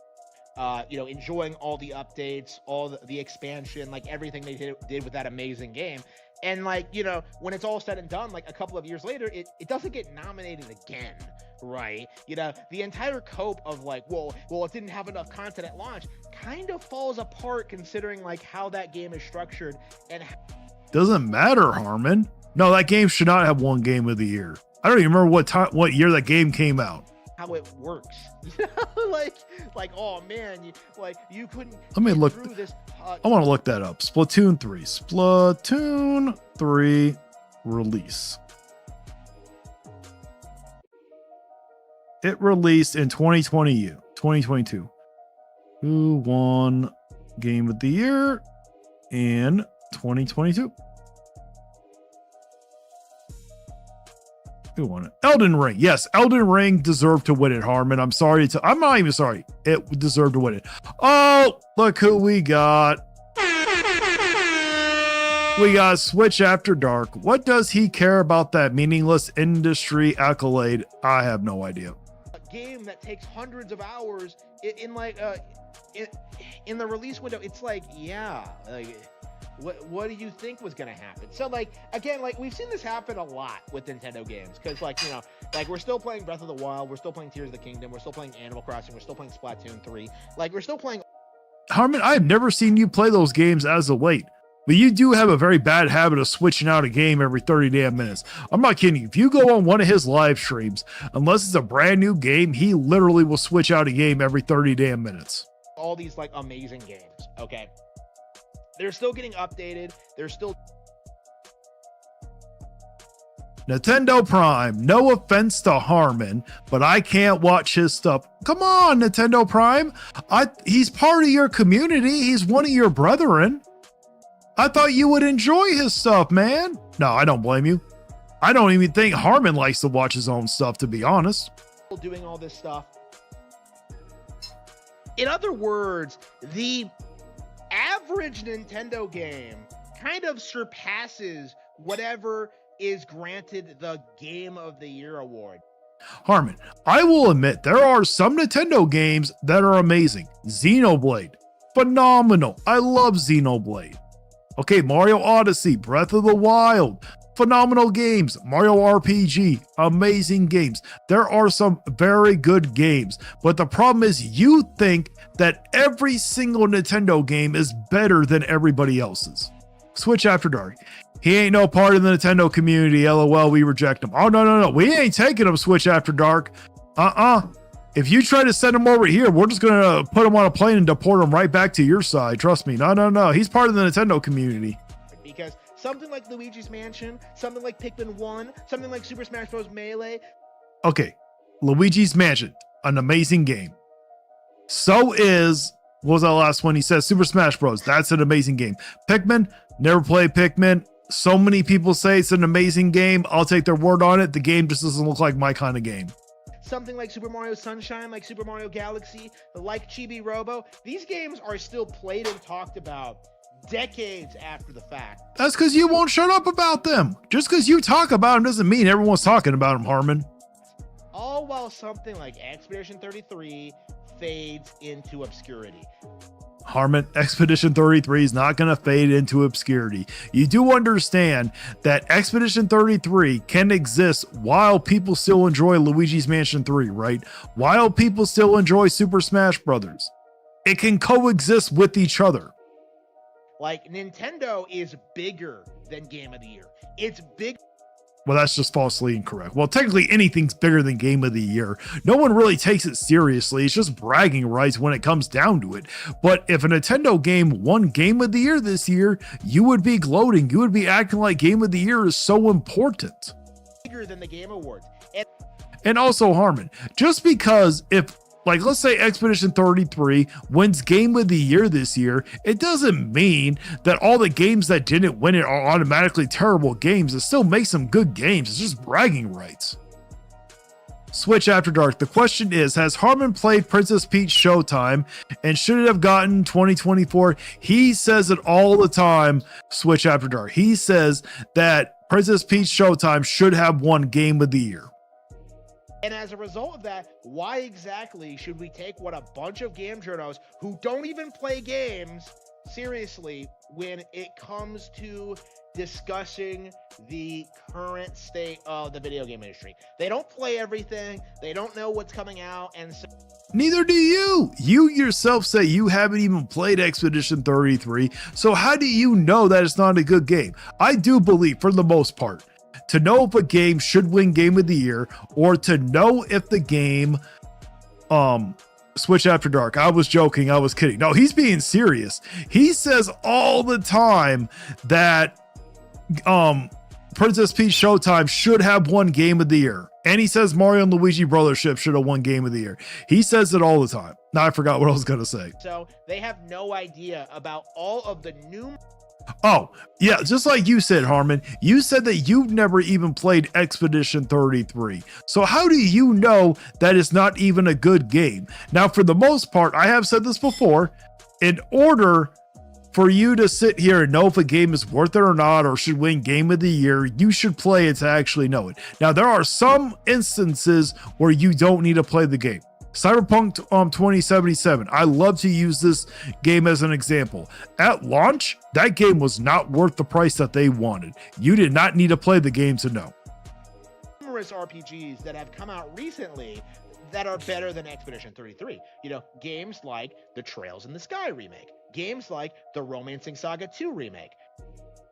Enjoying all the updates, all the expansion, like everything they did with that amazing game. And like, when it's all said and done, like a couple of years later, it doesn't get nominated again, right? The entire cope of like, well, it didn't have enough content at launch kind of falls apart considering like how that game is structured. And doesn't matter, Harmon. No, that game should not have won Game of the Year. I don't even remember what year that game came out. How it works, like oh man, you couldn't. Let me look through this. I want to look that up. Splatoon 3 release. It released in 2022. Who won Game of the Year in 2022? Who won it? Elden Ring. Yes, Elden Ring deserved to win it, Harmon. I'm not even sorry. It deserved to win it. Oh, look who we got. We got Switch After Dark. What does he care about that meaningless industry accolade? I have no idea. A game that takes hundreds of hours in the release window. It's like, yeah, like what do you think was gonna happen? So like, again, like we've seen this happen a lot with Nintendo games, because like, like we're still playing Breath of the Wild, we're still playing Tears of the Kingdom, we're still playing Animal Crossing, we're still playing Splatoon 3, like we're still playing. Harmon, I've never seen you play those games as of late, but you do have a very bad habit of switching out a game every 30 damn minutes. I'm not kidding you. If you go on one of his live streams, unless it's a brand new game, he literally will switch out a game every 30 damn minutes. All these like amazing games, okay? They're still getting updated. They're still Nintendo Prime. No offense to Harmon, but I can't watch his stuff. Come on, Nintendo Prime. He's part of your community. He's one of your brethren. I thought you would enjoy his stuff, man. No, I don't blame you. I don't even think Harmon likes to watch his own stuff, to be honest. doing all this stuff. In other words, the average Nintendo game kind of surpasses whatever is granted the Game of the Year award. Harmon, I will admit there are some Nintendo games that are amazing. Xenoblade, phenomenal. I love Xenoblade. Okay, Mario Odyssey, Breath of the Wild, phenomenal games. Mario RPG, amazing games. There are some very good games, but the problem is you think that every single Nintendo game is better than everybody else's. Switch After Dark. He ain't no part of the Nintendo community. LOL, we reject him. Oh, no. We ain't taking him Switch After Dark. If you try to send him over here, we're just going to put him on a plane and deport him right back to your side. Trust me. No. He's part of the Nintendo community. Because something like Luigi's Mansion, something like Pikmin 1, something like Super Smash Bros. Melee. Okay, Luigi's Mansion, an amazing game. So is, what was that last one? He says Super Smash Bros. That's an amazing game. Pikmin, never played Pikmin. So many people say it's an amazing game. I'll take their word on it. The game just doesn't look like my kind of game. Something like Super Mario Sunshine, like Super Mario Galaxy, like Chibi Robo. These games are still played and talked about decades after the fact. That's because you won't shut up about them. Just because you talk about them doesn't mean everyone's talking about them, Harmon. All while something like Expedition 33 fades into obscurity. Harmon, Expedition 33 is not going to fade into obscurity. You do understand that Expedition 33 can exist while people still enjoy Luigi's Mansion 3, right? While people still enjoy Super Smash Brothers. It can coexist with each other. Like, Nintendo is bigger than Game of the Year. It's big. Well, that's just falsely incorrect. Well, technically anything's bigger than Game of the Year. No one really takes it seriously. It's just bragging rights when it comes down to it. But if a Nintendo game won Game of the Year this year, you would be gloating. You would be acting like Game of the Year is so important. Bigger than the Game Awards. And also, Harmon, just because if, like, let's say Expedition 33 wins Game of the Year this year, it doesn't mean that all the games that didn't win it are automatically terrible games. It still makes them good games. It's just bragging rights. Switch After Dark. The question is, has Harmon played Princess Peach Showtime and should it have gotten 2024? He says it all the time, Switch After Dark. He says that Princess Peach Showtime should have won Game of the Year. And as a result of that, why exactly should we take what a bunch of game journos who don't even play games seriously when it comes to discussing the current state of the video game industry? They don't play everything, they don't know what's coming out, and so Neither do you. You yourself say you haven't even played Expedition 33. So how do you know that it's not a good game? I do believe, for the most part, to know if a game should win Game of the Year, or to know if the game Switch After Dark. I was joking. I was kidding. No, he's being serious. He says all the time that Princess Peach Showtime should have won Game of the Year. And he says Mario and Luigi Brothership should have won Game of the Year. He says it all the time. Now I forgot what I was going to say. So they have no idea about all of the new. Oh, yeah, just like you said, Harmon, you said that you've never even played Expedition 33. So how do you know that it's not even a good game? Now, for the most part, I have said this before, in order for you to sit here and know if a game is worth it or not, or should win Game of the Year, you should play it to actually know it. Now, there are some instances where you don't need to play the game. Cyberpunk 2077. I love to use this game as an example. At launch, that game was not worth the price that they wanted. You did not need to play the game to know. Numerous RPGs that have come out recently that are better than Expedition 33. You know, games like the Trails in the Sky remake, games like the Romancing Saga 2 remake.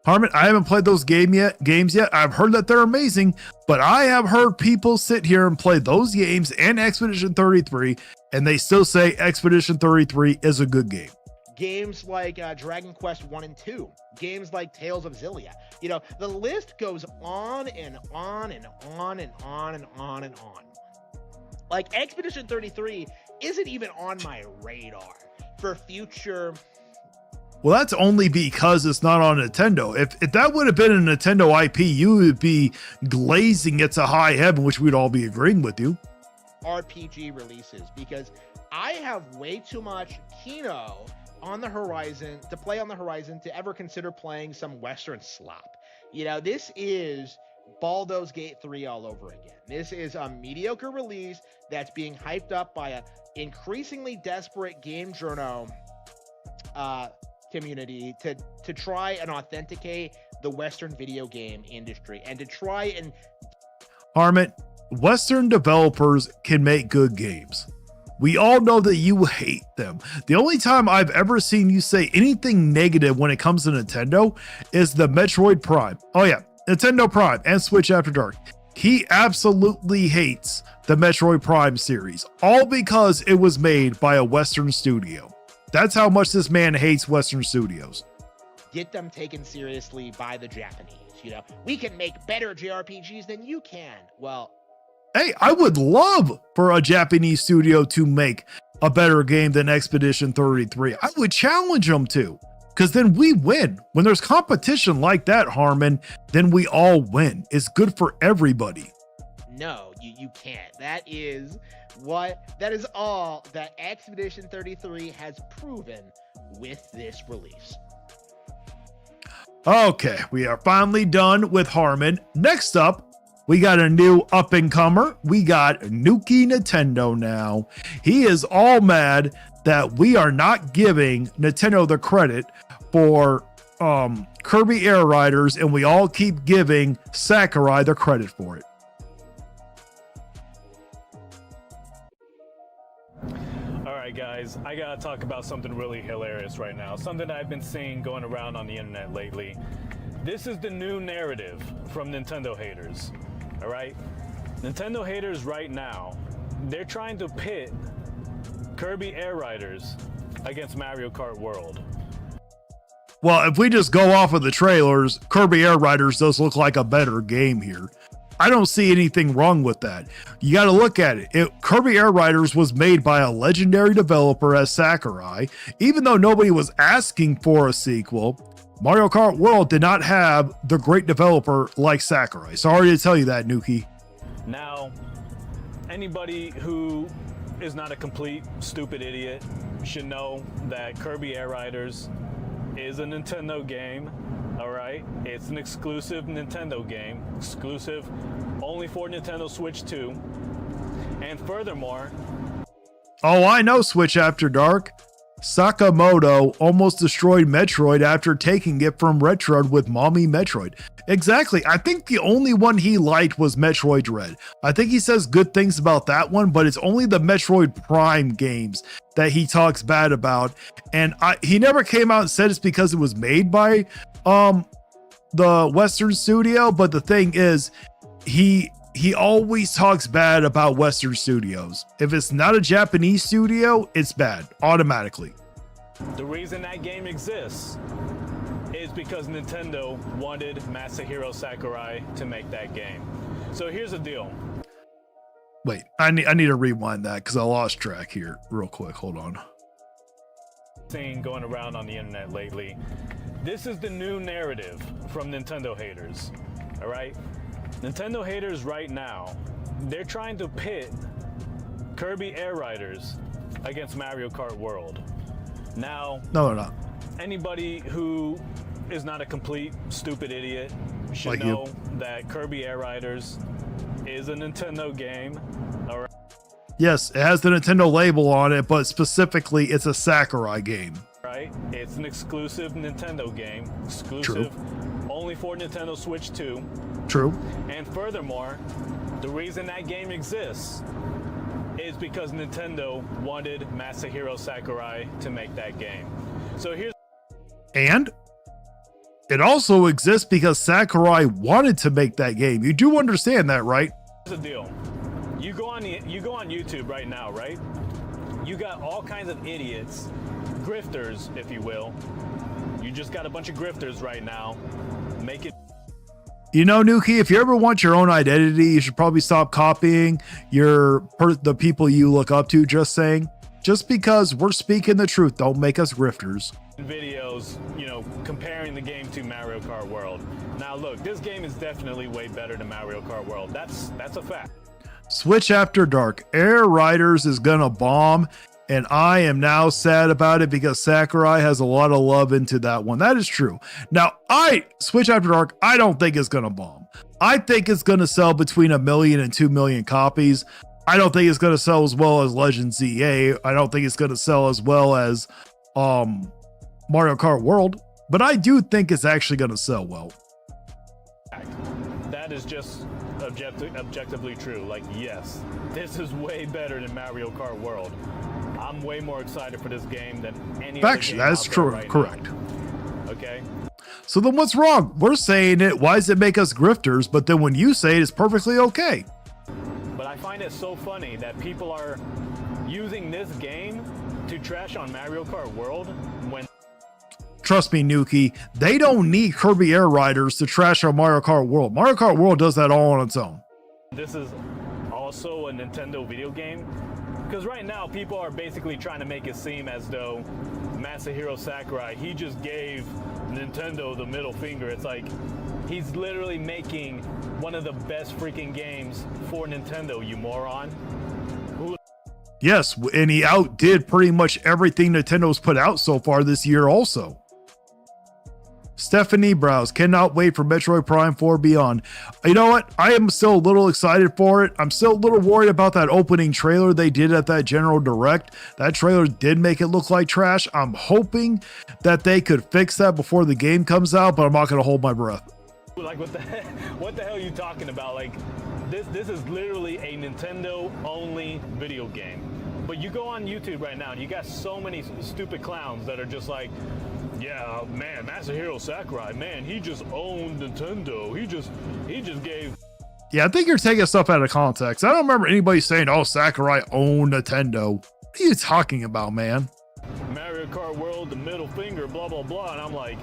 Harmon, I haven't played those games yet. I've heard that they're amazing, but I have heard people sit here and play those games and Expedition 33, and they still say Expedition 33 is a good game. Games like Dragon Quest 1 and 2, games like Tales of Xillia. You know, the list goes on and on and on and on and on and on. Like, Expedition 33 isn't even on my radar for future. Well, that's only because it's not on Nintendo. If that would have been a Nintendo IP, you would be glazing it to high heaven, which we'd all be agreeing with you. RPG releases, because I have way too much Kino on the horizon to play on the horizon to ever consider playing some Western slop. You know, this is Baldur's Gate 3 all over again. This is a mediocre release that's being hyped up by an increasingly desperate game journo community to try and authenticate the Western video game industry and to try and. Harmon, Western developers can make good games. We all know that you hate them. The only time I've ever seen you say anything negative when it comes to Nintendo is the Metroid Prime. Oh yeah, Nintendo Prime and Switch After Dark. He absolutely hates the Metroid Prime series, all because it was made by a Western studio. That's how much this man hates Western studios. Get them taken seriously by the Japanese. You know, we can make better JRPGs than you can. Well, hey, I would love for a Japanese studio to make a better game than Expedition 33. I would challenge them to, because then we win. When there's competition like that, Harmon, then we all win. It's good for everybody. No, you can't. That is all that Expedition 33 has proven with this release. Okay, we are finally done with Harmon. Next up, we got a new up-and-comer. We got Nuki Nintendo now. He is all mad that we are not giving Nintendo the credit for Kirby Air Riders, and we all keep giving Sakurai the credit for it. Alright guys, I gotta talk about something really hilarious right now. Something I've been seeing going around on the internet lately. This is the new narrative from Nintendo haters. Alright? Nintendo haters right now, they're trying to pit Kirby Air Riders against Mario Kart World. Well, if we just go off of the trailers, Kirby Air Riders does look like a better game here. I don't see anything wrong with that. You got to look at it. Kirby Air Riders was made by a legendary developer as Sakurai. Even though nobody was asking for a sequel, Mario Kart World did not have the great developer like Sakurai. Sorry to tell you that, Nuki. Now, anybody who is not a complete stupid idiot should know that Kirby Air Riders is a Nintendo game. All right, it's an exclusive Nintendo game, exclusive only for Nintendo Switch 2. And furthermore, Oh, I know, Switch After Dark. Sakamoto almost destroyed Metroid after taking it from Retro with Mommy Metroid. Exactly. I think the only one he liked was Metroid Dread. I think he says good things about that one, but it's only the Metroid Prime games that he talks bad about. And he never came out and said it's because it was made by the Western studio, but the thing is, he always talks bad about Western studios. If it's not a Japanese studio, it's bad automatically. the reason that game exists is because Nintendo wanted Masahiro Sakurai to make that game. So here's the deal. Wait, I need to rewind that because I lost track here real quick. Hold on. Thing going around on the internet lately. This is the new narrative from Nintendo haters. All right? Nintendo haters right now, they're trying to pit Kirby Air Riders against Mario Kart World. Now, No, they're not. anybody who is not a complete stupid idiot should Like know that Kirby Air Riders is a Nintendo game. All right? Yes, it has the Nintendo label on it, but specifically it's a Sakurai game. Right? It's an exclusive Nintendo game, exclusive only for Nintendo Switch 2. True. And furthermore, the reason that game exists is because Nintendo wanted Masahiro Sakurai to make that game. So here's And it also exists because Sakurai wanted to make that game. You do understand that, right? the deal. You go on YouTube right now, right? You got all kinds of idiots, grifters, if you will. You just got a bunch of grifters right now making You know, Nuki, if you ever want your own identity, you should probably stop copying the people you look up to. Just saying. Just because we're speaking the truth, don't make us grifters. videos, comparing the game to Mario Kart World. Now look, this game is definitely way better than Mario Kart World. That's a fact. Switch After Dark. Air Riders is gonna bomb, and I am now sad about it because Sakurai has a lot of love into that one. That is true. Now, Switch After Dark, I don't think it's gonna bomb. I think it's gonna sell between 1 million and 2 million copies. I don't think it's gonna sell as well as Legend ZA. I don't think it's gonna sell as well as Mario Kart World, but I do think it's actually gonna sell well. That is just objectively true. Like, yes, this is way better than Mario Kart World. I'm way more excited for this game than any other Actually, game that is out there true. right Correct. now. Okay? So then what's wrong? We're saying it. Why does it make us grifters? But then when you say it, it's perfectly okay. But I find it so funny that people are using this game to trash on Mario Kart World when Trust me, Nuki, they don't need Kirby Air Riders to trash on Mario Kart World. Mario Kart World does that all on its own. this is also a Nintendo video game. Because right now, people are basically trying to make it seem as though Masahiro Sakurai, he just gave Nintendo the middle finger. It's like, he's literally making one of the best freaking games for Nintendo, you moron. Yes, and he outdid pretty much everything Nintendo's put out so far this year also. Stephanie Browse, cannot wait for Metroid Prime 4 Beyond. You know what? I am still a little excited for it. I'm still a little worried about that opening trailer they did at that General Direct. That trailer did make it look like trash. I'm hoping that they could fix that before the game comes out, but I'm not going to hold my breath. Like, what the hell are you talking about? Like, this is literally a Nintendo only video game. But you go on YouTube right now and you got so many stupid clowns that are just like, yeah, man, Masahiro Sakurai, man, he just owned Nintendo. He just gave. Yeah, I think you're taking stuff out of context. I don't remember anybody saying, oh, Sakurai owned Nintendo. What are you talking about, man? Mario Kart World the middle finger, blah, blah, blah. And I'm like,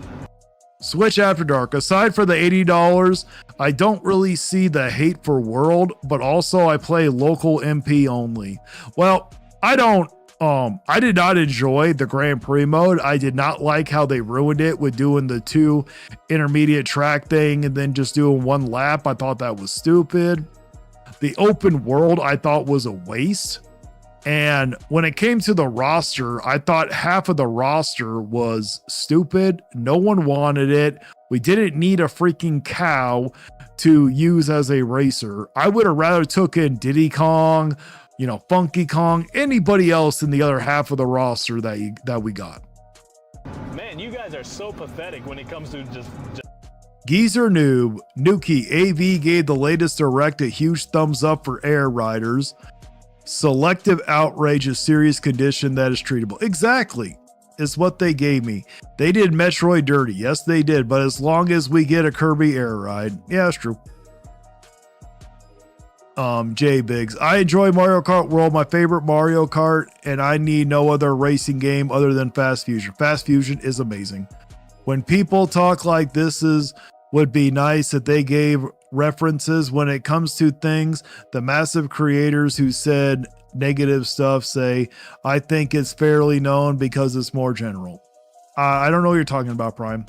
Switch After Dark. Aside for the $80, I don't really see the hate for World, but also I play local MP only. Well, I did not enjoy the Grand Prix mode. I did not like how they ruined it with doing the 2 intermediate track thing and then just doing 1 lap. I thought that was stupid. The open world I thought was a waste. And when it came to the roster, I thought half of the roster was stupid. No one wanted it. We didn't need a freaking cow to use as a racer. I would have rather took in Diddy Kong you know, Funky Kong, anybody else in the other half of the roster that we got. Man, you guys are so pathetic when it comes to just Geezer Noob, Nuki, AV gave the latest direct a huge thumbs up for Air Riders. Selective outrage is serious condition that is treatable. Exactly. Is what they gave me. They did Metroid dirty. Yes, they did. But as long as we get a Kirby Air Ride. Yeah, that's true. J Biggs. I enjoy Mario Kart World, my favorite Mario Kart, and I need no other racing game other than Fast Fusion. Fast Fusion is amazing. When people talk like would be nice if they gave references when it comes to things. The massive creators who said negative stuff say, I think it's fairly known because it's more general. I don't know what you're talking about, Prime.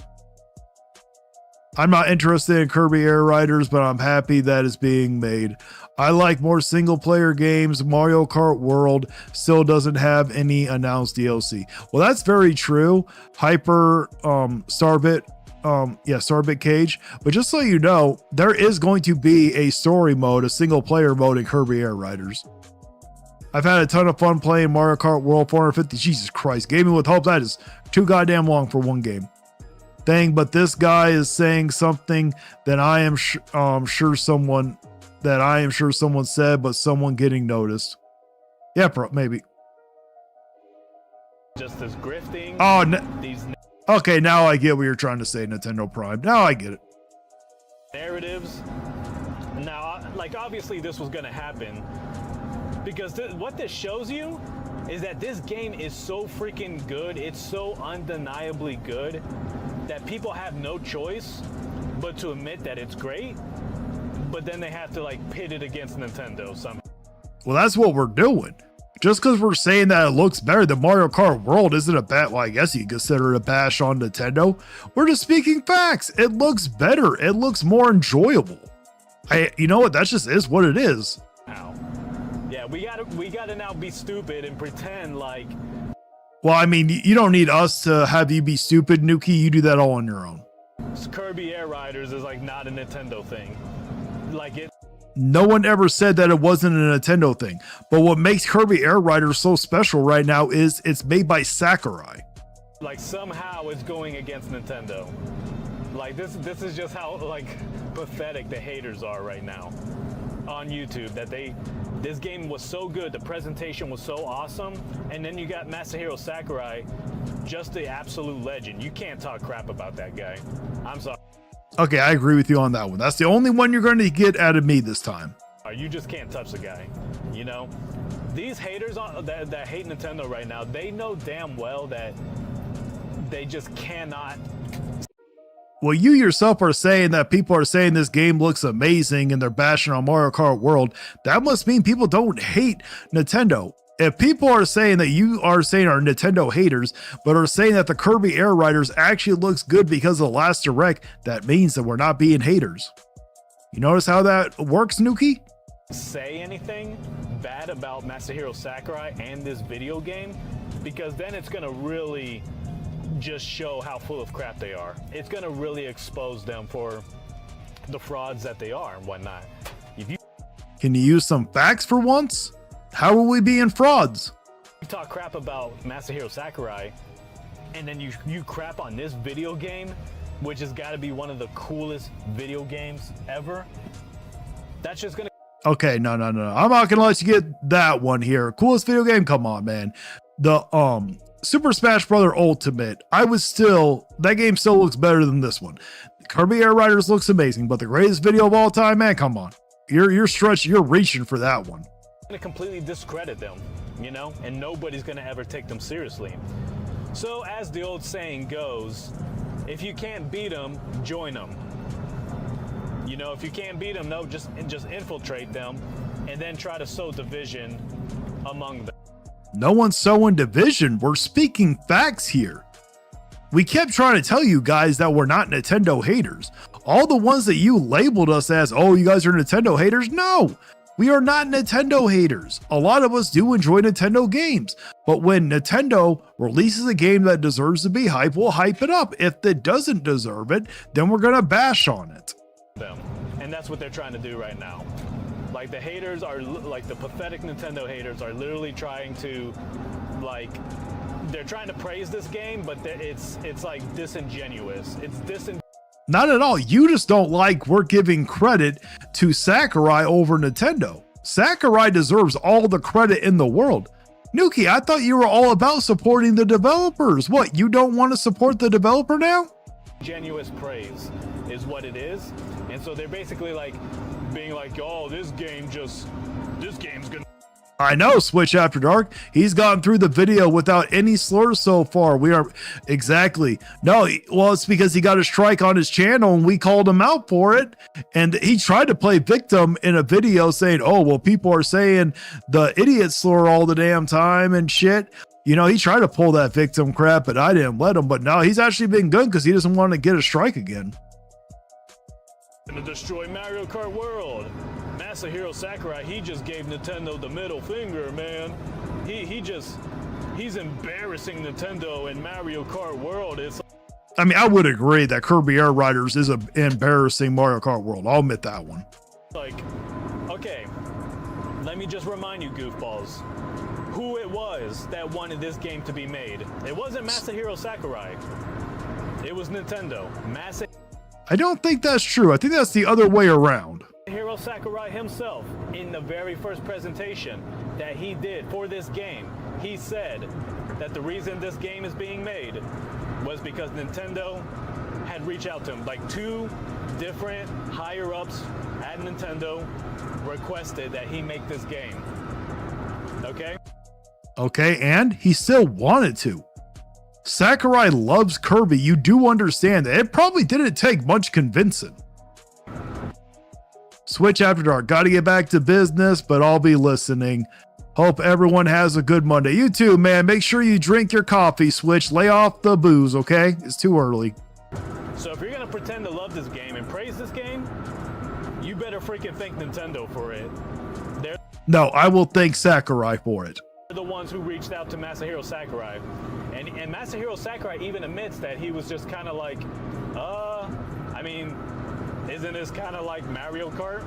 I'm not interested in Kirby Air Riders, but I'm happy that it's being made. I like more single player games. Mario Kart World still doesn't have any announced DLC. Well, that's very true. Hyper Starbit Starbit Cage. But just so you know, there is going to be a story mode, a single player mode in Kirby Air Riders. I've had a ton of fun playing Mario Kart World 450. Jesus Christ, Gaming with Hope, that is too goddamn long for one game. Dang, but this guy is saying something that I am sure someone said, but someone getting noticed. Yeah, maybe. just this grifting. Okay, now I get what you're trying to say, Nintendo Prime. Now I get it. Narratives. Now, like, obviously this was gonna happen because what this shows you is that this game is so freaking good. It's so undeniably good that people have no choice but to admit that it's great, but then they have to like pit it against Nintendo somehow. Well, that's what we're doing. Just because we're saying that it looks better than Mario Kart World isn't a bat. Well, I guess you consider it a bash on Nintendo. We're just speaking facts. It looks better. It looks more enjoyable. You know what? That just is what it is. Yeah, we gotta now be stupid and pretend like. Well, I mean, you don't need us to have you be stupid, Nuki. You do that all on your own. Kirby Air Riders is like not a Nintendo thing. Like it. No one ever said that it wasn't a Nintendo thing. But what makes Kirby Air Riders so special right now is it's made by Sakurai. Like somehow it's going against Nintendo. Like this is just how like pathetic the haters are right now on YouTube, that this game was so good, the presentation was so awesome, and then you got Masahiro Sakurai, just the absolute legend. You can't talk crap about that guy. I'm sorry. Okay, I agree with you on that one. That's the only one you're going to get out of me this time. You just can't touch the guy. You know, these haters that hate Nintendo right now, they know damn well that they just cannot. Well, you yourself are saying that people are saying this game looks amazing and they're bashing on Mario Kart World. That must mean people don't hate Nintendo. If people are saying that you are saying are Nintendo haters, but are saying that the Kirby Air Riders actually looks good because of the last Direct, that means that we're not being haters. You notice how that works, Nuki? Say anything bad about Masahiro Sakurai and this video game, because then it's going to really just show how full of crap they are. It's going to really expose them for the frauds that they are and whatnot. Can you use some facts for once? How are we being frauds? You talk crap about Masahiro Sakurai, and then you crap on this video game, which has got to be one of the coolest video games ever. That's just gonna. Okay, no. I'm not gonna let you get that one here. Coolest video game? Come on, man. The Super Smash Bros. Ultimate. That game still looks better than this one. Kirby Air Riders looks amazing, but the greatest video of all time, man, come on. You're stretching. You're reaching for that one. Going to completely discredit them, you know, and nobody's going to ever take them seriously. So as the old saying goes, if you can't beat them, join them. You know, if you can't beat them, no, just infiltrate them and then try to sow division among them. No one's sowing division. We're speaking facts here. We kept trying to tell you guys that we're not Nintendo haters. All the ones that you labeled us as, oh, you guys are Nintendo haters. No. We are not Nintendo haters. A lot of us do enjoy Nintendo games, but when Nintendo releases a game that deserves to be hyped, we'll hype it up. If it doesn't deserve it, then we're going to bash on it. And that's what they're trying to do right now. Like the haters are like the pathetic Nintendo haters are literally trying to they're trying to praise this game, but it's like disingenuous. Not at all. You just don't like we're giving credit to Sakurai over Nintendo. Sakurai deserves all the credit in the world. Nuki, I thought you were all about supporting the developers. What, you don't want to support the developer now? Genuine praise is what it is. And so they're basically like being like, oh, this game's gonna. I know, Switch After Dark. He's gotten through the video without any slurs so far. We are exactly. No, well, it's because he got a strike on his channel and we called him out for it. And he tried to play victim in a video saying, oh, well, people are saying the idiot slur all the damn time and shit. You know, he tried to pull that victim crap, but I didn't let him. But now he's actually been good because he doesn't want to get a strike again. Gonna destroy Mario Kart World. Masahiro Sakurai, he just gave Nintendo the middle finger, man. He's embarrassing Nintendo in Mario Kart World. I mean, I would agree that Kirby Air Riders is an embarrassing Mario Kart World. I'll admit that one. Like, okay, let me just remind you, goofballs, who it was that wanted this game to be made. It wasn't Masahiro Sakurai. It was Nintendo. I don't think that's true. I think that's the other way around. Masahiro Sakurai himself, in the very first presentation that he did for this game, he said that the reason this game is being made was because Nintendo had reached out to him. Like 2 different higher ups at Nintendo requested that he make this game. Okay? Okay, and he still wanted to. Sakurai loves Kirby. You do understand that. It probably didn't take much convincing. Switch After Dark. Got to get back to business, but I'll be listening. Hope everyone has a good Monday. You too, man. Make sure you drink your coffee, Switch. Lay off the booze, okay? It's too early. So if you're going to pretend to love this game and praise this game, you better freaking thank Nintendo for it. No, I will thank Sakurai for it. They're the ones who reached out to Masahiro Sakurai. And Masahiro Sakurai even admits that he was just kind of like, I mean, isn't this kind of like Mario Kart?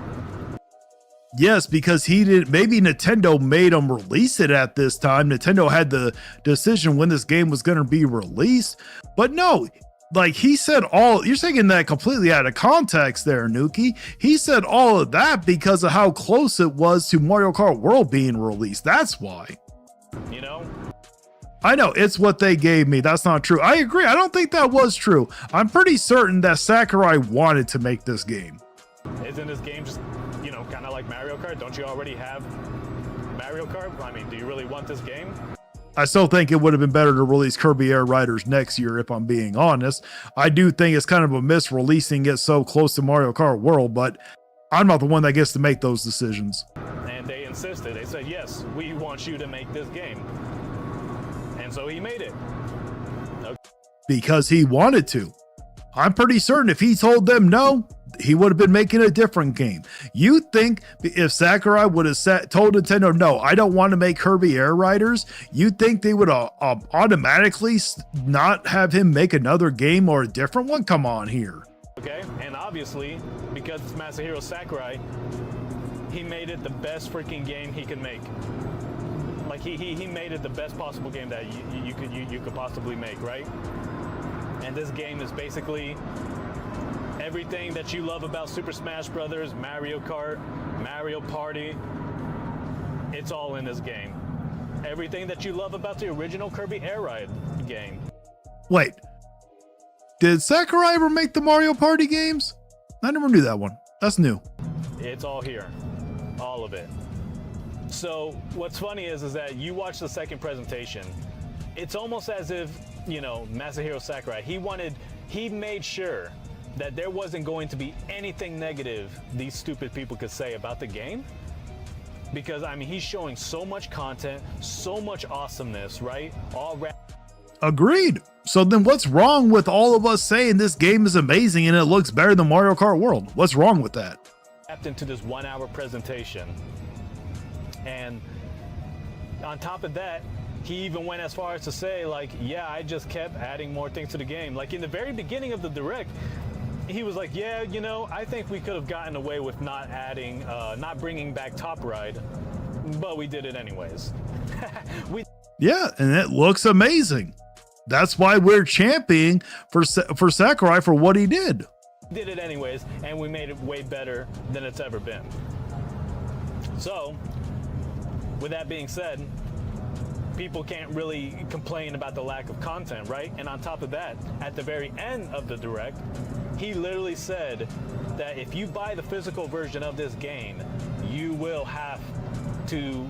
Yes, because he did. Maybe Nintendo made him release it at this time. Nintendo had the decision when this game was going to be released. But no, like he said you're taking that completely out of context there, Nuki. He said all of that because of how close it was to Mario Kart World being released. That's why. You know? I know, it's what they gave me. That's not true. I agree. I don't think that was true. I'm pretty certain that Sakurai wanted to make this game. Isn't this game just, you know, kind of like Mario Kart? Don't you already have Mario Kart? I mean, do you really want this game? I still think it would have been better to release Kirby Air Riders next year, if I'm being honest. I do think it's kind of a miss releasing it so close to Mario Kart World, but I'm not the one that gets to make those decisions. And they insisted. They said, yes, we want you to make this game. And so he made it. Okay. Because he wanted to. I'm pretty certain if he told them no, he would have been making a different game. You think if Sakurai would have told Nintendo, no, I don't want to make Kirby Air Riders, you think they would automatically not have him make another game or a different one? Come on here. Okay, and obviously, because it's Masahiro Sakurai, he made it the best freaking game he could make. Like he made it the best possible game that you could possibly make, right? And this game is basically everything that you love about Super Smash Brothers, Mario Kart, Mario Party. It's all in this game. Everything that you love about the original Kirby Air Ride game. Wait, did Sakurai ever make the Mario Party games? I never knew that one. That's new. It's all here, all of it. So what's funny is that you watch the second presentation. It's almost as if, you know, Masahiro Sakurai, he made sure that there wasn't going to be anything negative these stupid people could say about the game. Because, I mean, he's showing so much content, so much awesomeness, right? Agreed. So then what's wrong with all of us saying this game is amazing and it looks better than Mario Kart World? What's wrong with that? Wrapped into this 1-hour presentation. And on top of that, he even went as far as to say, like, yeah, I just kept adding more things to the game. Like in the very beginning of the Direct, he was like, yeah, you know, I think we could have gotten away with not bringing back Top Ride, but we did it anyways. Yeah, and it looks amazing. That's why we're championing for Sakurai for what he did. Did it anyways, and we made it way better than it's ever been. So, with that being said, people can't really complain about the lack of content, right? And on top of that, at the very end of the direct, he literally said that if you buy the physical version of this game, you will have to,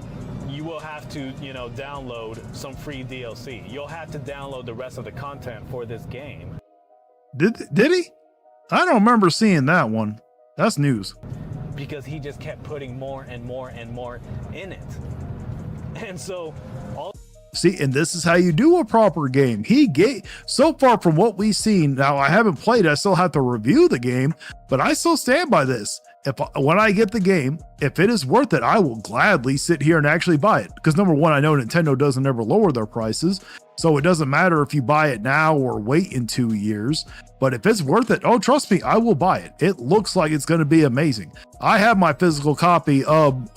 you know, download some free DLC. You'll have to download the rest of the content for this game. Did he? I don't remember seeing that one. That's news. Because he just kept putting more and more and more in it. And so see, and this is how you do a proper game. He gave, so far from what we've seen, now I haven't played, I still have to review the game, but I still stand by this. When I get the game, if it is worth it, I will gladly sit here and actually buy it. Because number one, I know Nintendo doesn't ever lower their prices, so it doesn't matter if you buy it now or wait in 2 years. But if it's worth it, oh, trust me, I will buy it. It looks like it's going to be amazing. I have my physical copy of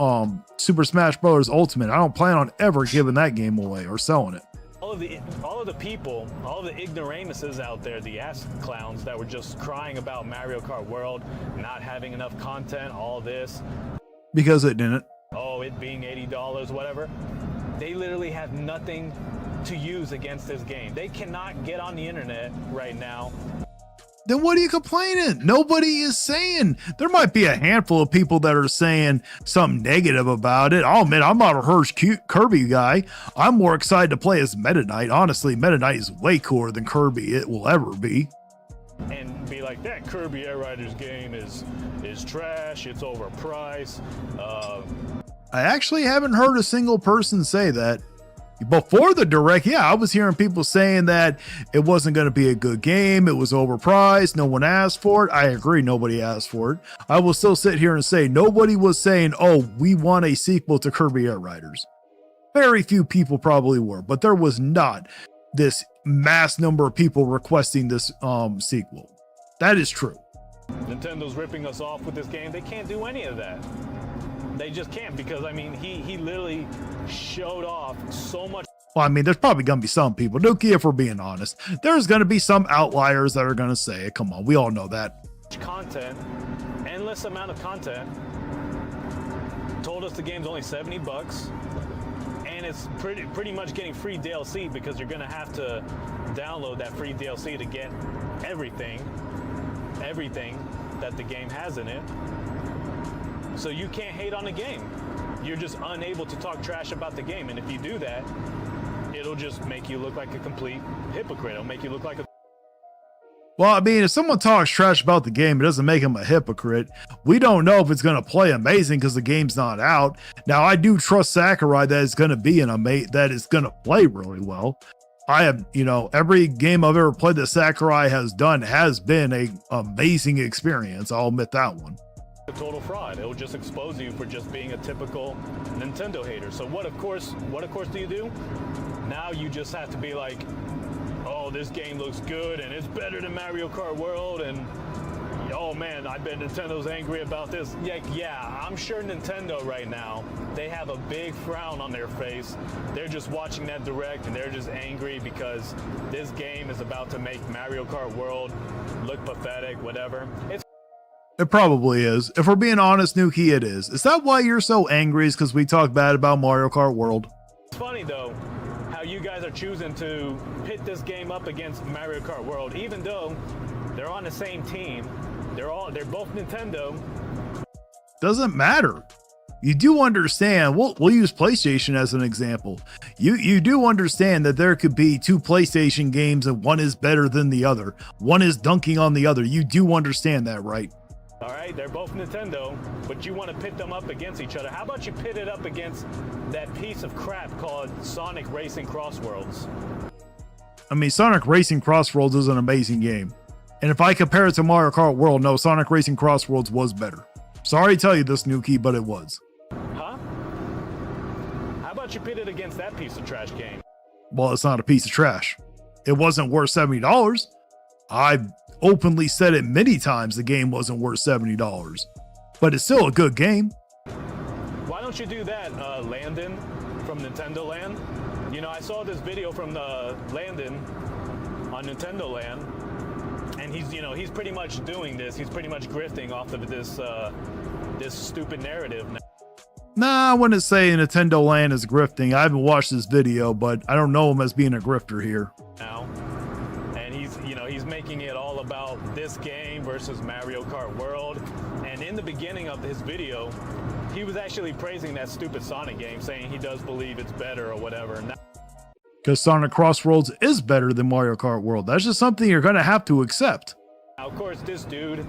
Super Smash Bros. Ultimate. I don't plan on ever giving that game away or selling it. All of the people, all of the ignoramuses out there, the ass clowns that were just crying about Mario Kart World not having enough content, all this. Because it didn't. Oh, it being $80, whatever. They literally have nothing to use against this game. They cannot get on the internet right now. Then what are you complaining? Nobody is saying. There might be a handful of people that are saying something negative about it. I'll admit, I'm not a Hirsch Kirby guy. I'm more excited to play as Meta Knight. Honestly, Meta Knight is way cooler than Kirby it will ever be. And be like, that Kirby Air Riders game is trash, it's overpriced. I actually haven't heard a single person say that. Before the direct, yeah, I was hearing people saying that it wasn't going to be a good game. It was overpriced. No one asked for it. I agree. Nobody asked for it. I will still sit here and say nobody was saying, oh, we want a sequel to Kirby Air Riders. Very few people probably were, but there was not this mass number of people requesting this sequel. That is true. Nintendo's ripping us off with this game. They can't do any of that. They just can't, because I mean, he literally showed off so much. Well, I mean, there's probably going to be some people, Nuki, if we're being honest, there's going to be some outliers that are going to say it. Come on, we all know that. Content, endless amount of content. Told us the game's only $70, and it's pretty much getting free DLC, because you're going to have to download that free DLC to get everything that the game has in it. So you can't hate on the game. You're just unable to talk trash about the game. And if you do that, it'll just make you look like a complete hypocrite. It'll make you look like a... Well, I mean, if someone talks trash about the game, it doesn't make him a hypocrite. We don't know if it's going to play amazing because the game's not out. Now, I do trust Sakurai that it's going to be that it's going to play really well. I have, you know, every game I've ever played that Sakurai has done has been an amazing experience. I'll admit that one. A total fraud. It will just expose you for just being a typical Nintendo hater. So what of course do you do? Now you just have to be like, oh, this game looks good and it's better than Mario Kart World, and oh man, I bet Nintendo's angry about this. Yeah, I'm sure Nintendo right now, they have a big frown on their face. They're just watching that direct and they're just angry because this game is about to make Mario Kart World look pathetic, whatever. It probably is. If we're being honest, Nuki, it is. Is that why you're so angry? Is because we talk bad about Mario Kart World? It's funny though, how you guys are choosing to pit this game up against Mario Kart World, even though they're on the same team. They're both Nintendo. Doesn't matter. You do understand. We'll use PlayStation as an example. You do understand that there could be two PlayStation games and one is better than the other. One is dunking on the other. You do understand that, right? All right, they're both Nintendo, but you want to pit them up against each other. How about you pit it up against that piece of crap called Sonic Racing Crossworlds? I mean, Sonic Racing Crossworlds is an amazing game. And if I compare it to Mario Kart World, no, Sonic Racing Crossworlds was better. Sorry to tell you this, Nuki, but it was. Huh? How about you pit it against that piece of trash game? Well, it's not a piece of trash. It wasn't worth $70. openly said it many times the game wasn't worth $70, but it's still a good game. Why don't you do that, Landon from Nintendo Land? You know, I saw this video from Landon on Nintendo Land, and he's pretty much doing this. He's pretty much grifting off of this stupid narrative. Nah, I wouldn't say Nintendo Land is grifting. I haven't watched this video, but I don't know him as being a grifter here. Now, and he's making it all about this game versus Mario Kart World. And in the beginning of his video, he was actually praising that stupid Sonic game, saying he does believe it's better or whatever. Because Sonic Crossroads is better than Mario Kart World. That's just something you're going to have to accept. Now, of course, this dude,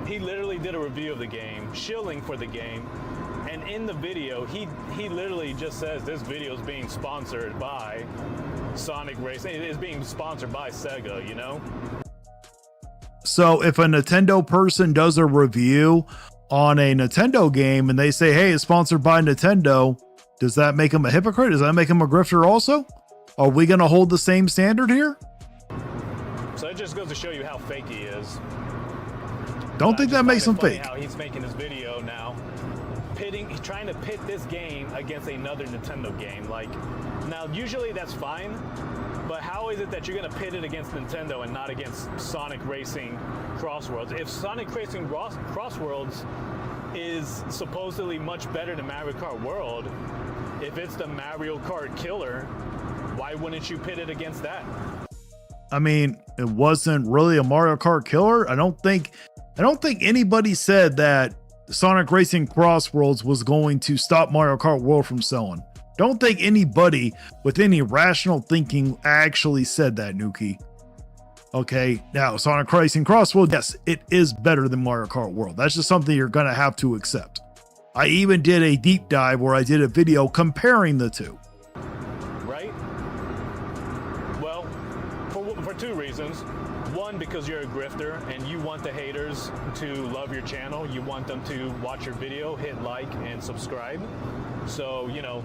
he literally did a review of the game, shilling for the game. And in the video, he literally just says this video is being sponsored by Sonic Racing. It is being sponsored by Sega, you know? So if a Nintendo person does a review on a Nintendo game and they say, hey, it's sponsored by Nintendo, does that make him a hypocrite? Does that make him a grifter also? Are we going to hold the same standard here? So it just goes to show you how fake he is. Don't think that makes him fake. How he's making his video now, trying to pit this game against another Nintendo game. Like, now usually that's fine, but how is it that you're going to pit it against Nintendo and not against Sonic Racing Crossworlds? If Sonic Racing Crossworlds is supposedly much better than Mario Kart World, if it's the Mario Kart killer, why wouldn't you pit it against that? I mean, it wasn't really a Mario Kart killer. I don't think anybody said that Sonic Racing Crossworlds was going to stop Mario Kart World from selling. Don't think anybody with any rational thinking actually said that, Nuki. Okay, now Sonic Racing Crossworlds, yes, it is better than Mario Kart World. That's just something you're going to have to accept. I even did a deep dive where I did a video comparing the two. Right? Well, for two reasons. One, because you're a grifter and you want the haters to love your channel. You want them to watch your video, hit like, and subscribe. So, you know,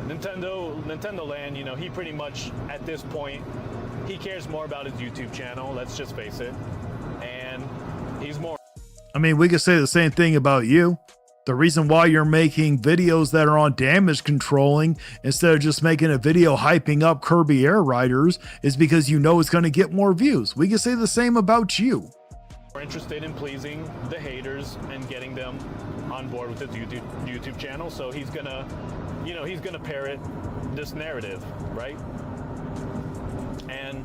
Nintendo Land, you know, he pretty much, at this point, he cares more about his YouTube channel, let's just face it. And he's more... I mean, we could say the same thing about you. The reason why you're making videos that are on damage controlling instead of just making a video hyping up Kirby Air Riders is because you know it's going to get more views. We can say the same about you. We're interested in pleasing the haters and getting them on board with his YouTube channel. So he's gonna, you know, he's gonna parrot this narrative, right? And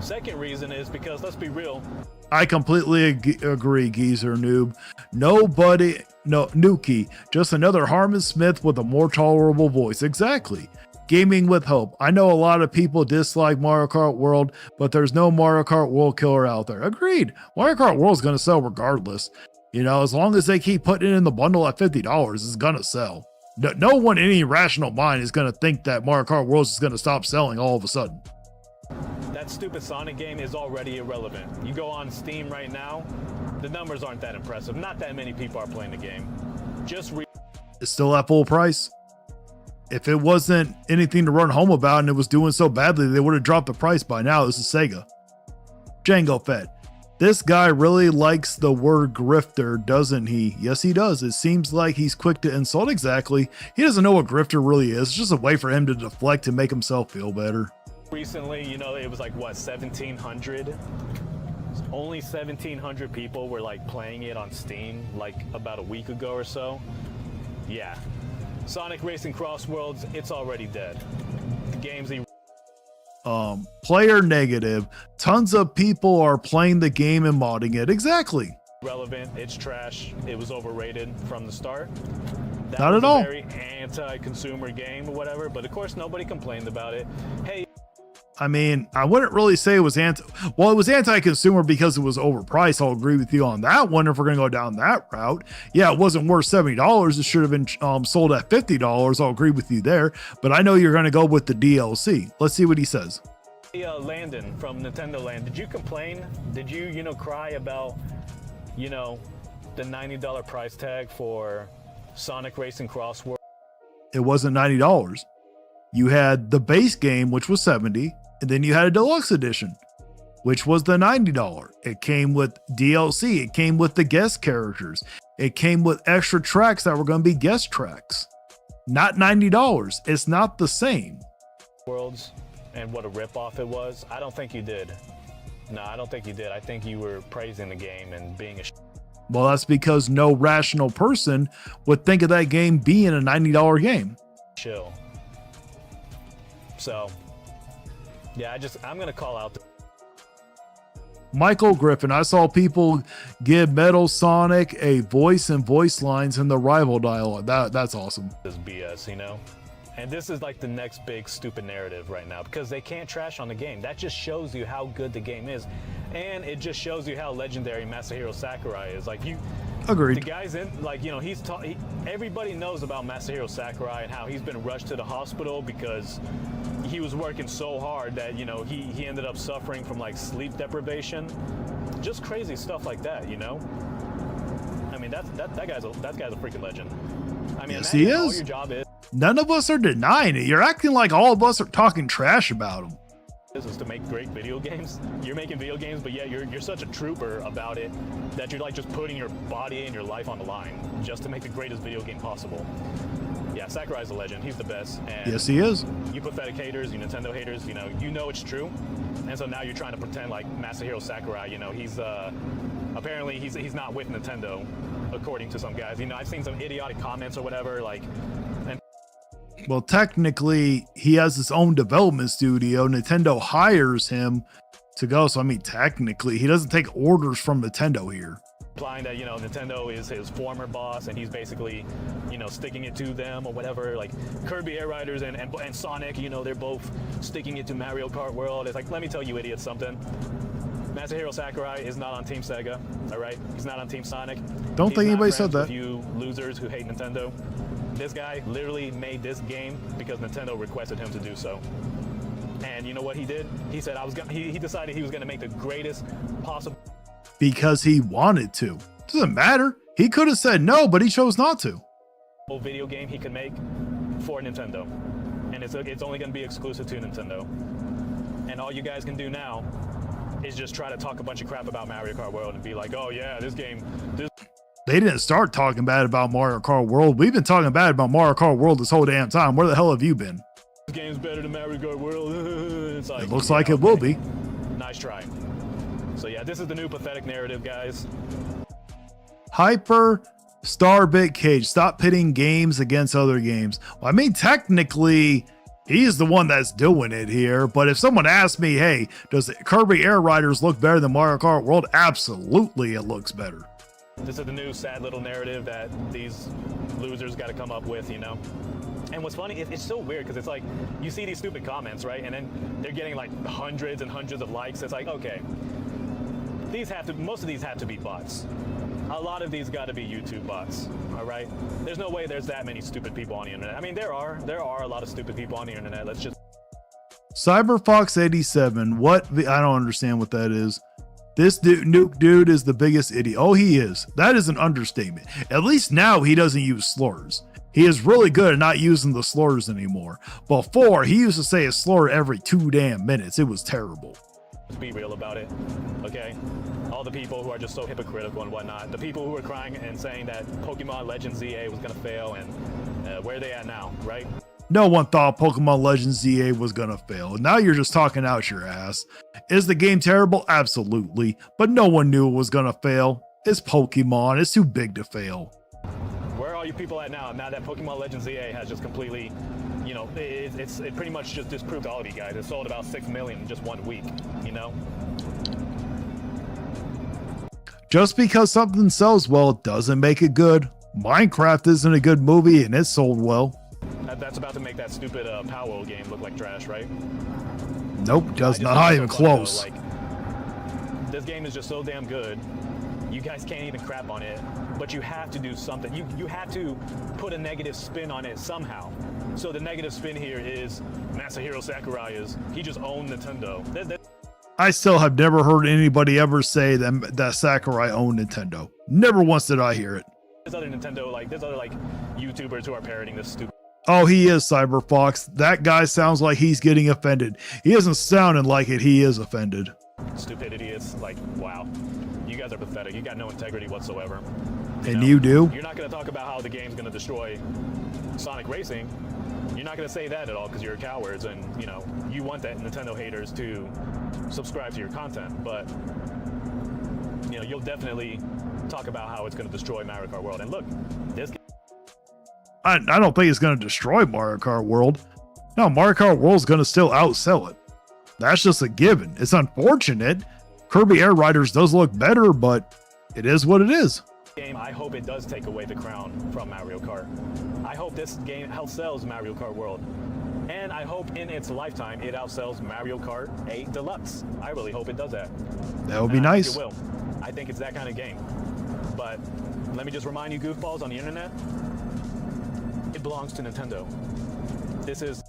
second reason is because, let's be real, I completely agree, Geezer Noob. Nuki, just another Harmon Smith with a more tolerable voice. Exactly. Gaming with hope. I know a lot of people dislike Mario Kart World, but there's no Mario Kart World killer out there. Agreed. Mario Kart World is going to sell regardless. You know, as long as they keep putting it in the bundle at $50, it's going to sell. No one in any rational mind is going to think that Mario Kart World is going to stop selling all of a sudden. That stupid Sonic game is already irrelevant. You go on Steam right now, the numbers aren't that impressive. Not that many people are playing the game. It's still at full price. If it wasn't anything to run home about and it was doing so badly, they would have dropped the price by now. This is Sega. Django Fed. This guy really likes the word grifter, doesn't he? Yes, he does. It seems like he's quick to insult. Exactly. He doesn't know what grifter really is. It's just a way for him to deflect and make himself feel better. Recently, you know, it was like, what, 1,700? Only 1,700 people were like playing it on Steam like about a week ago or so. Yeah. Sonic Racing Crossworlds, it's already dead. The game's player negative. Tons of people are playing the game and modding it. Exactly. Relevant. It's trash. It was overrated from the start. That Not was at all. A very anti-consumer game or whatever, but of course nobody complained about it. Hey, I mean, I wouldn't really say it was it was anti-consumer because it was overpriced. I'll agree with you on that one if we're going to go down that route. Yeah, it wasn't worth $70. It should have been sold at $50. I'll agree with you there. But I know you're going to go with the DLC. Let's see what he says. Hey, Landon from Nintendo Land, did you complain? Did you, you know, cry about, you know, the $90 price tag for Sonic Racing Crossworld? It wasn't $90. You had the base game, which was $70, and then you had a deluxe edition. which was the $90. It came with DLC. It came with the guest characters. It came with extra tracks that were going to be guest tracks. Not $90. It's not the same. Worlds and what a ripoff it was. I don't think you did. No, I don't think you did. I think you were praising the game and being a Well, that's because no rational person would think of that game being a $90 game. chill. So, yeah, I'm going to call out Michael Griffin, I saw people give Metal Sonic a voice and voice lines in the rival dialogue. That's awesome. this BS, you know? And this is like the next big stupid narrative right now because they can't trash on the game. That just shows you how good the game is. And it just shows you how legendary Masahiro Sakurai is. Like, Agreed. the guy's in, like, you know, everybody knows about Masahiro Sakurai and how he's been rushed to the hospital because he was working so hard that, you know, he ended up suffering from like sleep deprivation. Just crazy stuff like that, you know? I mean, that guy's a freaking legend. I mean, Yes, he imagine all is. your job None of us are denying it. You're acting like all of us are talking trash about him. is to make great video games. You're making video games, but yet you're such a trooper about it that you're like just putting your body and your life on the line just to make the greatest video game possible. Yeah, Sakurai's a legend. He's the best. And Yes, he is. you pathetic haters, you Nintendo haters, you know it's true. And so now you're trying to pretend like Masahiro Sakurai, you know, he's apparently he's not with Nintendo, according to some guys. You know, I've seen some idiotic comments or whatever, like, and Well, technically, he has his own development studio. Nintendo hires him to go. So, I mean, technically, he doesn't take orders from Nintendo here. implying that, you know, Nintendo is his former boss and he's basically, you know, sticking it to them or whatever. Like Kirby Air Riders and Sonic, you know, they're both sticking it to Mario Kart World. It's like, let me tell you idiots something. Masahiro Sakurai is not on Team Sega, all right? He's not on Team Sonic. Don't He's think not anybody said friends that. with you losers who hate Nintendo. This guy literally made this game because Nintendo requested him to do so. And you know what he did? He said he decided he was gonna make the greatest possible Because he wanted to. Doesn't matter. He could have said no, but he chose not to. video game he could make for Nintendo. And it's only gonna be exclusive to Nintendo. And all you guys can do now is just try to talk a bunch of crap about Mario Kart World and be like, oh yeah, this They didn't start talking bad about Mario Kart World. We've been talking bad about Mario Kart World this whole damn time. Where the hell have you been? game's better than Mario Kart World. It's like, It looks yeah, like it okay. will be. Nice try. So yeah, this is the new pathetic narrative, guys. Hyper Starbit Cage. Stop pitting games against other games. Well, I mean, technically, he's the one that's doing it here. But if someone asked me, hey, does Kirby Air Riders look better than Mario Kart World? Absolutely, it looks better. This is the new sad little narrative that these losers got to come up with, you know? And what's funny, it's so weird because it's like, you see these stupid comments, right? And then they're getting like hundreds and hundreds of likes. It's like, okay, most of these have to be bots. A lot of these got to be YouTube bots, all right? There's no way there's that many stupid people on the internet. I mean, there are a lot of stupid people on the internet. Let's just CyberFox87. I don't understand what that is. This nuke dude is the biggest idiot. Oh, he is. That is an understatement. At least now he doesn't use slurs. He is really good at not using the slurs anymore. Before, he used to say a slur every 2 damn minutes. It was terrible. be real about it, okay? All the people who are just so hypocritical and whatnot. The people who are crying and saying that Pokemon Legends ZA was gonna fail, and where are they at now, right? No one thought Pokemon Legends ZA was gonna fail. Now you're just talking out your ass. Is the game terrible? Absolutely. But no one knew it was gonna fail. It's Pokemon. It's too big to fail. Where are all you people at now? Now that Pokemon Legends ZA has just completely, you know, it pretty much just disproved all of you guys. It sold about 6 million in just 1 week, you know? Just because something sells well doesn't make it good. Minecraft isn't a good movie and it sold well. That's about to make that stupid Power World game look like trash, right? Nope, does I just not think it's even so funny, though, close. like, this game is just so damn good. You guys can't even crap on it, but you have to do something. You have to put a negative spin on it somehow. So the negative spin here is Masahiro Sakurai he just owned Nintendo. I still have never heard anybody ever say that Sakurai owned Nintendo. Never once did I hear it. There's other YouTubers who are parroting this stupid. Oh, he is CyberFox. That guy sounds like he's getting offended. He isn't sounding like it. He is offended. stupidity. It's like, wow, you guys are pathetic. You got no integrity whatsoever. And you do? You're not going to talk about how the game's going to destroy Sonic Racing. You're not going to say that at all because you're cowards, and you know you want that Nintendo haters to subscribe to your content. But you know you'll definitely talk about how it's going to destroy Mario Kart World. And look, this. I don't think it's going to destroy Mario Kart World. No, Mario Kart World is going to still outsell it. That's just a given. It's unfortunate. Kirby Air Riders does look better, but it is what it is. Game, I hope it does take away the crown from Mario Kart. I hope this game outsells Mario Kart World. And I hope in its lifetime it outsells Mario Kart 8 Deluxe. I really hope it does that. That would be nice. I think it will. I think it's that kind of game. But let me just remind you goofballs on the internet, it belongs to Nintendo. This is...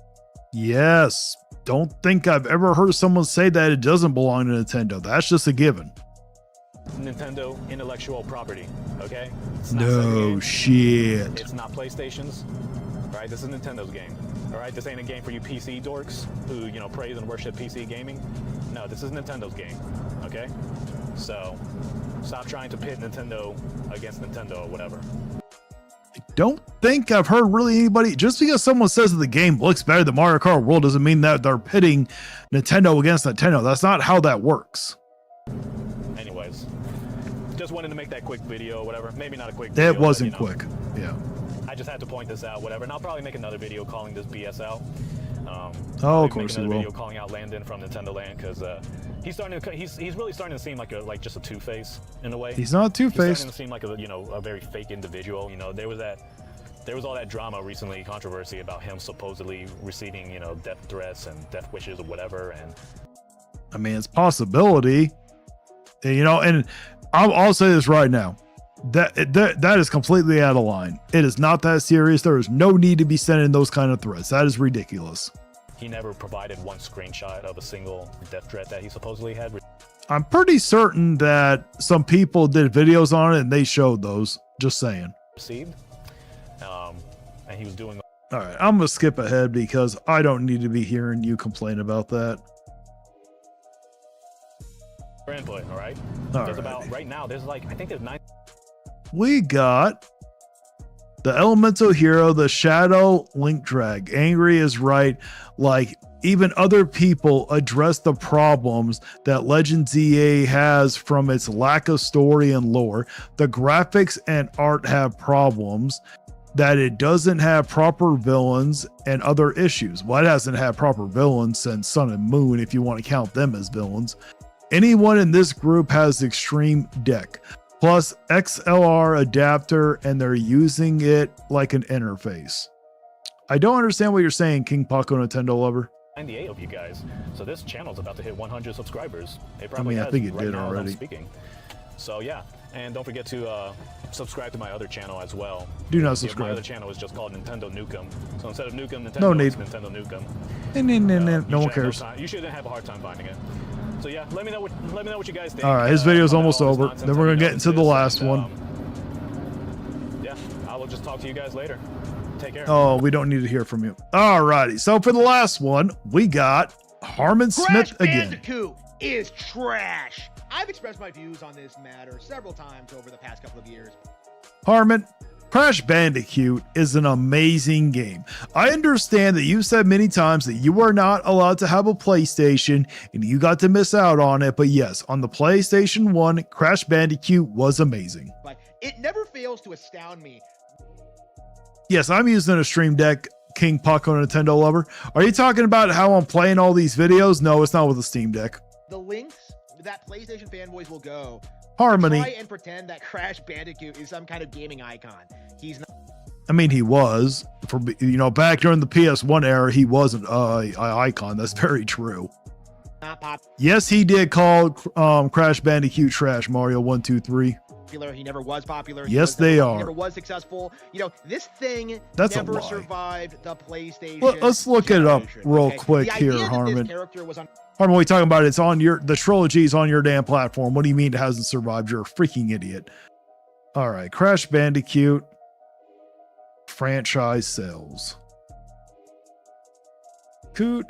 Yes. Don't think I've ever heard someone say that it doesn't belong to Nintendo. That's just a given. Nintendo intellectual property, okay? It's not No Sega games. shit. It's not PlayStation's, all right? This is Nintendo's game, all right? This ain't a game for you PC dorks who, you know, praise and worship PC gaming. No, this is Nintendo's game, okay? So, stop trying to pit Nintendo against Nintendo or whatever. I don't think I've heard really anybody, just because someone says that the game looks better than Mario Kart World doesn't mean that they're pitting Nintendo against Nintendo. That's not how that works. Anyways, just wanted to make that quick video or whatever. Maybe not a quick video. It wasn't but, you know, quick. Yeah. I just had to point this out, whatever. And I'll probably make another video calling this BS out. Oh, of course you will. Video calling out Landon from Nintendo Land because he's starting to he's really starting to seem like just a two-face in a way. He's not He's two-faced. starting to seem like a very fake individual. You know, there was all that drama recently, controversy about him supposedly receiving death threats and death wishes or whatever. And I mean, it's a possibility, and I'll say this right now. That is completely out of line. It is not that serious. There is no need to be sending those kind of threats. That is ridiculous. He never provided one screenshot of a single death threat that he supposedly had. I'm pretty certain that some people did videos on it and they showed those. Just saying. Received. And he was doing. All right, I'm gonna skip ahead because I don't need to be hearing you complain about that. Input, all right. All There's right. about right now. There's I think there's 9. We got the elemental hero, the shadow link drag. Angry is right. Like, even other people address the problems that Legends EA has from its lack of story and lore. The graphics and art have problems, that it doesn't have proper villains and other issues. Well, it hasn't had proper villains since Sun and Moon, if you want to count them as villains. Anyone in this group has extreme deck, plus XLR adapter, and they're using it like an interface. I don't understand what you're saying, King Paco Nintendo lover. 98 of you guys. So this channel's about to hit 100 subscribers. It I probably mean, I has think it right did now as I'm already. speaking. So yeah, and don't forget to subscribe to my other channel as well. Do not Yeah, my subscribe. other channel is just called Nintendo Nukem. So instead of Nukem, Nintendo, No need. it's Nintendo Nukem. No one You cares. shouldn't have a hard time finding it. So yeah, let me know what you guys think. All right, his video's about almost all this over. nonsense Then we're I'm gonna get doing into the this, last and, one. Yeah, I will just talk to you guys later. Take care. Oh, we don't need to hear from you. All righty. So for the last one, we got Harmon Crash Smith again. Bandicoot is trash. I've expressed my views on this matter several times over the past couple of years. Harmon, Crash Bandicoot is an amazing game. I understand that you said many times that you are not allowed to have a PlayStation and you got to miss out on it. But yes, on the PlayStation 1, Crash Bandicoot was amazing. But it never fails to astound me. Yes, I'm using a Stream Deck, King Paco Nintendo lover. Are you talking about how I'm playing all these videos? No, it's not with a Steam Deck. The lengths that PlayStation fanboys will go Harmony. try and pretend that Crash Bandicoot is some kind of gaming icon. He's not. I mean, he was for back during the PS1 era. He wasn't an icon. That's very true. Not Yes, he did call Crash Bandicoot trash. Mario 1, 2, 3. popular. He never was popular. Yes, He they are. never was successful. This thing That's a never lie. survived the PlayStation. Let's look it up generation, real okay? quick The here, idea that Harmon. This character was on. Harmon, what are you talking about? It's on the trilogy's on your damn platform. What do you mean it hasn't survived? You're a freaking idiot. All right, Crash Bandicoot franchise sales. Coot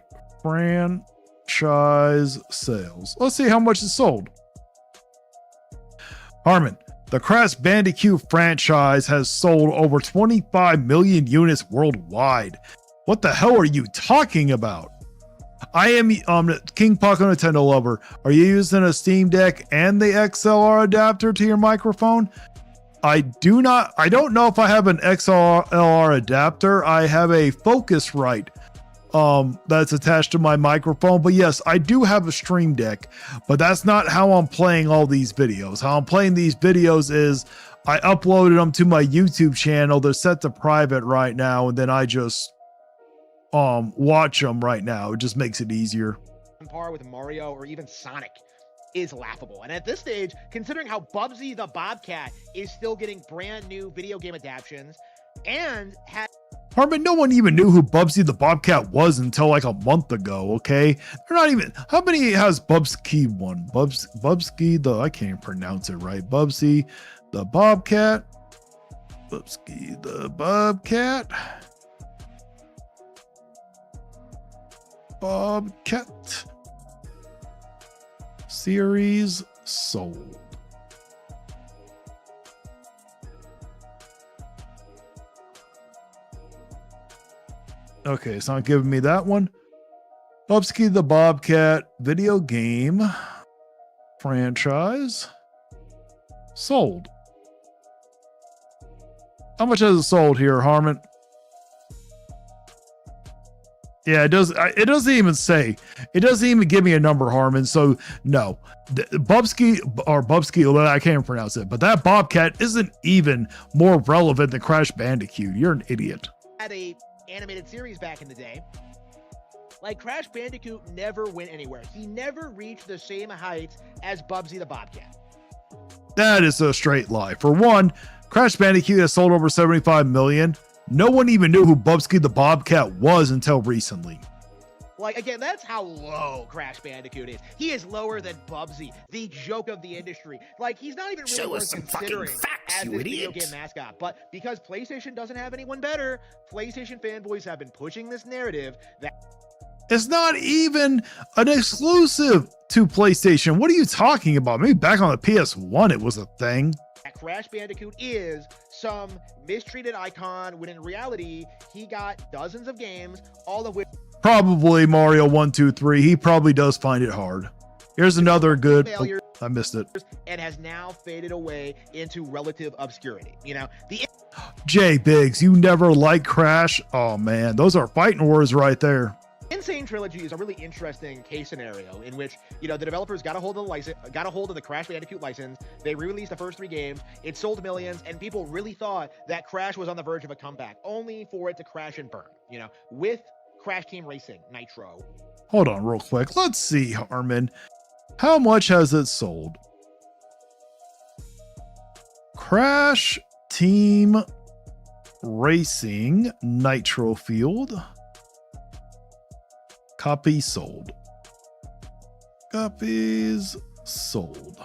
franchise sales. Let's see how much it sold. Harmon, the Crash Bandicoot franchise has sold over 25 million units worldwide. What the hell are you talking about? I am King Puck Nintendo lover. Are you using a Steam Deck and the XLR adapter to your microphone? I don't know if I have an XLR adapter. I have a Focusrite that's attached to my microphone, but yes, I do have a Stream Deck, but that's not how I'm playing all these videos. How I'm playing these videos is I uploaded them to my YouTube channel. They're set to private right now, and then I just watch them right now. It just makes it easier. On par with Mario or even Sonic is laughable. And at this stage, considering how Bubsy the Bobcat is still getting brand new video game adaptions and has Harmon, no one even knew who Bubsy the Bobcat was until like a month ago, okay? They're not even, how many has Bubsky won? Bubsky the, I can't pronounce it right. Bubsy the Bobcat. Bubsky the Bobcat. Bobcat. Series sold. Okay, it's not giving me that one. Bubsky the Bobcat video game franchise sold. How much has it sold here, Harmon? Yeah, it does. It doesn't even say. It doesn't even give me a number, Harmon. So no, Bubsky, I can't even pronounce it. But that Bobcat isn't even more relevant than Crash Bandicoot. You're an idiot. had a animated series back in the day. Like, Crash Bandicoot never went anywhere. He never reached the same heights as Bubsy the Bobcat. That is a straight lie. For one, Crash Bandicoot has sold over 75 million. No one even knew who Bubsky the Bobcat was until recently. Like, again, that's how low Crash Bandicoot is. He is lower than Bubsy, the joke of the industry. Like, he's not even really worth considering as this video game mascot. But because PlayStation doesn't have anyone better, PlayStation fanboys have been pushing this narrative that it's not even an exclusive to PlayStation. What are you talking about? Maybe back on the PS1 it was a thing. Crash Bandicoot is some mistreated icon, when in reality, he got dozens of games, all of which... Probably Mario 1, 2, 3. He probably does find it hard. Here's another good... failures, I missed it. And has now faded away into relative obscurity. You know, the... Jay Biggs, you never liked Crash? Oh man, those are fighting words right there. Insane Trilogy is a really interesting case scenario in which, you know, the developers got a hold of the license, got a hold of the Crash Bandicoot license. They re-released the first 3 games. It sold millions, and people really thought that Crash was on the verge of a comeback, only for it to crash and burn, you know, with Crash Team Racing Nitro. Hold on real quick. Let's see, Harmon. How much has it sold? Crash Team Racing Nitro Field. Copies sold. Copies sold.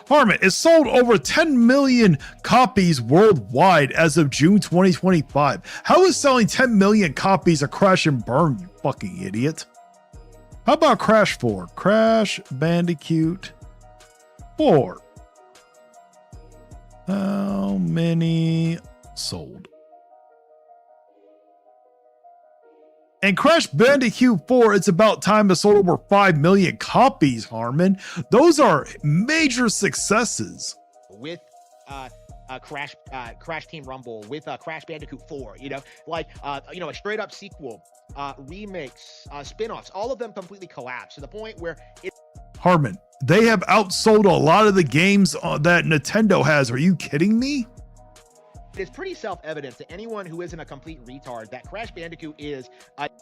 Harmon, it sold over 10 million copies worldwide as of June 2025. How is selling 10 million copies of Crash and Burn, you fucking idiot? How about Crash 4? Crash Bandicoot 4. How many sold? And Crash Bandicoot 4, It's About Time, has sold over 5 million copies, Harmon. Those are major successes. With Crash Team Rumble, with Crash Bandicoot 4, you know, like, you know, a straight up sequel, remakes, spin-offs, all of them completely collapsed to the point where it... Harmon, they have outsold a lot of the games that Nintendo has. Are you kidding me? It's pretty self-evident to anyone who isn't a complete retard that Crash Bandicoot is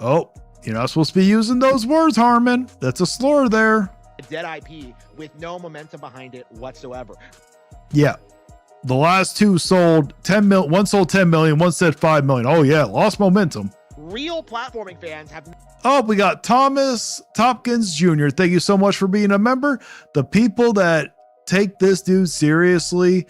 oh, you're not supposed to be using those words, Harmon. That's a slur there. A dead IP with no momentum behind it whatsoever. Yeah. The last 2 sold 10 million. One sold 10 million. One said 5 million. Oh yeah, lost momentum. Real platforming fans have... Oh, we got Thomas Tompkins Jr. Thank you so much for being a member. The people that take this dude seriously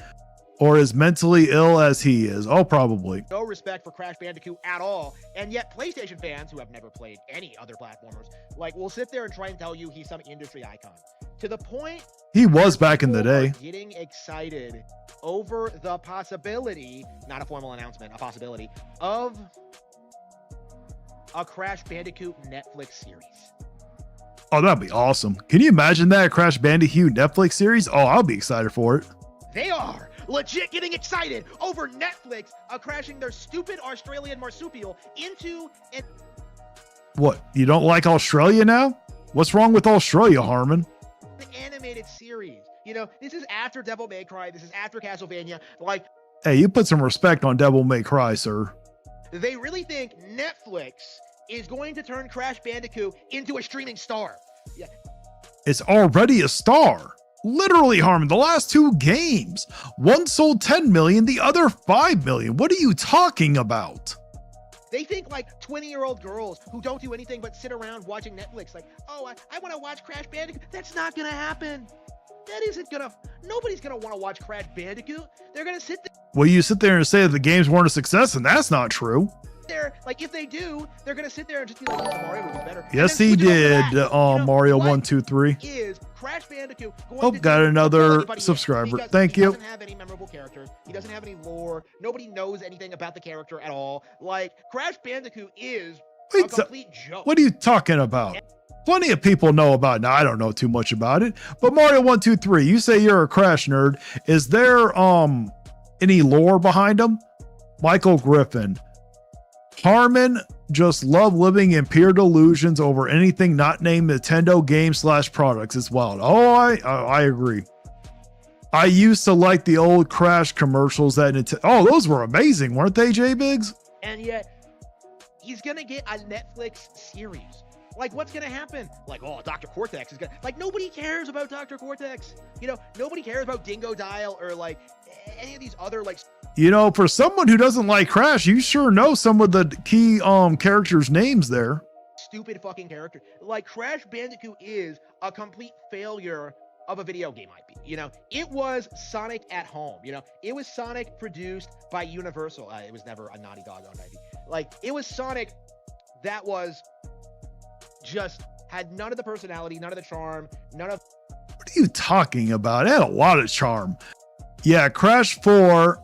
Or as mentally ill as he is. Oh, probably. No respect for Crash Bandicoot at all, and yet PlayStation fans who have never played any other platformers like will sit there and try and tell you he's some industry icon, to the point He was back in the people are day. getting excited over the possibility, not a formal announcement, a possibility of a Crash Bandicoot Netflix series. Oh, that'd be awesome. Can you imagine that Crash Bandicoot Netflix series? Oh, I'll be excited for it. They are legit getting excited over Netflix crashing their stupid Australian marsupial into an What? You don't like Australia now? What's wrong with Australia, Harmon? animated series. You know, this is after Devil May Cry. This is after Castlevania. Like, Hey, you put some respect on Devil May Cry, sir. they really think Netflix is going to turn Crash Bandicoot into a streaming star. Yeah, It's already a star. Literally, Harmon, the last 2 games. One sold 10 million, the other 5 million. What are you talking about? they think like 20-year-old girls who don't do anything but sit around watching Netflix. Like, oh, I want to watch Crash Bandicoot. That's not gonna happen. That isn't gonna. Nobody's gonna want to watch Crash Bandicoot. They're gonna sit Well, you sit there and say that the games weren't a success, and that's not true. there. Like, if they do, they're gonna sit there and just be like, oh, the Mario movie's better. And Yes, then he switch it over to did. that. You know, Mario what 1, 2, 3. Is Crash Bandicoot going Oh, to got do another what anybody is? subscriber. Because Thank he you. doesn't have any memorable characters. He doesn't have any lore. Nobody knows anything about the character at all. Like, Crash Bandicoot is a Wait, so- complete joke. What are you talking about? Plenty of people know about it. Now, I don't know too much about it, but Mario 1, 2, 3, you say you're a Crash nerd. Is there any lore behind them? Michael Griffin. Harmon just love living in pure delusions over anything not named Nintendo games / products. It's wild. Oh, I agree. I used to like the old Crash commercials that oh, those were amazing, weren't they, J Biggs? And yet, he's gonna get a Netflix series. Like, what's gonna happen? Like, oh, Dr. Cortex is gonna. Like, nobody cares about Dr. Cortex. You know, nobody cares about Dingo Dial or like any of these other like. You know, for someone who doesn't like Crash, you sure know some of the key characters' names there. Stupid fucking character. Like, Crash Bandicoot is a complete failure of a video game IP. You know, it was Sonic at home. You know, it was Sonic produced by Universal. It was never a Naughty Dog owned IP. Like, it was Sonic that was just had none of the personality, none of the charm, none of. What are you talking about? It had a lot of charm. Yeah, Crash 4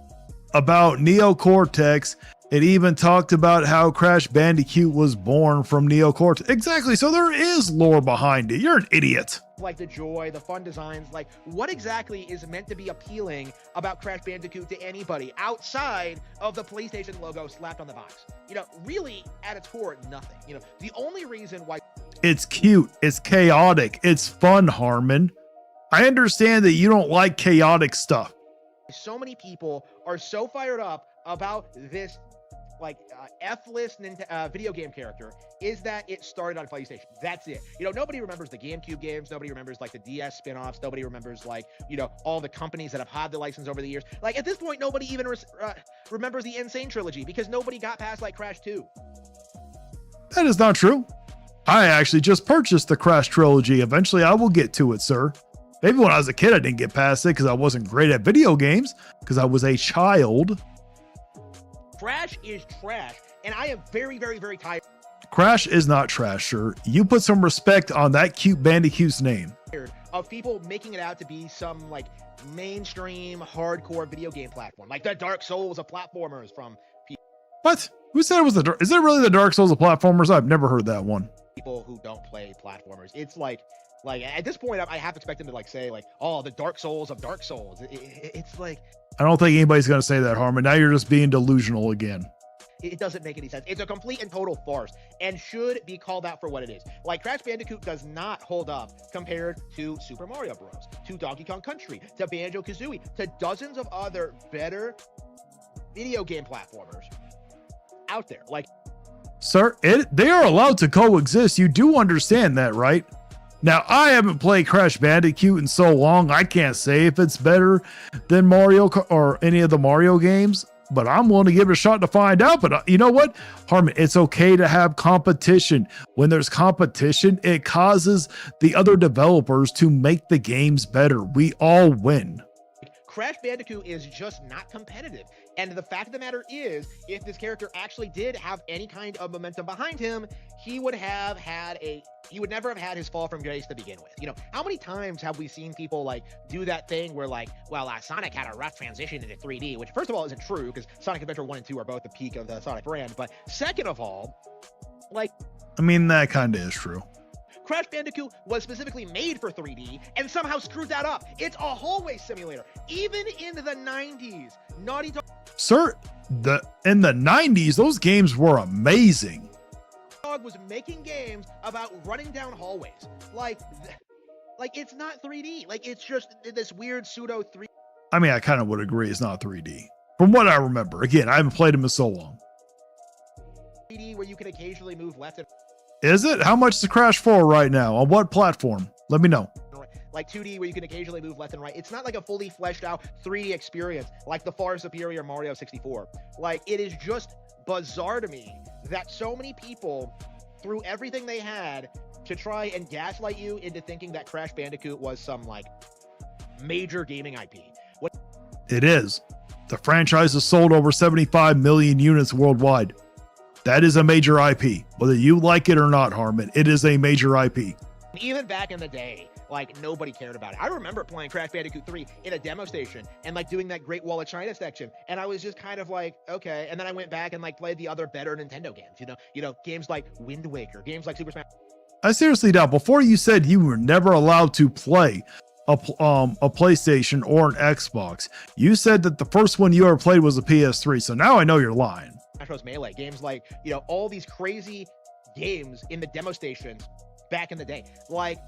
about Neo Cortex. It even talked about how Crash Bandicoot was born from Neo Cortex. Exactly. So there is lore behind it. You're an idiot. Like the joy, the fun designs, like what exactly is meant to be appealing about Crash Bandicoot to anybody outside of the PlayStation logo slapped on the box? You know, really at its core, nothing. You know, the only reason why It's cute. It's chaotic. It's fun, Harmon. I understand that you don't like chaotic stuff. so many people are so fired up about this like F-list video game character is that it started on PlayStation. That's it. You know, nobody remembers the GameCube games. Nobody remembers like the DS spin-offs. Nobody remembers like, you know, all the companies that have had the license over the years. Like at this point, nobody even remembers the Insane trilogy because nobody got past like Crash 2. That is not true. I actually just purchased the Crash trilogy. Eventually, I will get to it, sir. Maybe when I was a kid, I didn't get past it because I wasn't great at video games because I was a child. Crash is trash, and I am very, very, very tired Crash is not trash, sir. You put some respect on that cute Bandicoot's name. of people making it out to be some like mainstream hardcore video game platform, like the Dark Souls of platformers from What? Who said it was the? Is it really the Dark Souls of platformers? I've never heard that one. people who don't play platformers. It's like at this point, I have to expect them to like say like, oh, the Dark Souls of Dark Souls. It's like I don't think anybody's going to say that, Harmon. Now you're just being delusional again. it doesn't make any sense. It's a complete and total farce and should be called out for what it is. Like Crash Bandicoot does not hold up compared to Super Mario Bros, to Donkey Kong Country, to Banjo-Kazooie, to dozens of other better video game platformers out there. Like, Sir, they are allowed to coexist. You do understand that, right? Now, I haven't played Crash Bandicoot in so long, I can't say if it's better than Mario or any of the Mario games, but I'm willing to give it a shot to find out. But you know what, Harmon, it's okay to have competition. When there's competition, it causes the other developers to make the games better. We all win. Crash Bandicoot is just not competitive. And the fact of the matter is, if this character actually did have any kind of momentum behind him, he would never have had his fall from grace to begin with. You know, how many times have we seen people like do that thing where like, well, Sonic had a rough transition into 3D, which first of all isn't true because Sonic Adventure 1 and 2 are both the peak of the Sonic brand. But second of all, like, I mean, that kind of is true. Crash Bandicoot was specifically made for 3D and somehow screwed that up. It's a hallway simulator. Even in the 90s, Naughty Dog Sir, in the 90s, those games were amazing. was making games about running down hallways. Like it's not 3D. Like, it's just this weird pseudo 3D. I mean, I kind of would agree it's not 3D. From what I remember. Again, I haven't played them in so long. Where you can occasionally move left and Is it? How much is Crash 4 right now? On what platform? Let me know. right, like 2D where you can occasionally move left and right. It's not like a fully fleshed out 3D experience like the far superior Mario 64. Like, it is just bizarre to me that so many people threw everything they had to try and gaslight you into thinking that Crash Bandicoot was some like major gaming IP. What It is. The franchise has sold over 75 million units worldwide. That is a major IP. Whether you like it or not, Harmon, it is a major IP. even back in the day, like, nobody cared about it. I remember playing Crash Bandicoot 3 in a demo station and like doing that Great Wall of China section, and I was just kind of like, okay. And then I went back and like played the other better Nintendo games, you know, games like Wind Waker, games like Super Smash. I seriously doubt, before you said you were never allowed to play a PlayStation or an Xbox, you said that the first one you ever played was a PS3. So now I know you're lying. Smash Bros. Melee, games like, you know, all these crazy games in the demo stations back in the day. Like,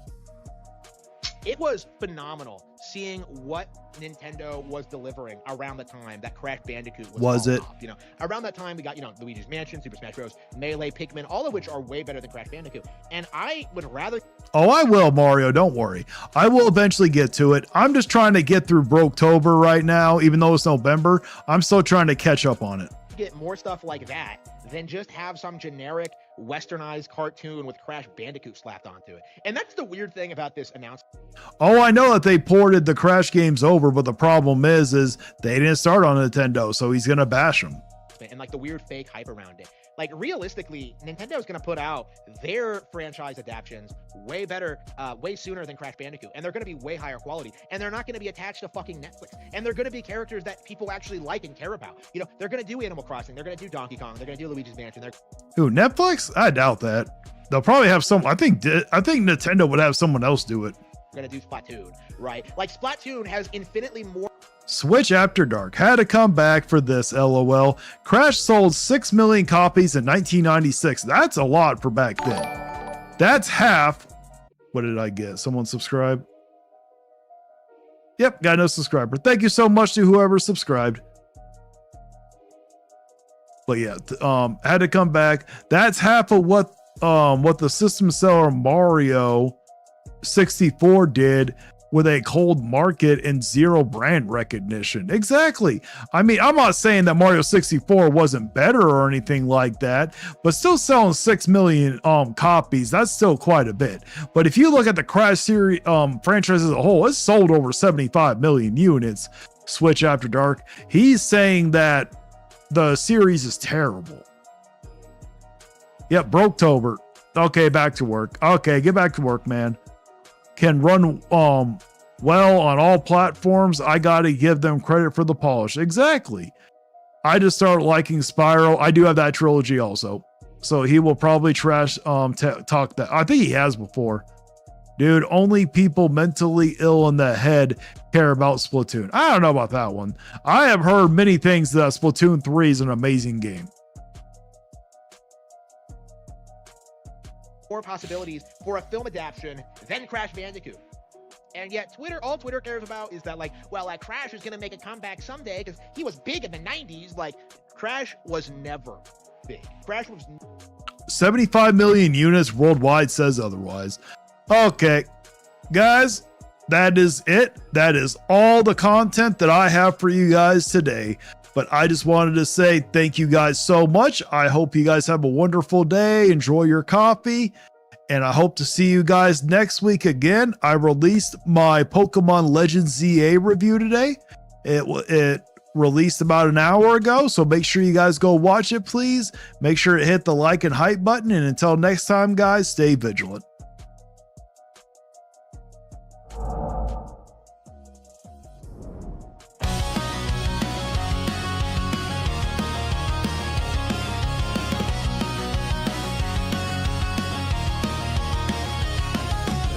it was phenomenal seeing what Nintendo was delivering around the time that Crash Bandicoot was it? off. You know, around that time we got, you know, Luigi's Mansion, Super Smash Bros, Melee, Pikmin, all of which are way better than Crash Bandicoot. And I would rather. Oh, I will, Mario. Don't worry. I will eventually get to it. I'm just trying to get through Broketober right now, even though it's November. I'm still trying to catch up on it. Get more stuff like that than just have some generic westernized cartoon with Crash Bandicoot slapped onto it. And that's the weird thing about this announcement. Oh, I know that they ported the Crash games over, but the problem is they didn't start on Nintendo, so he's gonna bash them. And like the weird fake hype around it. Like, realistically, Nintendo is going to put out their franchise adaptions way better, way sooner than Crash Bandicoot. And they're going to be way higher quality. And they're not going to be attached to fucking Netflix. And they're going to be characters that people actually like and care about. You know, they're going to do Animal Crossing. They're going to do Donkey Kong. They're going to do Luigi's Mansion. Who, Netflix? I doubt that. They'll probably have some. I think Nintendo would have someone else do it. Going to do Splatoon, right? Like, Splatoon has infinitely more. Switch After Dark had to come back for this, LOL. Crash sold 6 million copies in 1996. That's a lot for back then. That's half. What did I get? Someone subscribe? Yep, got no subscriber. Thank you so much to whoever subscribed. But yeah, had to come back. That's half of what the system seller Mario 64 did, with a cold market and zero brand recognition. Exactly. I mean, I'm not saying that Mario 64 wasn't better or anything like that, but still selling 6 million copies, that's still quite a bit. But if you look at the Crash series franchise as a whole, it's sold over 75 million units. Switch After Dark, he's saying that the series is terrible. Yep, Broketober. Okay, back to work. Okay, get back to work, man. Can run well on all platforms. I gotta give them credit for the polish. Exactly. I just started liking Spyro. I do have that trilogy also, so he will probably trash talk that. I think he has before. Dude, only people mentally ill in the head care about Splatoon. I don't know about that one. I have heard many things that Splatoon 3 is an amazing game. More possibilities for a film adaptation than Crash Bandicoot. And yet all Twitter cares about is that, like, well, like, Crash is going to make a comeback someday because he was big in the 90s. Like, Crash was never big. Crash was 75 million units worldwide says otherwise. Okay, guys, that is it. That is all the content that I have for you guys today. But I just wanted to say thank you guys so much. I hope you guys have a wonderful day. Enjoy your coffee. And I hope to see you guys next week again. I released my Pokemon Legends ZA review today. It released about an hour ago, so make sure you guys go watch it, please. Make sure to hit the like and hype button, and until next time, guys, stay vigilant.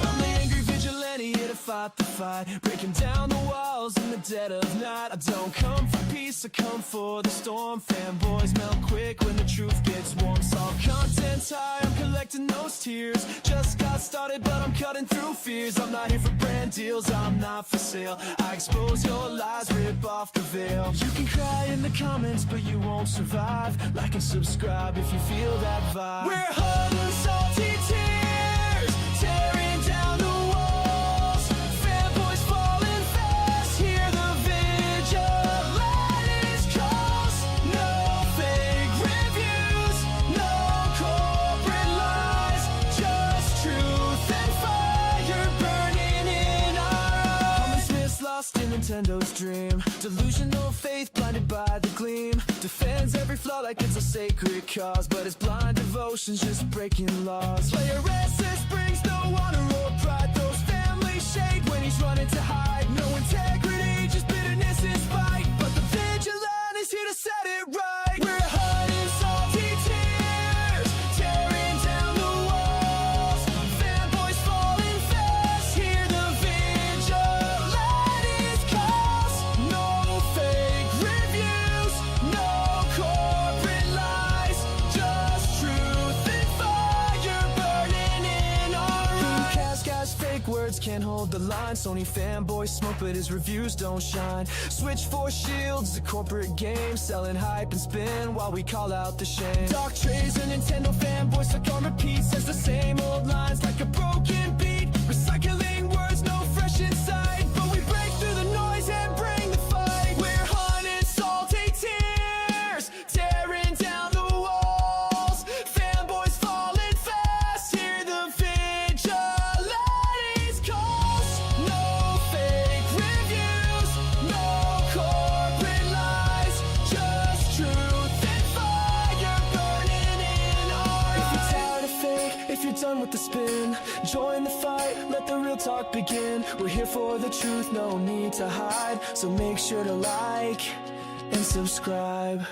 I'm the angry vigilante here to fight the fight, breaking down the walls in the dead of night. I don't come for peace, I come for the storm. Fanboys melt quick when the truth gets warm. Solve content high, I'm collecting those tears. Just got started, but I'm cutting through fears. I'm not here for brand deals, I'm not for sale. I expose your lies, rip off the veil. You can cry in the comments, but you won't survive. Like and subscribe if you feel that vibe. We're hot and salty tears, tearing down the walls. Fanboys falling fast, hear the vigilantes calls. No fake reviews, no corporate lies, just truth and fire burning in our eyes. Smith's lost in Nintendo's dream, delusional faith blinded by the gleam. Defends every flaw like it's a sacred cause, but his blind devotion's just breaking laws. Player SS brings no honor or pride, throws family shade when he's running to hide. No integrity, just bitterness and spite, but the vigilante's here to set it right. We're hot and salty tears, tearing down the walls. Fanboys falling fast, hear the vigilante's calls. No fake reviews, no corporate lies, just truth and fire burning in our eyes. Cast guys, fake words can't hold the line. Sony fanboys smoke, but his reviews don't shine. Switch for shields, the corporate game, selling hype and spin while we call out the shame. Dark trays and Nintendo fanboys stuck on repeat, says the same old lines like a broken beat. Recycling words, no fresh insight, but we break through the noise and bring the fight. We're hot and salty tears, tearing down the walls. Fanboys falling fast, hear the vigilantes calls. No fake reviews, no corporate lies, just truth and fire burning in our eyes. If you're tired of fake, if you're done with the spin, join the fight, let the real talk begin. We're here for the truth, no need to hide, so make sure to like and subscribe.